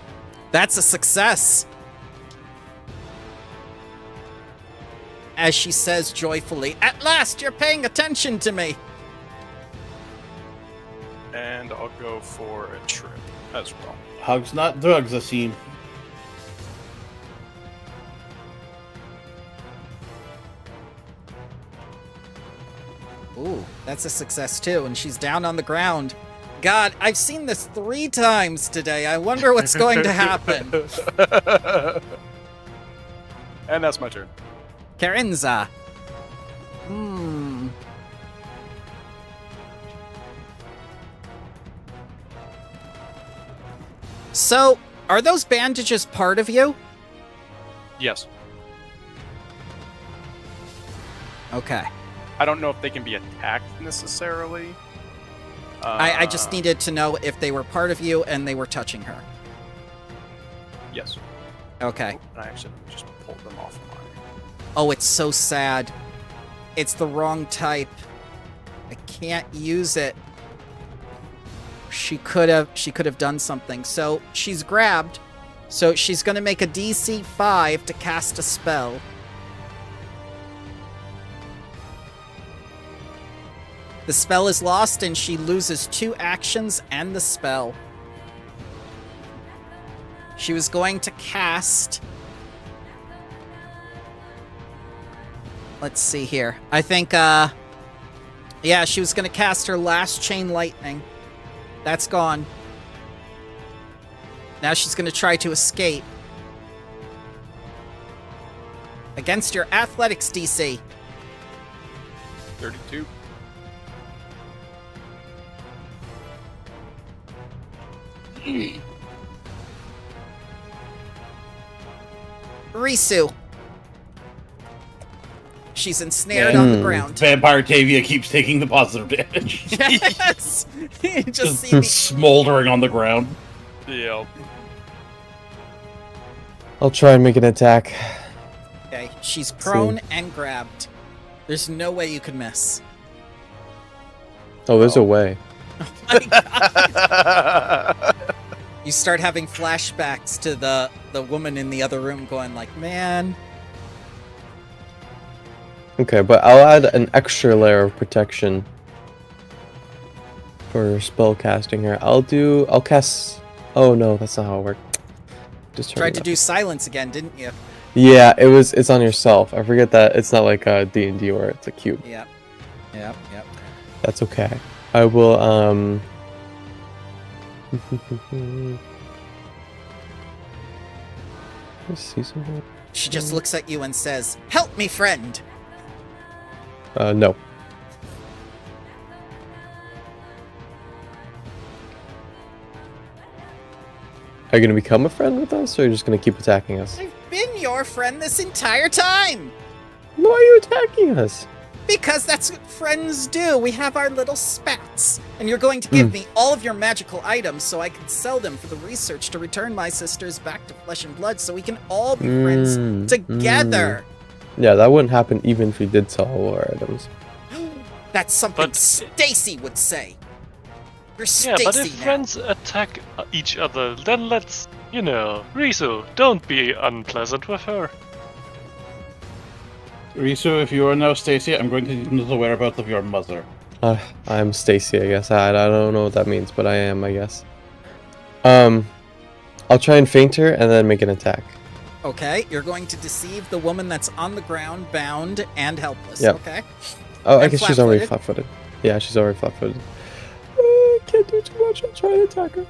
That's a success. As she says joyfully, "At last you're paying attention to me." And I'll go for a trip as well. Hugs, not drugs, Asim. Ooh, that's a success too, and she's down on the ground. God, I've seen this 3 times today. I wonder what's going to happen. And that's my turn. Karenza. So, are those bandages part of you? Yes. Okay. I don't know if they can be attacked necessarily. I just needed to know if they were part of you and they were touching her. Yes. Okay. I actually just pulled them off of mine. Oh, it's so sad. It's the wrong type. I can't use it. She could have done something. So she's grabbed. So she's gonna make a DC 5 to cast a spell. The spell is lost and she loses 2 actions and the spell. She was going to cast... Let's see here. I think, yeah, she was going to cast her last Chain Lightning. That's gone. Now she's going to try to escape. Against your Athletics DC. 32. Risu. She's ensnared on the ground. Vampire Tavia keeps taking the positive damage. Yes! You just see me. Smoldering on the ground. Yeah. I'll try and make an attack. Okay, she's prone and grabbed. There's no way you can miss. Oh, there's a way. My God. You start having flashbacks to the woman in the other room going like, man. Okay, but I'll add an extra layer of protection for spell casting here. I'll cast. Oh no, that's not how it worked. Just Tried to do silence again, didn't you? Yeah, it's on yourself. I forget that it's not like a D&D where it's a cube. Yep. That's okay. I will let's see something. She just looks at you and says, "Help me, friend." No. Are you gonna become a friend with us, or are you just gonna keep attacking us? I've been your friend this entire time. Why are you attacking us? Because that's what friends do. We have our little spats. And you're going to give me all of your magical items so I can sell them for the research to return my sisters back to flesh and blood so we can all be friends together. Yeah, that wouldn't happen even if we did sell all our items. That's something But- Stacy would say. You're Yeah, Stacy but if now. friends attack each other, then let's, Rizu, don't be unpleasant with her. Risu, if you are now Stacy, I'm going to know the whereabouts of your mother. I'm Stacy, I guess. I don't know what that means, but I am, I guess. I'll try and feint her and then make an attack. Okay, you're going to deceive the woman that's on the ground, bound, and helpless. Yep. Okay. Oh, I And guess she's already flat-footed? flat-footed. Yeah, she's already flat-footed. I can't do too much. I'll try and attack her.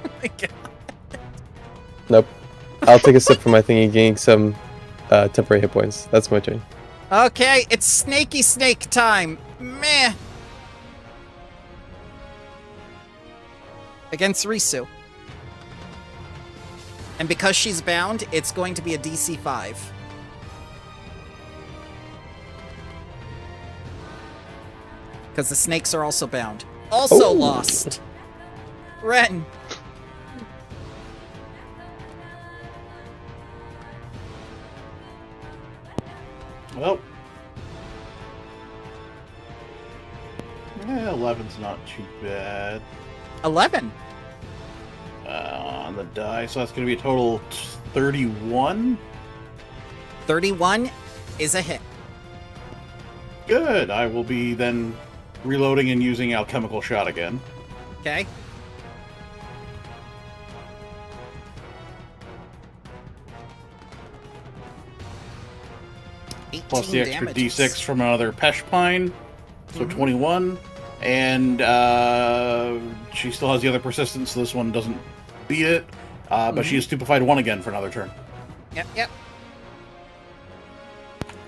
Oh my God. Nope. I'll take a sip from my thingy, gaining some temporary hit points. That's my turn. Okay, it's snaky snake time. Meh. Against Risu. And because she's bound, it's going to be a DC 5. Because the snakes are also bound. Also lost. Ren. Well, 11's not too bad 11. on the die, so that's going to be a total 31. 31 is a hit. Good. I will be then reloading and using alchemical shot again. Okay. Plus the 18 extra damages. d6 from another Pesh Pine, so 21. And she still has the other persistence, so this one doesn't beat it. But she is stupefied 1 again for another turn. Yep.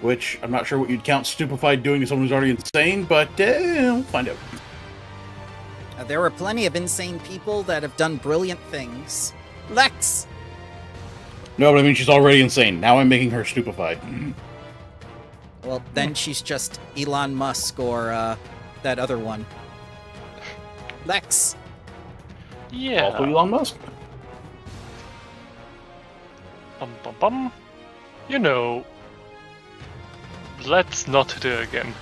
Which I'm not sure what you'd count stupefied doing to someone who's already insane, but we'll find out. There are plenty of insane people that have done brilliant things. Lex! No, but I mean she's already insane. Now I'm making her stupefied. Well, then she's just Elon Musk or that other one. Lex! Yeah. Also Elon Musk. Bum. Let's not hit her again.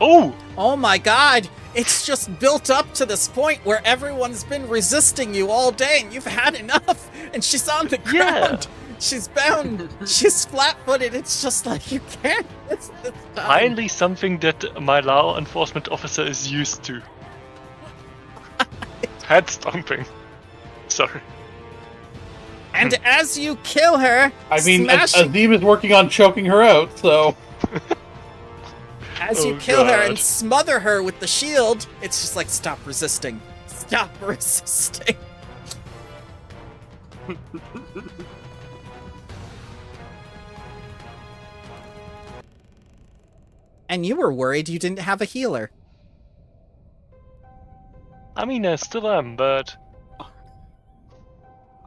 Oh! Oh my god! It's just built up to this point where everyone's been resisting you all day and you've had enough! And she's on the ground! She's bound! She's flat-footed! It's just like, you can't! It's time. Finally something that my law enforcement officer is used to. Head stomping. Sorry. And as you kill her, I mean, smashing, Azim is working on choking her out, so... as you Oh, kill her and God. smother her with the shield, it's just like, stop resisting. Stop resisting. And you were worried you didn't have a healer. I mean, I still am, but...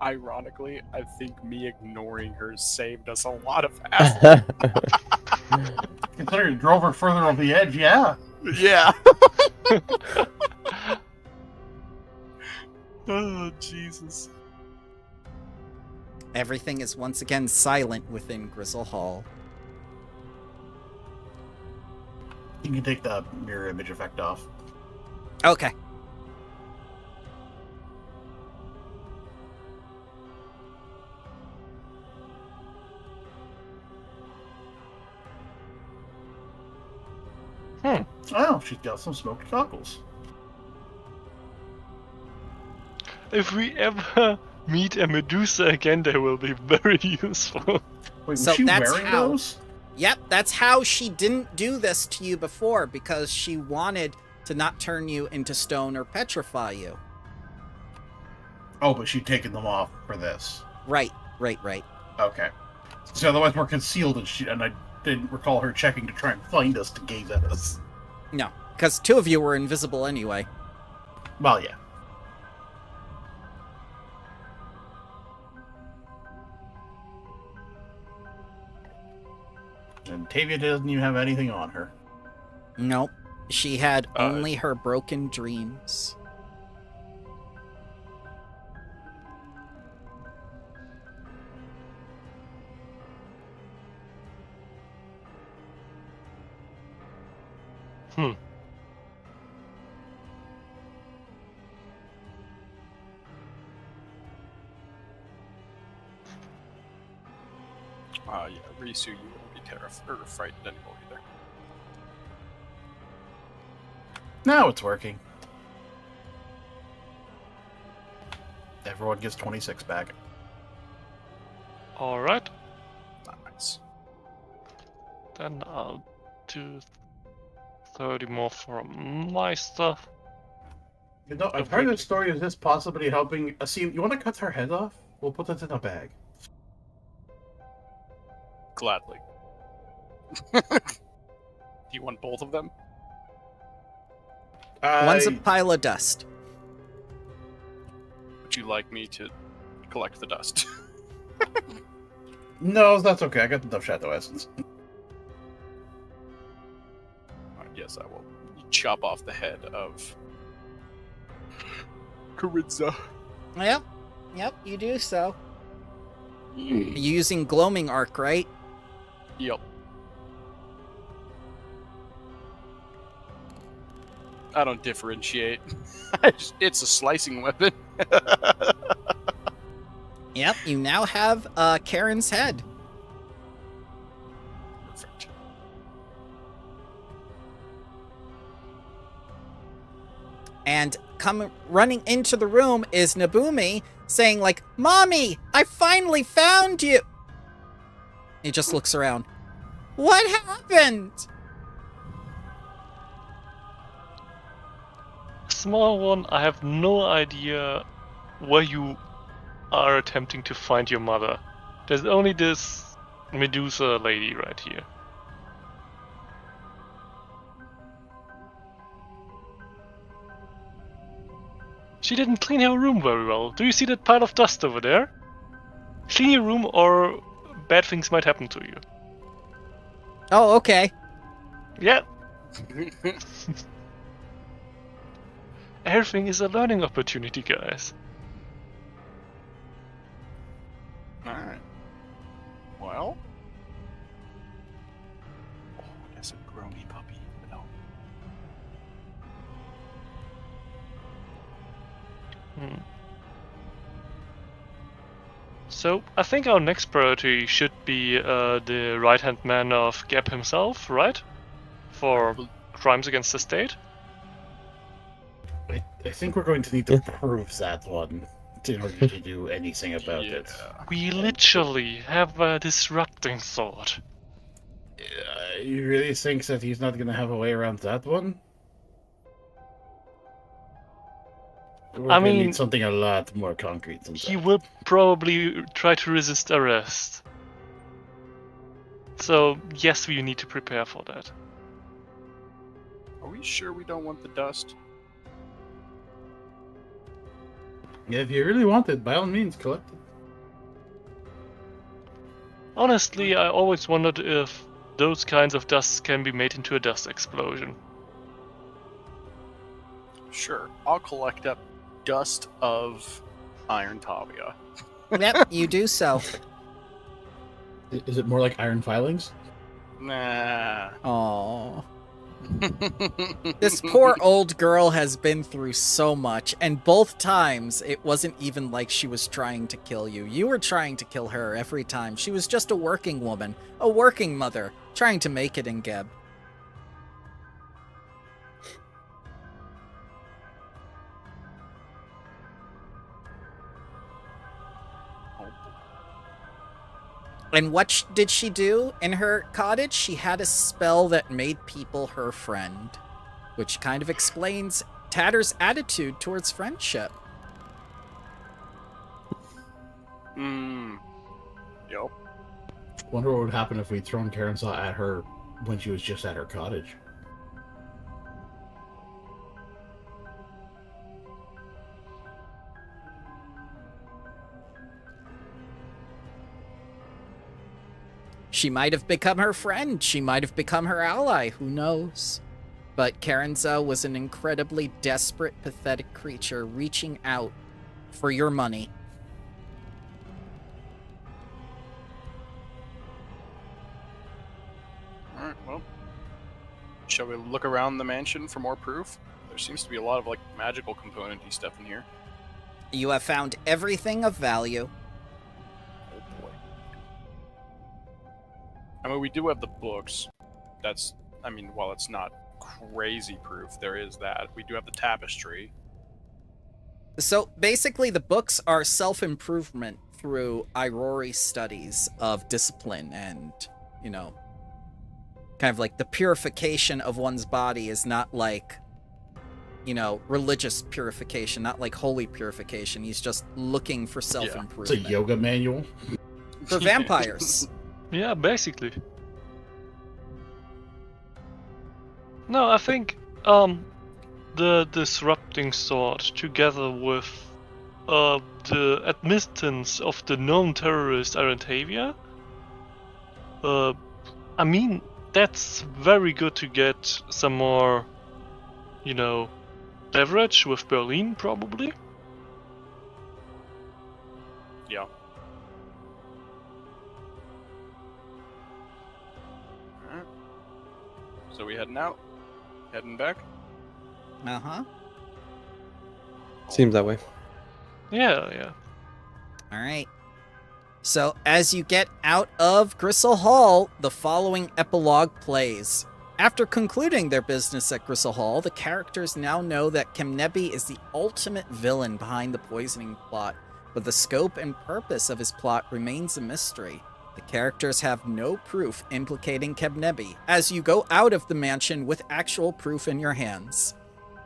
Ironically, I think me ignoring her saved us a lot of hassle. Considering it drove her further over the edge, yeah. Yeah. Oh, Jesus. Everything is once again silent within Grizzle Hall. You can take the mirror image effect off. Okay. Oh, she's got some smoked goggles. If we ever meet a Medusa again, they will be very useful. Wait, was So she that's wearing how- those? Yep, that's how she didn't do this to you before, because she wanted to not turn you into stone or petrify you. Oh, but she'd taken them off for this. Right. Okay. So otherwise we're concealed, and I didn't recall her checking to try and find us to gaze at us. No, because two of you were invisible anyway. Well, yeah. And Tavia doesn't even have anything on her. Nope. She had only her broken dreams. Yeah, Risu, you won't be terrified or frightened anymore either. Now it's working. Everyone gets 26 back. Alright, Nice. then I'll do 30 more for my stuff. You know, I've heard a story of this possibly helping. Asim, you want to cut her head off? We'll put that in a bag. Gladly. Do you want both of them? One's a pile of dust. Would you like me to collect the dust? No, that's okay. I got enough Shadow Essence. Yes, I will chop off the head of Caritza. Yep, you do so. Using gloaming arc, right? Yep. I don't differentiate. It's a slicing weapon. Yep, you now have Karen's head. Perfect. And coming running into the room is Nabumi, saying like, "Mommy, I finally found you." He just looks around. What happened? Small one, I have no idea where you are attempting to find your mother. There's only this Medusa lady right here. She didn't clean her room very well. Do you see that pile of dust over there? Clean your room or bad things might happen to you. Oh, okay. Yeah. Everything is a learning opportunity, guys. Alright. Well. Oh, that's a grony puppy. No. So, I think our next priority should be the right-hand man of Gap himself, right? For crimes against the state? I think we're going to need to prove that one in order to do anything about it. We literally have a disrupting thought. You really think that he's not going to have a way around that one? We're I gonna mean, need something a lot more concrete than he that. will probably try to resist arrest. So, yes, we need to prepare for that. Are we sure we don't want the dust? Yeah, if you really want it, by all means, collect it. Honestly, I always wondered if those kinds of dusts can be made into a dust explosion. Sure. I'll collect up dust of Iron Tavia. Yep, you do so. Is it more like iron filings? Nah. Oh. This poor old girl has been through so much, and both times it wasn't even like she was trying to kill you. You were trying to kill her every time. She was just a working woman, a working mother, trying to make it in Geb. And what did she do in her cottage? She had a spell that made people her friend, which kind of explains Tatter's attitude towards friendship. Yep. Wonder what would happen if we'd thrown Karensaw at her when she was just at her cottage. She might have become her friend. She might have become her ally. Who knows? But Karenza was an incredibly desperate, pathetic creature reaching out for your money. Alright, well. Shall we look around the mansion for more proof? There seems to be a lot of, like, magical component-y stuff in here. You have found everything of value. Oh boy. I mean, we do have the books. That's, I mean, while it's not crazy proof, there is that. We do have the tapestry. So basically the books are self-improvement through Irori studies of discipline and, you know, kind of like the purification of one's body is not like, you know, religious purification, not like holy purification. He's just looking for self-improvement. It's a yoga manual. For vampires. Yeah, basically. No, I think the disrupting sword together with the admittance of the known terrorist Arantavia, I mean, that's very good to get some more, you know, leverage with Berlin, probably. Yeah. Alright. So we heading out? Heading back? Uh-huh. Seems that way. Yeah. All right. So as you get out of Gristle Hall, the following epilogue plays. After concluding their business at Gristle Hall, the characters now know that Kemnebi is the ultimate villain behind the poisoning plot, but the scope and purpose of his plot remains a mystery. The characters have no proof implicating Kemnebi, as you go out of the mansion with actual proof in your hands.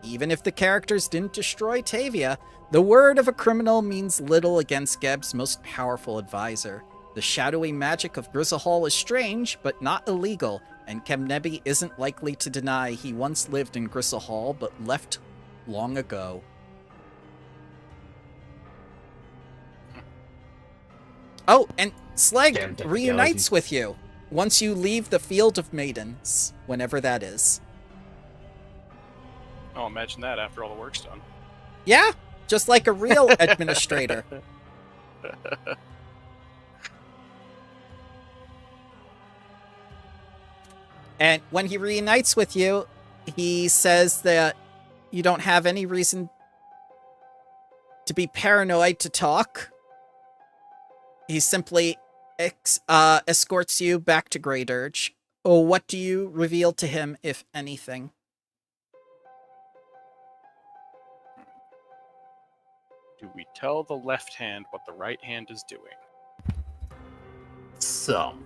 Even if the characters didn't destroy Tavia, the word of a criminal means little against Geb's most powerful advisor. The shadowy magic of Gristle Hall is strange, but not illegal, and Kemnebi isn't likely to deny he once lived in Gristle Hall, but left long ago. Oh, and Slag Damn reunites technicalities. with you once you leave the Field of Maidens, whenever that is. Oh, imagine that after all the work's done. Yeah, just like a real administrator. And when he reunites with you, he says that you don't have any reason to be paranoid to talk. He simply escorts you back to Grey Dirge. Oh, what do you reveal to him, if anything? Do we tell the left hand what the right hand is doing? Some.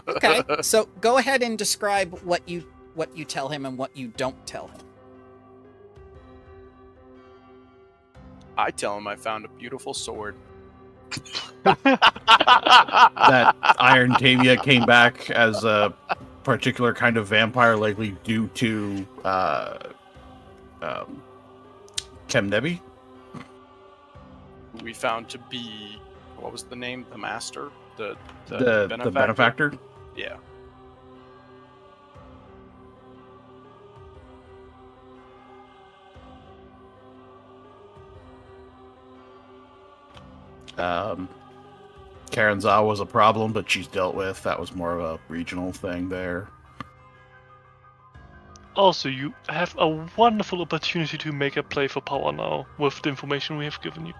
Okay, so go ahead and describe what you tell him and what you don't tell him. I tell him I found a beautiful sword. That Iron Tavia came back as a particular kind of vampire, likely due to Kemnebi. Who we found to be, what was the name? The master? The benefactor. Yeah. Karenza was a problem, but she's dealt with. That was more of a regional thing there. Also, you have a wonderful opportunity to make a play for power now with the information we have given you.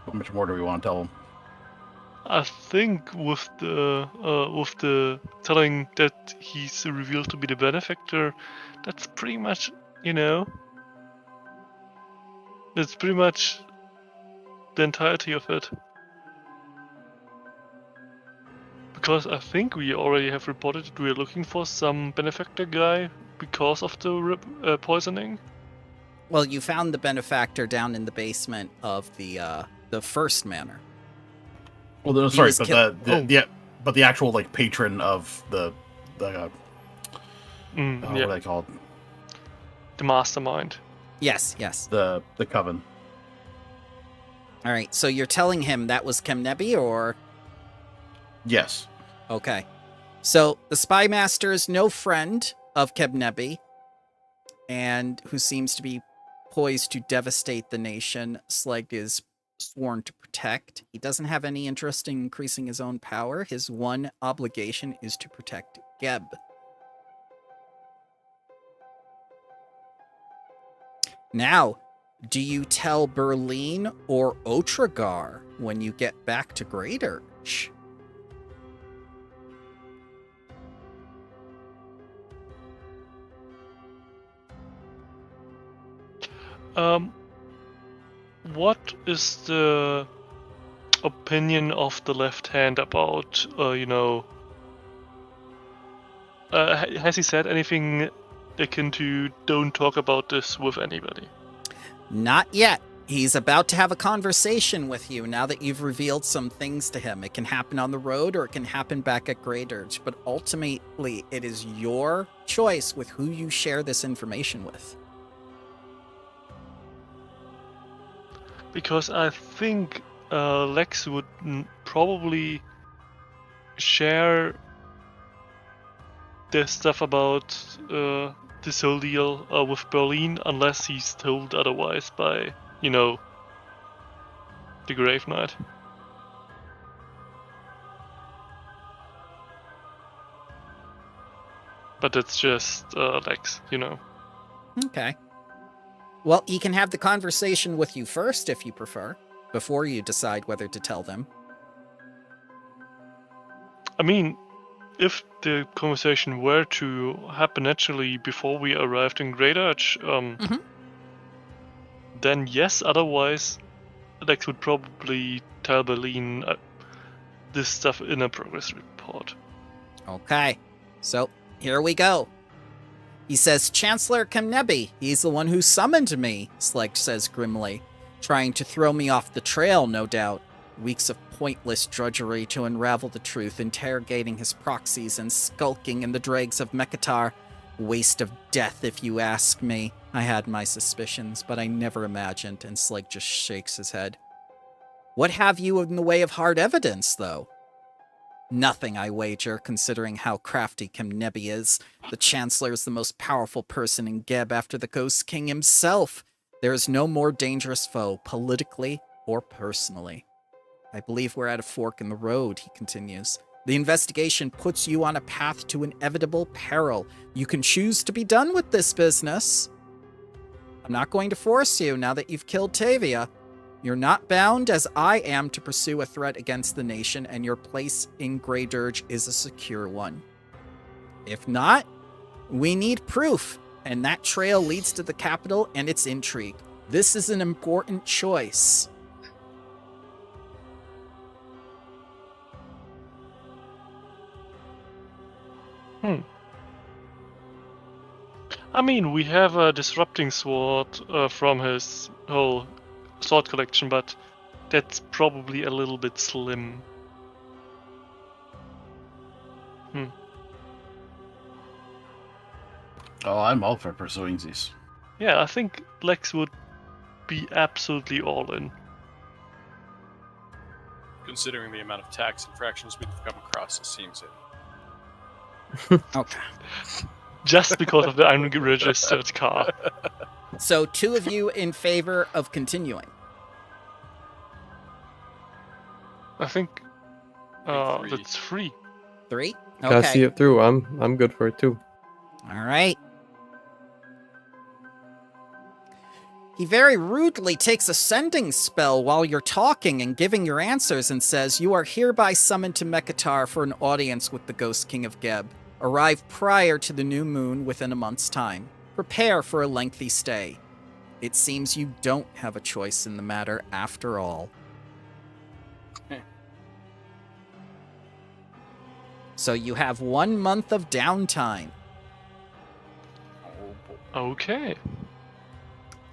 How much more do we want to tell him? I think with the telling that he's revealed to be the benefactor, that's pretty much, that's pretty much the entirety of it. Because I think we already have reported that we are looking for some benefactor guy because of the poisoning. Well, you found the benefactor down in the basement of the first manor. Well, no, He sorry, was but killed- but the actual like patron of the what are Yeah, they called? the mastermind. Yes. The coven. All right, so you're telling him that was Kemnebi, or... Yes. Okay. So the spy master is no friend of Kemnebi, and who seems to be poised to devastate the nation Sleg is sworn to protect. He doesn't have any interest in increasing his own power. His one obligation is to protect Geb. Now, do you tell Berlin or Otragar when you get back to Great Urge? What is the opinion of the left hand about, has he said anything akin to don't talk about this with anybody? Not yet. He's about to have a conversation with you now that you've revealed some things to him. It can happen on the road or it can happen back at Great Urge, but ultimately it is your choice with who you share this information with. Because I think Lex would probably share the stuff about this whole deal with Berlin unless he's told otherwise by, the Grave Knight. But it's just Lex, Okay. Well, he can have the conversation with you first if you prefer, before you decide whether to tell them. I mean, if the conversation were to happen naturally before we arrived in Great Urge, then yes, otherwise Lex would probably tell Berlin this stuff in a progress report. Okay. So, here we go. He says, Chancellor Kemnebi, he's the one who summoned me, Sleg says grimly, trying to throw me off the trail, no doubt. Weeks of pointless drudgery to unravel the truth, interrogating his proxies and skulking in the dregs of Mekatar. Waste of death, if you ask me. I had my suspicions, but I never imagined, and Sleg just shakes his head. What have you in the way of hard evidence, though? Nothing, I wager, considering how crafty Kemnebi is. The Chancellor is the most powerful person in Geb after the Ghost King himself. There is no more dangerous foe, politically or personally. I believe we're at a fork in the road, he continues. The investigation puts you on a path to inevitable peril. You can choose to be done with this business. I'm not going to force you now that you've killed Tavia. You're not bound, as I am, to pursue a threat against the nation, and your place in Grey Dirge is a secure one. If not, we need proof, and that trail leads to the capital and its intrigue. This is an important choice. I mean, we have a disrupting sword from his whole sword collection, but that's probably a little bit slim. Oh, I'm all for pursuing this. Yeah, I think Lex would be absolutely all in. Considering the amount of tax infractions we've come across, it seems it. Okay. Just because of the unregistered car. So 2 of you in favor of continuing. I think Three. that's 3. 3? Gotta see Okay. it through. I'm good for it too. All right. He very rudely takes a sending spell while you're talking and giving your answers and says, "You are hereby summoned to Mekatar for an audience with the Ghost King of Geb. Arrive prior to the new moon within a month's time. Prepare for a lengthy stay. It seems you don't have a choice in the matter after all." So you have 1 month of downtime. Oh, boy. Okay.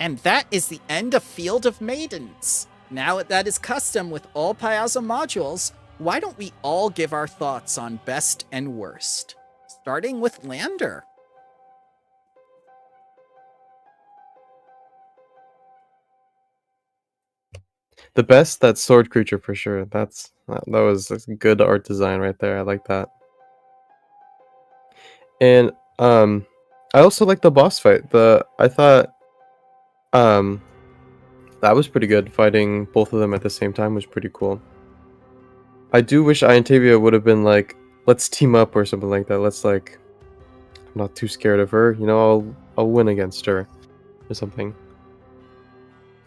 And that is the end of Field of Maidens. Now that is custom with all Piazo modules, why don't we all give our thoughts on best and worst? Starting with Lander. The best, that sword creature for sure. That was good art design right there. I like that. And I also like the boss fight. I thought that was pretty good. Fighting both of them at the same time was pretty cool. I do wish Iantavia would have been like, let's team up or something like that. Let's like, I'm not too scared of her. You know, I'll win against her or something.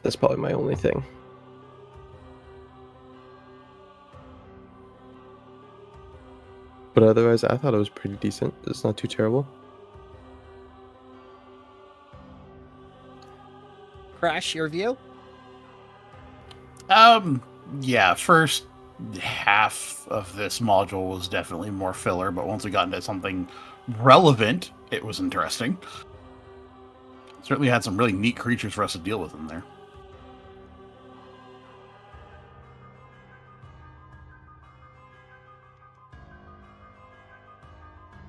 That's probably my only thing. But otherwise, I thought it was pretty decent. It's not too terrible. Crash, your view? Yeah, first half of this module was definitely more filler, but once we got into something relevant, it was interesting. Certainly had some really neat creatures for us to deal with in there.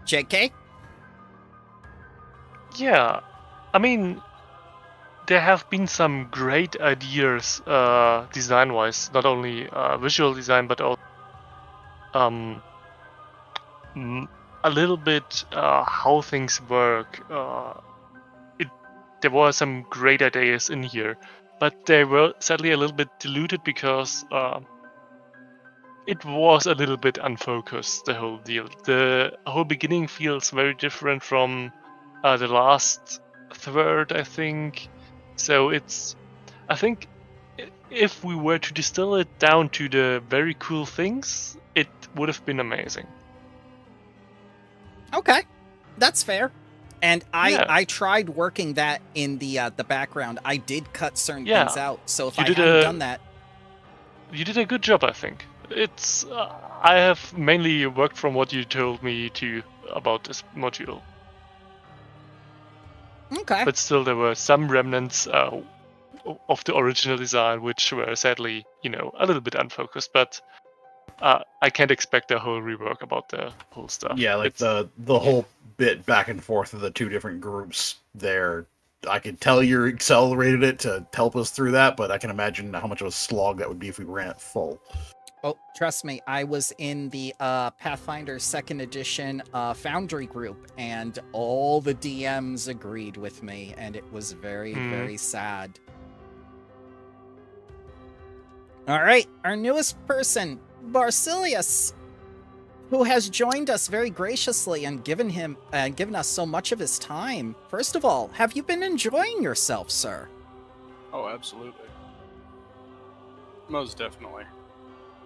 JK? Yeah. I mean, there have been some great ideas design-wise, not only visual design, but also a little bit how things work. There were some great ideas in here, but they were sadly a little bit diluted because it was a little bit unfocused, the whole deal. The whole beginning feels very different from the last third, I think. So I think if we were to distill it down to the very cool things, it would have been amazing. Okay, that's fair. And Yeah. I tried working that in the background. I did cut certain Yeah. things out. So if You I did hadn't a- done that, You did a good job, I think. It's I have mainly worked from what you told me about this module, okay. but still there were some remnants of the original design which were sadly, a little bit unfocused. But I can't expect a whole rework about the whole stuff. Yeah, like It's- the whole bit back and forth of the two different groups there. I could tell you accelerated it to help us through that, but I can imagine how much of a slog that would be if we ran it full. Oh, trust me, I was in the Pathfinder 2nd Edition Foundry group, and all the DMs agreed with me, and it was very, very sad. All right, our newest person, Barsilius, who has joined us very graciously and given us so much of his time. First of all, have you been enjoying yourself, sir? Oh, absolutely. Most definitely.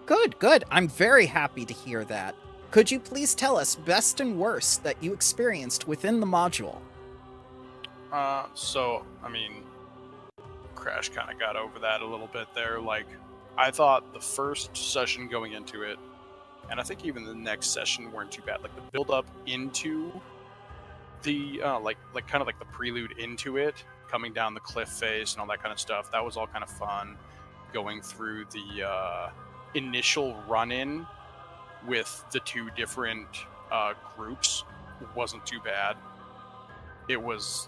Good, good. I'm very happy to hear that. Could you please tell us best and worst that you experienced within the module? So, I mean, Crash kind of got over that a little bit there. Like, I thought the first session going into it, and I think even the next session weren't too bad. Like, the build-up into the, like kind of like the prelude into it, coming down the cliff face and all that kind of stuff, that was all kind of fun. Going through the, initial run-in with the two different groups wasn't too bad. It was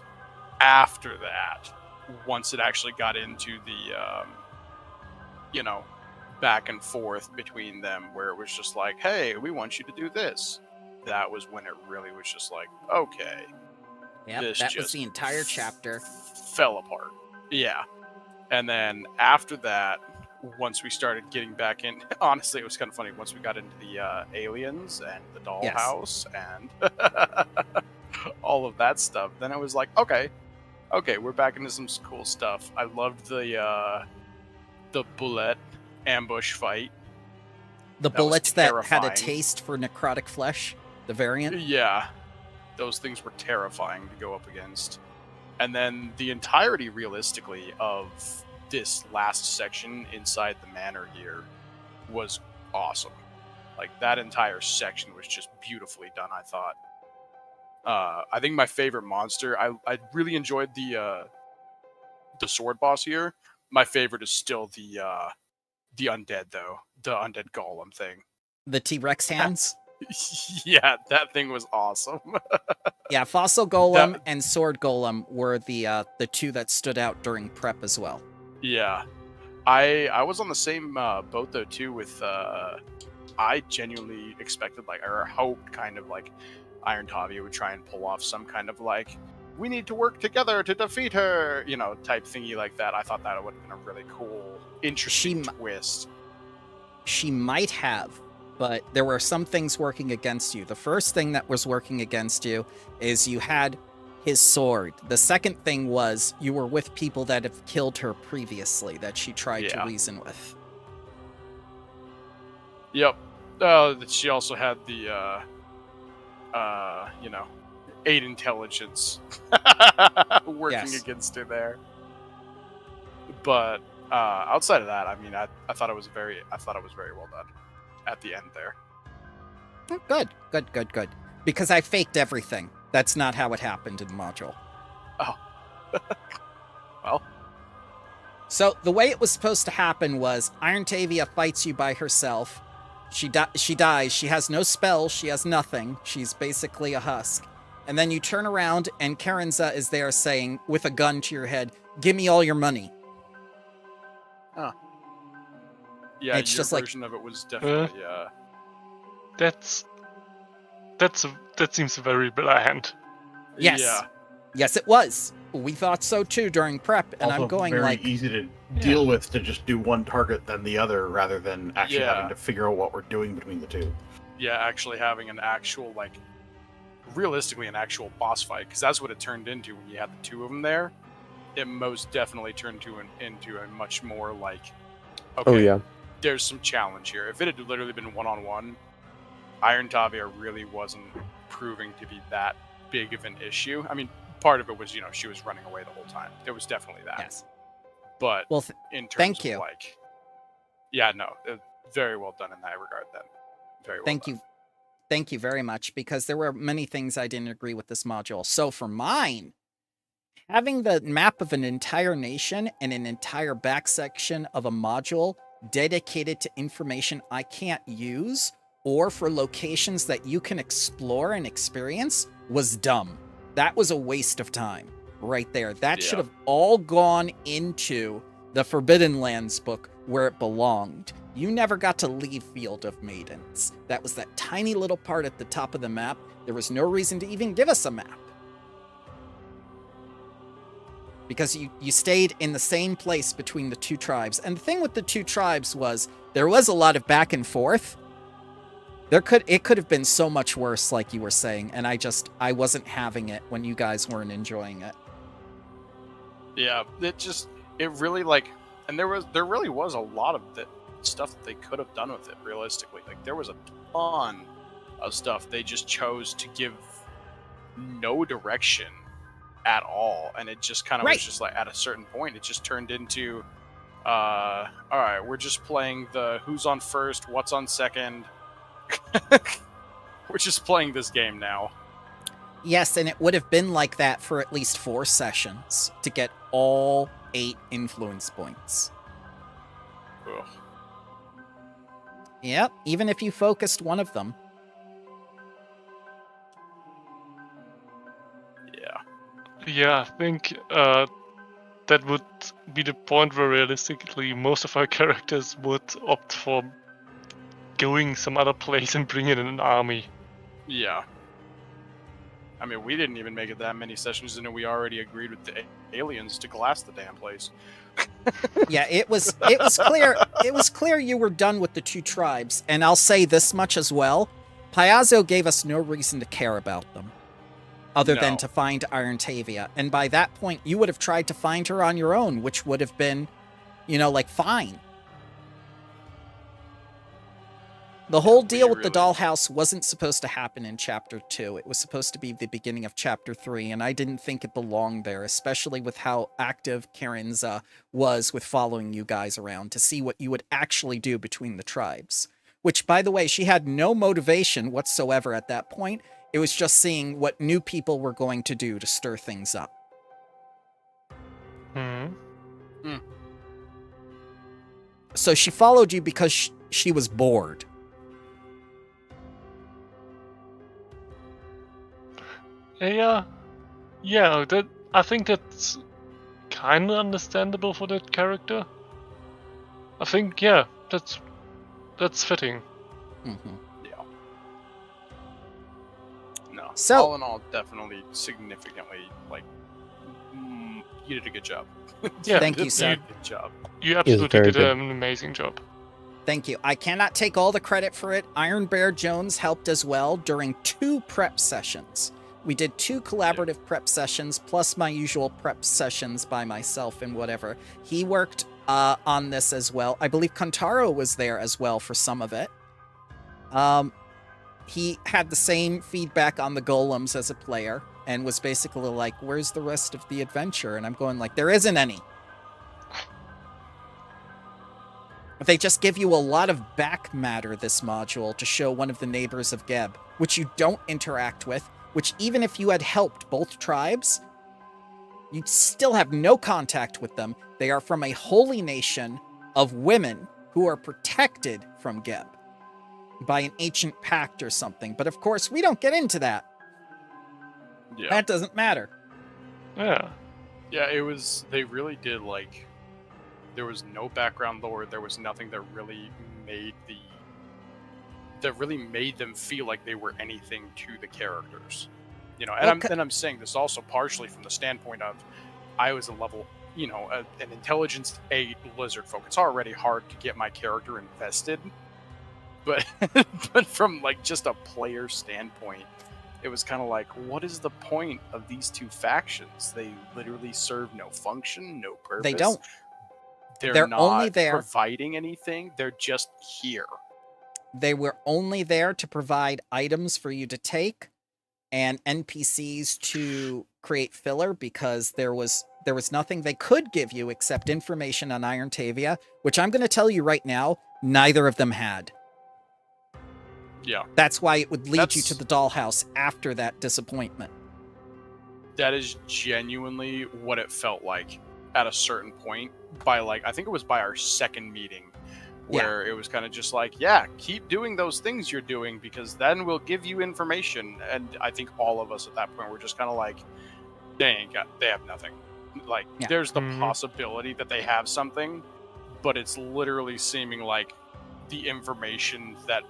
after that, once it actually got into the back and forth between them, where it was just like, hey, we want you to do this, that was when it really was just like, okay. Yep, this that was just the entire chapter. fell apart. Yeah. And then after that, once we started getting back in, honestly, it was kind of funny. Once we got into the aliens and the dollhouse and all of that stuff, then it was like, okay, we're back into some cool stuff. I loved the bullet ambush fight. The That was bullets that had a terrifying. taste for necrotic flesh, the variant. Yeah, those things were terrifying to go up against. And then the entirety, realistically, of this last section inside the manor here was awesome. Like, that entire section was just beautifully done, I thought. I think my favorite monster, I really enjoyed the sword boss here. My favorite is still the undead, though. The undead golem thing. The T-Rex hands. Yeah, that thing was awesome. Yeah, Fossil Golem and Sword Golem were the two that stood out during prep as well. Yeah. I was on the same boat, though, too, with... I genuinely expected, like, or hoped, kind of, like, Iron Tavia would try and pull off some kind of, like, we need to work together to defeat her, you know, type thingy like that. I thought that would have been a really cool, interesting twist. She might have, but there were some things working against you. The first thing that was working against you is you had his sword. The second thing was you were with people that have killed her previously that she tried to reason with. Yep. She also had the, 8 intelligence working against her there. But outside of that, I mean, I thought it was very well done at the end there. Good. Because I faked everything. That's not how it happened in the module. Oh. Well. So the way it was supposed to happen was Iron Tavia fights you by herself. She dies. She has no spells. She has nothing. She's basically a husk. And then you turn around and Karenza is there saying, with a gun to your head, "Give me all your money." Huh. Yeah, it's your just version of it was definitely... That seems very bland. Yes. Yeah. Yes, it was. We thought so too during prep, and Also I'm going very like... easy to deal with, to just do one target then the other, rather than actually having to figure out what we're doing between the two. Yeah, actually having an actual, like, realistically an actual boss fight, because that's what it turned into when you had the two of them there. It most definitely turned into a much more, like, okay, there's some challenge here. If it had literally been one-on-one, Iron Tavia really wasn't proving to be that big of an issue. I mean, part of it was, she was running away the whole time. There was definitely that. Yes. But well, in terms thank of, you. like... Yeah, no, very well done in that regard then. Very well done. Thank you very much, because there were many things I didn't agree with this module. So for mine, having the map of an entire nation and an entire back section of a module dedicated to information I can't use, or for locations that you can explore and experience, was dumb. That was a waste of time right there. That should have all gone into the Forbidden Lands book where it belonged. You never got to leave Field of Maidens. That was that tiny little part at the top of the map. There was no reason to even give us a map. Because you stayed in the same place between the two tribes. And the thing with the two tribes was, there was a lot of back and forth. It could have been so much worse, like you were saying, and I wasn't having it when you guys weren't enjoying it. Yeah, it really, like, and there really was a lot of the stuff that they could have done with it, realistically. Like, there was a ton of stuff they just chose to give no direction at all, and it just kind of was just like, at a certain point, it just turned into, all right, we're just playing the who's on first, what's on second. We're just playing this game now. Yes, and it would have been like that for at least 4 sessions to get all 8 influence points. Ugh. Yep, even if you focused one of them. Yeah, I think that would be the point where realistically most of our characters would opt for going some other place and bring in an army. Yeah. I mean, we didn't even make it that many sessions, and we already agreed with the aliens to glass the damn place. Yeah, it was clear. It was clear you were done with the two tribes, and I'll say this much as well: Piazo gave us no reason to care about them, other than No. to find Iron Tavia. And by that point, you would have tried to find her on your own, which would have been, fine. The whole deal with the dollhouse wasn't supposed to happen in Chapter 2. It was supposed to be the beginning of Chapter 3, and I didn't think it belonged there, especially with how active Karen's was with following you guys around to see what you would actually do between the tribes. Which, by the way, she had no motivation whatsoever at that point. It was just seeing what new people were going to do to stir things up. So she followed you because she was bored. Yeah, I think that's kind of understandable for that character. I think, yeah, that's fitting. Mm-hmm. Yeah. No. So- all in all, definitely significantly, you did a good job. Yeah, Thank you, did sir. a good job. You absolutely very did good. an amazing job. Thank you. I cannot take all the credit for it. Iron Bear Jones helped as well during 2 prep sessions. We did 2 collaborative prep sessions, plus my usual prep sessions by myself and whatever. He worked on this as well. I believe Kantaro was there as well for some of it. He had the same feedback on the golems as a player, and was basically like, where's the rest of the adventure? And I'm going like, there isn't any. They just give you a lot of back matter this module to show one of the neighbors of Geb, which you don't interact with, which even if you had helped both tribes, you'd still have no contact with them. They are from a holy nation of women who are protected from Geb by an ancient pact or something. But of course, we don't get into that. Yeah. That doesn't matter. Yeah. Yeah, they really did, there was no background lore, there was nothing that really made them feel like they were anything to the characters. And I'm saying this also partially from the standpoint of, I was a level, an intelligence 8 lizard folk. It's already hard to get my character invested, but but from just a player standpoint, it was kind of like, what is the point of these 2 factions? They literally serve no function, no purpose. They don't. They're not only there. providing anything. They're just here. They were only there to provide items for you to take and NPCs to create filler, because there was nothing they could give you except information on Iron Tavia, which I'm going to tell you right now, neither of them had. Yeah. That's why it would lead you to the dollhouse after that disappointment. That is genuinely what it felt like at a certain point by I think it was by our second meeting, where it was kind of just like, yeah, keep doing those things you're doing, because then we'll give you information. And I think all of us at that point were just kind of like, they have nothing. There's the possibility that they have something, but it's literally seeming like the information that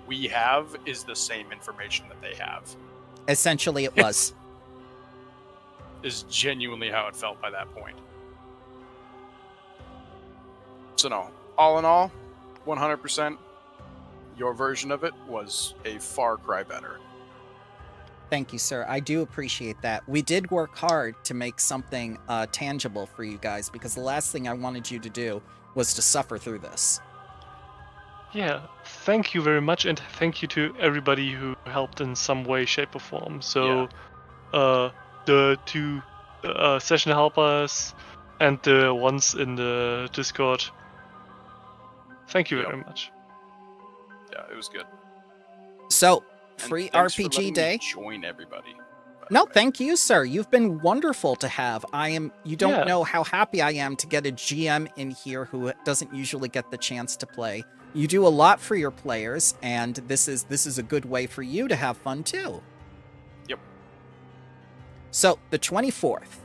we have is the same information that they have. Essentially, it was. Is genuinely how it felt by that point. So no, all in all, 100%, your version of it was a far cry better. Thank you, sir. I do appreciate that. We did work hard to make something tangible for you guys, because the last thing I wanted you to do was to suffer through this. Yeah, thank you very much, and thank you to everybody who helped in some way, shape, or form. So, the 2 session helpers and the ones in the Discord. Thank you very much. Yeah, it was good. So, And free thanks for RPG letting me day. join everybody. No, thank you, sir. You've been wonderful to have. You don't know how happy I am to get a GM in here who doesn't usually get the chance to play. You do a lot for your players, and this is a good way for you to have fun too. Yep. So, the 24th,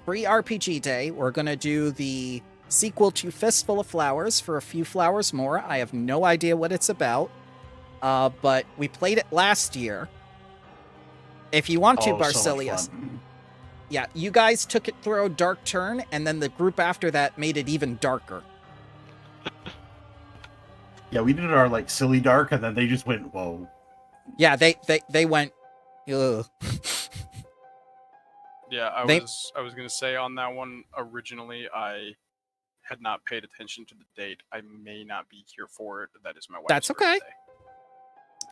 free RPG day. We're going to do the sequel to Fistful of Flowers for a few flowers more. I have no idea what it's about, but we played it last year. If you want to, Oh, so much Barsilius. fun. Yeah, you guys took it through a dark turn, and then the group after that made it even darker. Yeah, we did our like silly dark, and then they just went, whoa. Yeah, they went, ugh. Yeah, I They- was gonna say on that one originally I had not paid attention to the date. I may not be here for it. That is my wife's That's okay. birthday.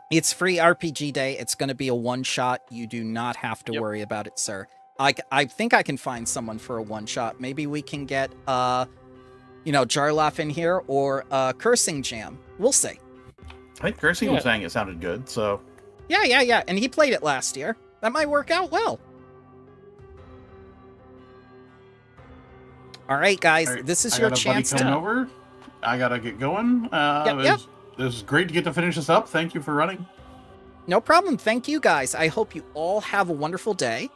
It's free RPG day. It's going to be a one-shot. You do not have to Yep. worry about it, sir. I think I can find someone for a one-shot. Maybe we can get, Jarlath in here or Cursing Jam. We'll see. I think Cursing was saying it sounded good, so Yeah. And he played it last year. That might work out well. All right, guys. All right, This is I your got a buddy chance coming to... over. I gotta get going. Yep. It was great to get to finish this up. Thank you for running. No problem. Thank you, guys. I hope you all have a wonderful day.